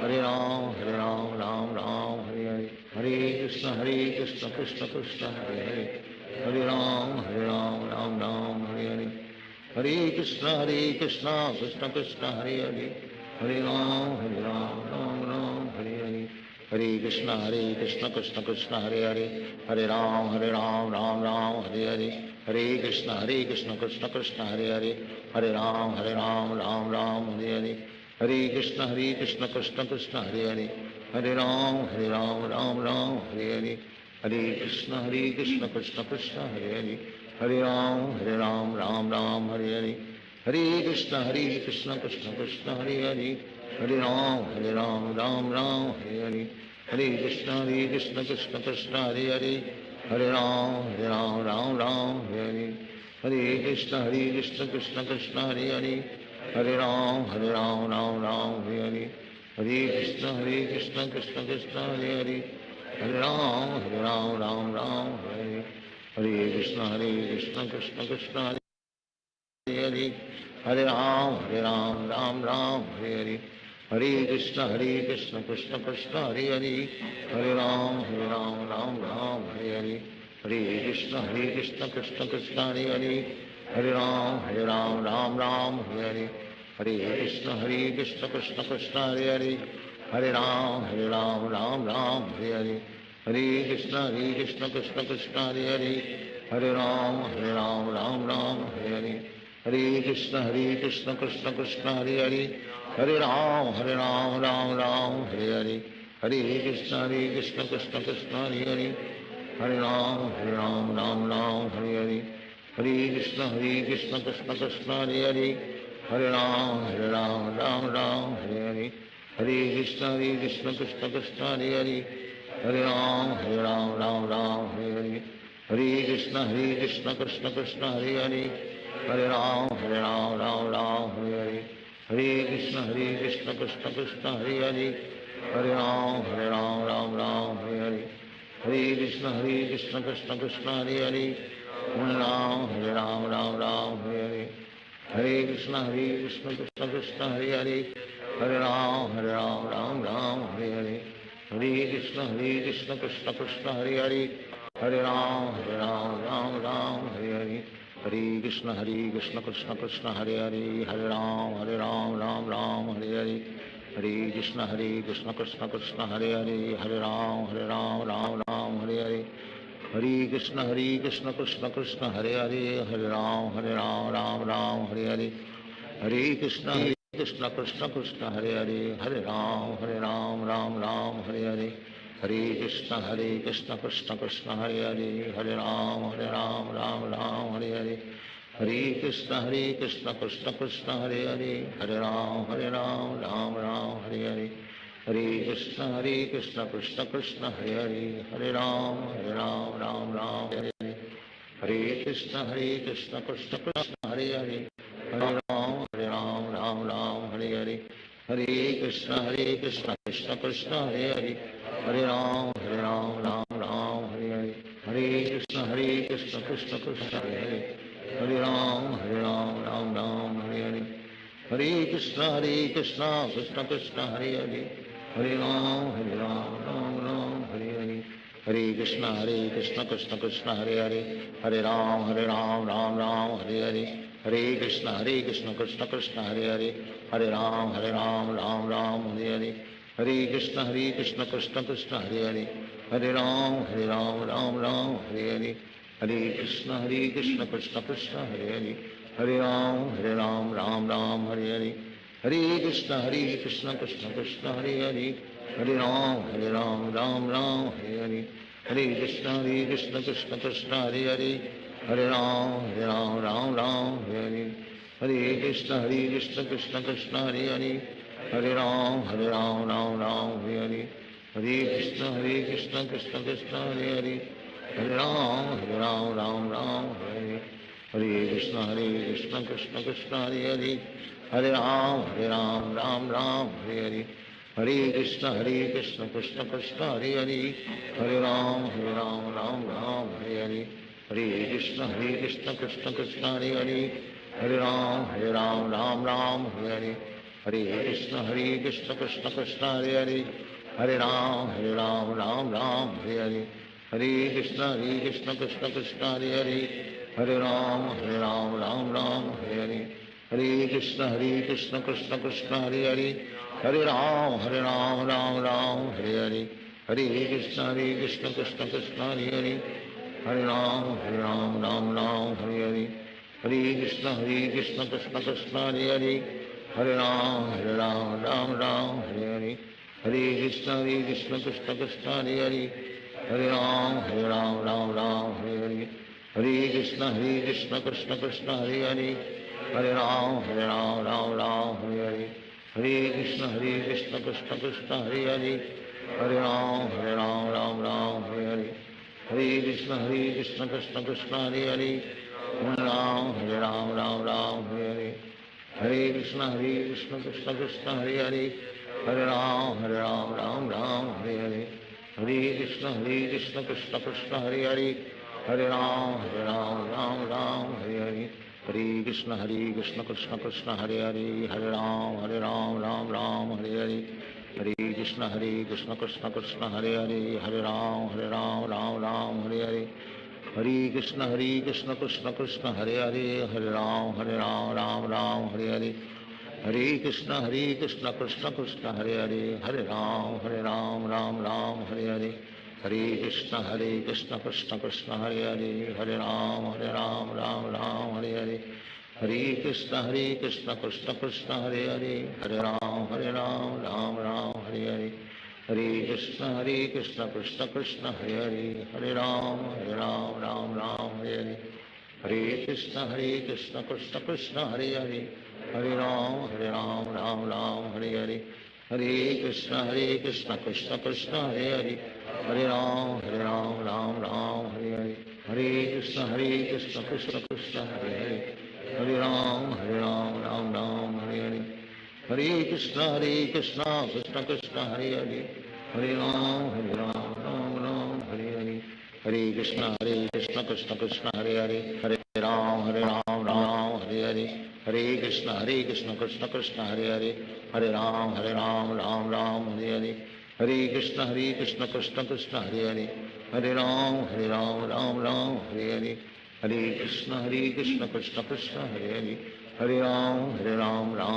हरे राम राम हरे हरे, हरे कृष्ण कृष्ण कृष्ण हरे हरे, हरे राम राम हरे हरे, हरे कृष्ण कृष्ण कृष्ण हरे हरे, हरे राम राम हरे हरे, हरे कृष्ण कृष्ण कृष्ण हरे हरे, हरे राम राम हरे हरे, हरे कृष्ण कृष्ण कृष्ण हरे हरे, हरे राम राम हरे हरे, हरे कृष्ण कृष्ण कृष्ण हरे हरे, हरे राम राम हरे हरे, हरे कृष्ण कृष्ण कृष्ण हरे हरे, हरे राम राम हरे हरे, हरे कृष्ण कृष्ण कृष्ण हरे हरे, हरे राम राम हरे हरे, हरे कृष्ण कृष्ण कृष्ण हरे हरे, हरे राम राम हरे हरे, हरे कृष्ण कृष्ण कृष्ण हरे हरे, हरे राम राम हरे हरे, हरे कृष्ण कृष्ण कृष्ण हरे हरे, हरे राम राम हरे हरे, हरे Krishna Krishna Krishna Hare Hare, Hare Ram, Ram Ram, Hare Hare. Hare Krishna, Krishna Krishna, Hare Hare. Hare Ram, Ram Ram, Hare Hare. Hare Krishna, Krishna Krishna, Hare Hare. Hare Ram, Ram Ram, Hare Hare. Hare Krishna, Krishna Krishna, Hare Hare. Hare Ram, Ram Ram, Hare Hare. Hare Krishna, Krishna Krishna, Hare Hare. Hare Ram, Ram Ram, Hare Hare. Hare Krishna, Krishna Krishna, Hare Hare. Hare Ram, Ram Ram, Hare Hare. Hare Krishna, Krishna Krishna, Hare Hare. Hare Ram, Ram Ram, Hare Hare. Hare Krishna, Krishna Krishna, Hare Hare. Hare Ram, Ram Ram, Hare Hare. Hare Krishna, Krishna Krishna, Hare Hare. Hare Ram, Ram Ram, Hare Hare. Hare Krishna, Krishna Krishna, Hare Hare. Hare Ram, Ram Ram, Hare Hare. Hare Krishna, Krishna Krishna, Hare Hare. Hare Ram, Ram Ram, Hare Hare. Hare Krishna, Krishna Krishna, Hare Hare. Hare Ram, Ram Ram, Hare Hare. Hare Krishna, Krishna Krishna, Hare Hare. Hare Ram, Ram Ram, Hare Hare. Hare Krishna, Krishna Krishna, Hare Hare. Hare Ram, Ram Ram, Hare Hare. Hare Krishna, Krishna Krishna, Hare Hare. Hare Ram, Ram Ram, Hare Hare. Hare Krishna, Krishna Krishna, Hare Hare. Hare Ram, Ram Ram, Hare Hare. Hare Krishna, Krishna Krishna, Hare Hare. Hare Ram, Ram Ram, Hare Hare. Hare Krishna, Krishna Krishna, Hare Hare. Hare Ram, Ram Ram, Hare Hare. Hare Krishna, Krishna Krishna, Hare Hare. Hare Ram, Ram Ram, Hare Hare. Hare Krishna, Krishna Krishna, Hare Hare. Hare Ram, Ram Ram, Hare Hare. Hare Krishna, Krishna Krishna, Hare Hare. Hare Ram, Ram Ram, Hare Hare. Hare Krishna, Krishna Krishna, Hare Hare. Hare Ram, Ram Ram, Hare Hare. Hare Krishna, Krishna Krishna, Hare Hare. Hare Ram, Ram Ram, Hare Hare. Hare Krishna, Krishna Krishna, Hare Hare. Hare Ram, Ram Ram, Hare Hare. Hare Krishna, Krishna Krishna, Hare Hare. Hare Ram, Ram Ram, Hare Hare. Hare Krishna, Krishna Krishna, Hare Hare. Hare Ram, Ram Ram, Hare Hare. Hare Krishna, Krishna Krishna, Hare Hare. Hare Ram, Ram Ram, Hare Hare. Hare Krishna, Krishna Krishna, Hare Hare. Hare Ram, Ram Ram, Hare Hare. Hare Krishna, Krishna Krishna, Hare Hare. Hare Ram, Ram Ram, Hare Hare. Hare Krishna, Krishna Krishna, Hare Hare. Hare Ram, Ram Ram, Hare Hare. Hare Krishna, Krishna Krishna, Hare Hare. Hare Ram, Ram Ram, Hare Hare. Hare Krishna, Krishna Krishna, Hare Hare. Hare Ram, Ram Ram, Hare Hare. Hare Krishna, Krishna Krishna, Hare Hare. Hare Ram, Ram Ram, Hare Hare. Hare Krishna, Krishna Krishna, Hare Hare. Hare Ram, Ram Ram, Hare Hare. Hare Krishna, Krishna Krishna, Hare Hare. Hare Ram, Ram Ram, Hare Hare. Hare Krishna, Krishna Krishna, Hare Hare. Hare Ram, Ram Ram, Hare Hare. Hare Krishna, Krishna Krishna, Hare Hare. Hare Ram, Ram Ram, Hare Hare. Hare Krishna, Krishna Krishna, Hare Hare. Hare Ram, Ram Ram, Hare Hare. Hare Krishna, Krishna Krishna, Hare Hare. Hare Ram, Ram Ram, Hare Hare. Hare Krishna, Krishna Krishna, Hare Hare. Hare Ram, Ram Ram, Hare Hare. Hare Krishna, Krishna Krishna, Hare Hare. Hare Ram, Ram Ram, Hare Hare. Hare Krishna, Krishna Krishna, Hare Hare. Hare Ram, Ram Ram, Hare Hare. Hare Krishna, Krishna Krishna, Hare Hare. Hare Ram, Ram Ram, Hare Hare. Hare Krishna, Krishna Krishna, Hare Hare. Hare Ram, Ram Ram, Hare Hare. Hare Krishna, Krishna Krishna, Hare Hare. Hare Ram, Ram Ram, Hare Hare. Hare Krishna, Krishna Krishna, Hare Hare. Hare Ram, Ram Hare Hare. Hare Krishna, Krishna Krishna, Hare Hare. Hare Ram, Ram Ram, Hare Hare. हरे कृष्ण कृष्ण कृष्ण हरे हरे, हरे राम राम राम हरे हरे, हरे कृष्ण कृष्ण कृष्ण हरे हरे, हरे राम राम राम हरे हरे, हरे कृष्ण कृष्ण कृष्ण हरे हरे, हरे राम राम राम हरे हरे, हरे कृष्ण कृष्ण कृष्ण हरे हरे, हरे राम राम राम हरे हरे, हरे कृष्ण कृष्ण कृष्ण हरे हरे, हरे राम राम हरे हरे, हरे कृष्ण कृष्ण कृष्ण हरे हरे, हरे राम राम राम हरे हरे, हरे कृष्ण कृष्ण कृष्ण हरे हरे, हरे राम राम राम हरे हरे, हरे कृष्ण कृष्ण कृष्ण हरे हरे, हरे राम राम हरे हरे, हरे कृष्ण कृष्ण कृष्ण हरे हरे, हरे राम राम हरे हरे, हरे कृष्ण कृष्ण कृष्ण हरे हरे, हरे राम राम हरे हरे, हरे कृष्ण कृष्ण कृष्ण हरे हरे, हरे राम राम हरे हरे, हरे कृष्ण कृष्ण कृष्ण हरे हरे, हरे राम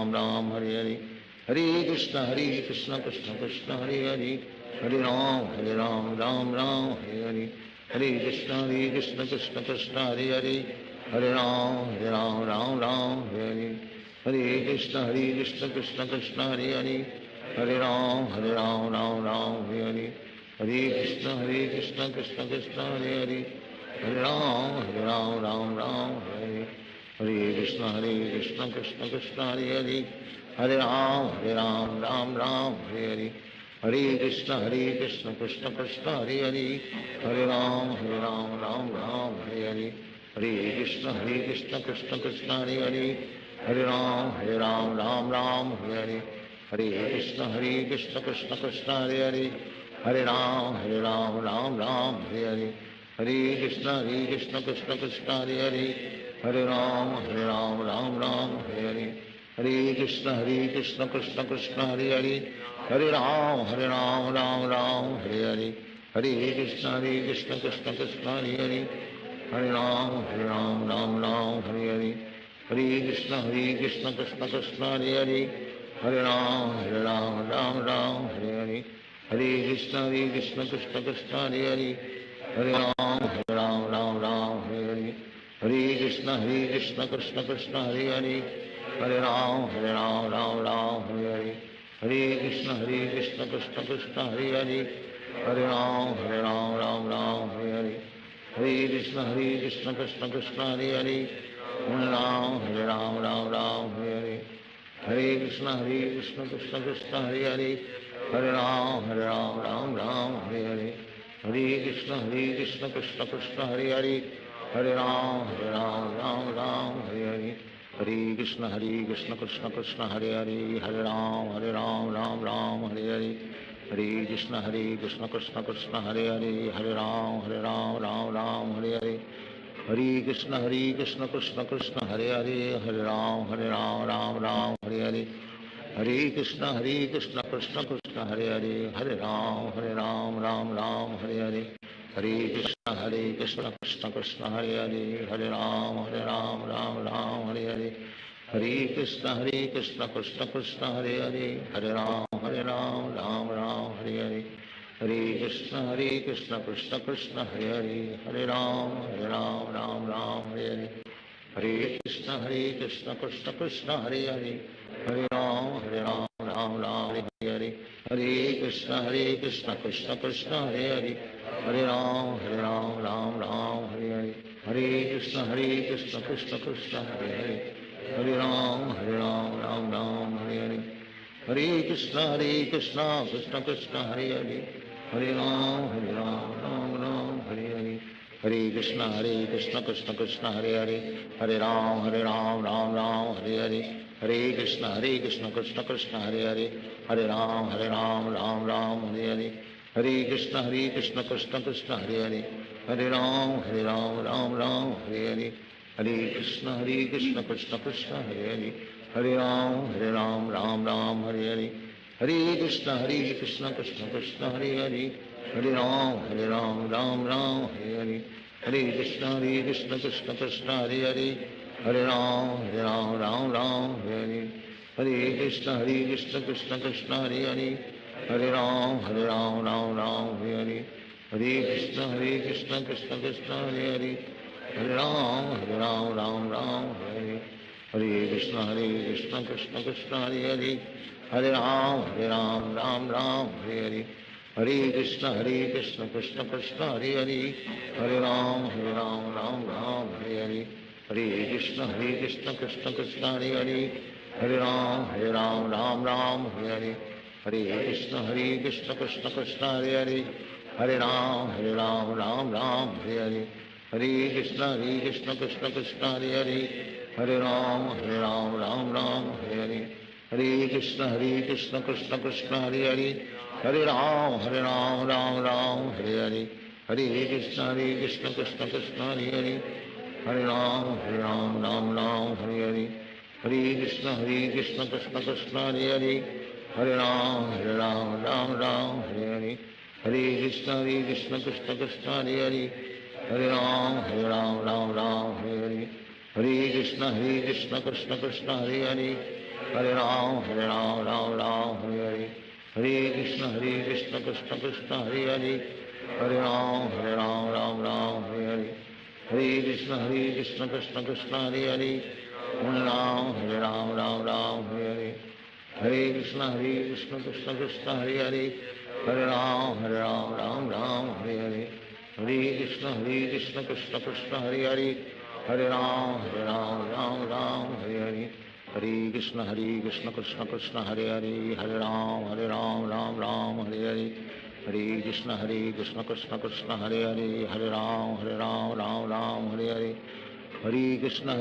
राम हरे हरे, हरे कृष्ण कृष्ण कृष्ण हरे हरे, हरे राम राम हरे हरे, हरे कृष्ण कृष्ण कृष्ण हरे हरे, हरे राम राम हरे हरे, हरे कृष्ण कृष्ण कृष्ण हरे हरे, हरे राम राम हरे हरे, हरे कृष्ण कृष्ण कृष्ण हरे हरे, हरे राम राम हरे हरे, हरे कृष्ण कृष्ण कृष्ण हरे हरे, हरे राम राम हरे हरे, हरे कृष्ण कृष्ण कृष्ण हरे हरे, हरे राम राम हरे हरे, हरे कृष्ण कृष्ण कृष्ण हरे हरे, हरे राम राम हरे हरे, हरे कृष्ण कृष्ण कृष्ण हरे हरे, हरे राम राम हरे हरे, हरे कृष्ण कृष्ण कृष्ण हरे हरे, हरे राम राम हरे हरे, हरे कृष्ण कृष्ण कृष्ण हरे हरे, हरे राम राम हरे हरे, हरे कृष्ण कृष्ण कृष्ण हरे हरे, हरे राम राम हरे हरे, हरे कृष्ण कृष्ण कृष्ण हरे हरे, हरे राम राम हरे हरे, हरे कृष्ण कृष्ण कृष्ण हरे हरे, हरे राम राम हरे हरे, हरे कृष्ण कृष्ण कृष्ण हरे हरे, हरे राम राम हरे हरे, हरे कृष्ण कृष्ण कृष्ण हरे हरे, हरे राम राम हरे हरे, हरे कृष्ण कृष्ण कृष्ण हरे हरे, हरे राम हरे हरे, हरे कृष्ण कृष्ण कृष्ण हरे हरे, हरे राम राम हरे हरे, हरे कृष्ण कृष्ण कृष्ण हरे हरे, हरे राम राम हरे हरे, हरे कृष्ण कृष्ण कृष्ण हरे हरे, हरे राम राम हरे हरे, हरे कृष्ण कृष्ण कृष्ण हरे हरे, हरे राम राम हरे हरे, हरे कृष्ण कृष्ण कृष्ण हरे हरे, हरे राम राम हरे हरे, हरे कृष्ण कृष्ण कृष्ण हरे हरे, हरे राम राम हरे हरे, हरे कृष्ण कृष्ण कृष्ण हरे हरे, हरे राम राम हरे हरे, हरे कृष्ण कृष्ण कृष्ण हरे हरे, हरे राम राम हरे हरे, हरे कृष्ण कृष्ण कृष्ण हरे हरे, हरे राम राम हरे हरे, हरे कृष्ण कृष्ण कृष्ण हरे हरे, हरे राम राम हरे हरे, हरे कृष्ण कृष्ण कृष्ण हरे हरे, हरे राम राम हरे हरे, हरे कृष्ण कृष्ण कृष्ण हरे हरे, हरे राम राम हरे हरे, हरे कृष्ण कृष्ण कृष्ण हरे हरे, हरे राम राम हरे हरे, हरे कृष्ण कृष्ण कृष्ण हरे हरे, हरे राम राम हरे हरे, हरे कृष्ण कृष्ण कृष्ण हरे हरे, हरे राम राम हरे हरे, हरे कृष्ण कृष्ण कृष्ण हरे हरे, हरे राम राम हरे हरे, हरे कृष्ण कृष्ण कृष्ण हरे हरे, हरे राम राम हरे हरे, हरे कृष्ण कृष्ण कृष्ण हरे हरे, हरे राम राम हरे हरे, हरे कृष्ण कृष्ण कृष्ण हरे हरे, हरे Ram Ram Hare Hare, Hare Krishna Krishna Krishna Hare Hare, Hare Ram Ram Ram Hare Hare, Hare Krishna Krishna Krishna Hare Hare, Hare Ram Ram Hare Hare, Hare Krishna Krishna Krishna Hare Hare, Hare Ram Ram Hare Hare, Hare Krishna Krishna Krishna Hare Hare, Hare Ram Ram Hare Hare, Hare Krishna Krishna Krishna Hare Hare, Hare Ram Ram Hare Hare, Hare Krishna Krishna Krishna Hare Hare, Hare Ram Ram Hare Hare, Hare Krishna Krishna Krishna Hare Hare, Hare Ram Ram Hare Hare, Hare Krishna Krishna Krishna Hare Hare, Hare Ram Ram Hare Hare, Hare Krishna Krishna Krishna Hare Hare, Hare Ram Hare Hare, Hare Krishna Krishna Krishna Hare Hare, Hare Ram Hare Hare, Hare Krishna Krishna Krishna Hare Hare, Hare Ram Hare Hare, Hare Krishna Krishna Krishna Hare Hare, Hare Ram Hare Hare, Hare Krishna Krishna Krishna Hare Hare, Hare Ram Hare Hare, Hare Krishna Krishna Krishna Hare Hare, Hare Ram Hare Hare, Hare Krishna Krishna Krishna Hare Hare, Hare Ram Hare Hare, Hare Krishna Krishna Krishna Hare Hare, Hare Ram Hare Hare, Hare Krishna Krishna Krishna Hare Hare, Hare Ram Hare Hare, Hare Krishna Krishna Krishna Hare Hare, Hare Ram Hare Hare, Hare Krishna Krishna Krishna Hare Hare, Hare Ram Hare Hare, Hare Krishna Krishna Krishna Hare Hare, Hare Ram Hare Hare, Hare Krishna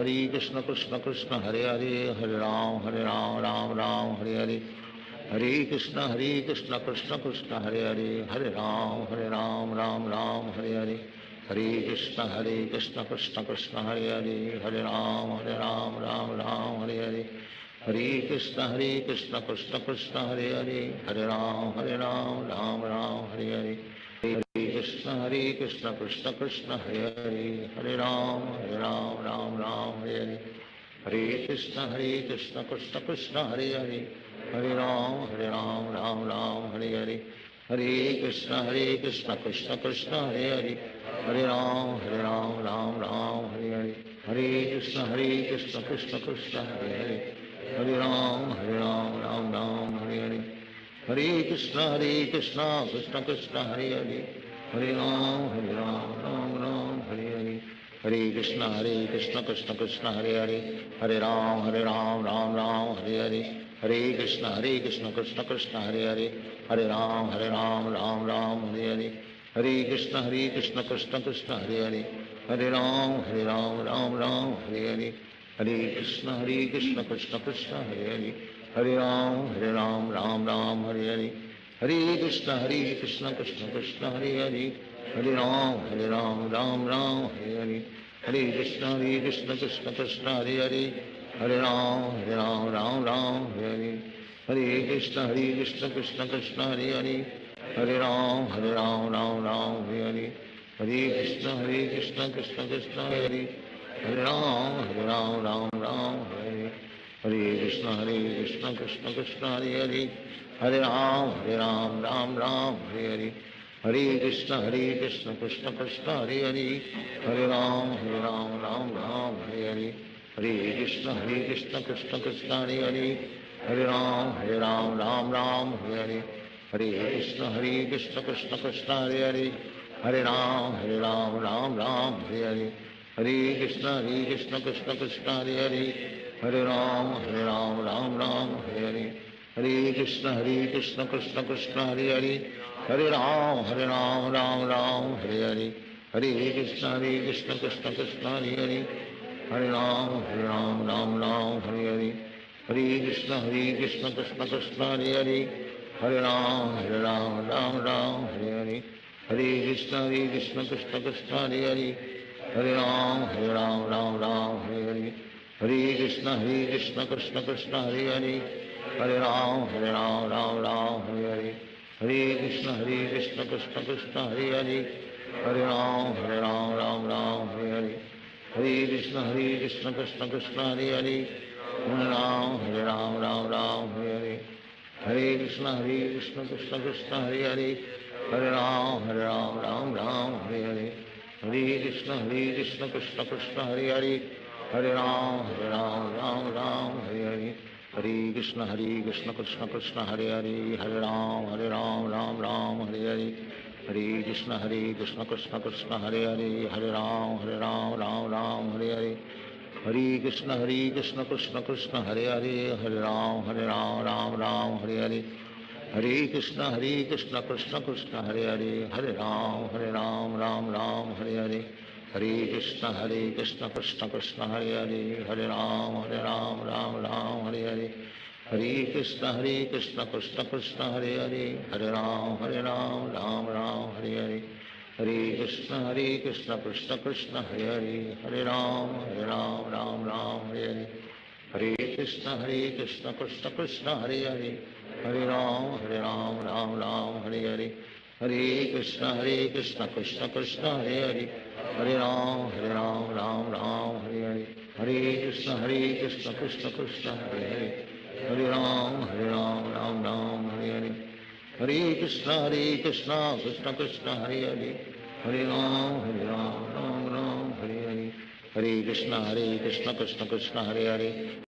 Krishna Krishna Hare Hare, Hare Ram Hare Hare, Hare Krishna Krishna Krishna Hare Hare, Hare Ram Hare Hare, Hare Krishna Krishna Krishna Hare Hare, Hare Ram Hare Hare, Hare Krishna Krishna Krishna Hare Hare, Hare Ram Hare Hare, Hare Krishna Krishna Krishna Hare Hare, Hare Ram Hare Hare, Hare Krishna Krishna Krishna Hare Hare, Hare Ram Hare Hare, Hare Krishna Krishna Krishna Hare Hare, Hare Ram Hare Hare, Hare Krishna Krishna Krishna Hare Hare, Hare Ram Hare Hare, Hare Krishna Krishna Krishna Hare Hare, Hare Ram Hare Hare, Hare Krishna Krishna Krishna Hare Hare, Hare Ram Hare Hare, Hare Krishna Krishna Krishna Hare Hare, Hare Ram Hare Hare, Hare Krishna Krishna Krishna Hare Hare, Hare Ram Hare Hare, Hare Krishna Krishna Krishna Hare Hare, Hare Ram Hare Hare, Hare Krishna Krishna Krishna Hare Hare, Hare Ram Hare Hare, Hare Krishna Krishna Krishna Hare Hare, Hare Ram Hare Hare, Hare Krishna Krishna Krishna Hare Hare, Hare Ram Hare Hare, Hare Krishna Krishna Krishna Hare Hare, Hare Ram Hare Hare, Hare Krishna Krishna Krishna Hare Hare, Hare Ram Hare Hare, Hare Krishna Krishna Krishna Hare Hare, Hare Ram Hare Hare, Hare Krishna Krishna Krishna Hare Hare, Hare Ram Hare Hare, Hare Krishna Krishna Krishna Hare Hare, Hare Ram Hare Hare, Hare Krishna Krishna Krishna Hare Hare, Hare Ram Hare Hare, Hare Krishna Krishna Krishna Hare Hare, Hare Ram Hare Hare, Hare Krishna Krishna Krishna Hare Hare, Hare Ram Hare Hare, Hare Krishna Krishna Krishna Hare Hare, Hare Ram Hare Hare, Hare Krishna Krishna Krishna Hare Hare, Hare Ram Hare Hare, Hare Krishna Krishna Krishna Hare Hare, Hare Ram, Ram Ram, Hare Hare. Hare Krishna, Krishna Krishna, Hare Hare. Hare Ram, Ram Ram, Hare Hare. Hare Krishna, Krishna Krishna, Hare Hare. Hare Ram, Ram Ram, Hare Hare. Hare Krishna, Krishna Krishna, Hare Hare. Hare Ram, Ram Ram, Hare Hare. Hare Krishna, Krishna Krishna, Hare Hare. Hare Ram, Ram Ram, Hare Hare. Hare Krishna, Krishna Krishna, Hare Hare. Hare Ram, Ram Ram, Hare Hare. Hare Krishna, Krishna Krishna, Hare Hare. Hare Ram, Ram Ram, Hare Hare. Hare Krishna, Krishna Krishna, Hare Hare. Hare Ram, Ram Ram, Hare Hare. Hare Krishna, Krishna Krishna, Hare Hare. Hare Ram, Ram Ram, Hare Hare. Hare Krishna, Krishna Krishna, Hare Hare. Hare Ram, Ram Ram, Hare Hare. Hare Krishna, Krishna Krishna, Hare Hare. Hare Ram, Ram Ram, Hare Hare. Hare Krishna, Krishna Krishna, Hare Hare. Hare Ram, Ram Ram, Hare Hare. Hare Krishna, Krishna Krishna, Hare Hare. Hare Ram, Ram Ram, Hare Hare. Hare Krishna, Krishna Krishna, Hare Hare. Hare Ram, Ram Ram, Hare Hare. Hare Krishna, Krishna Krishna, Hare Hare.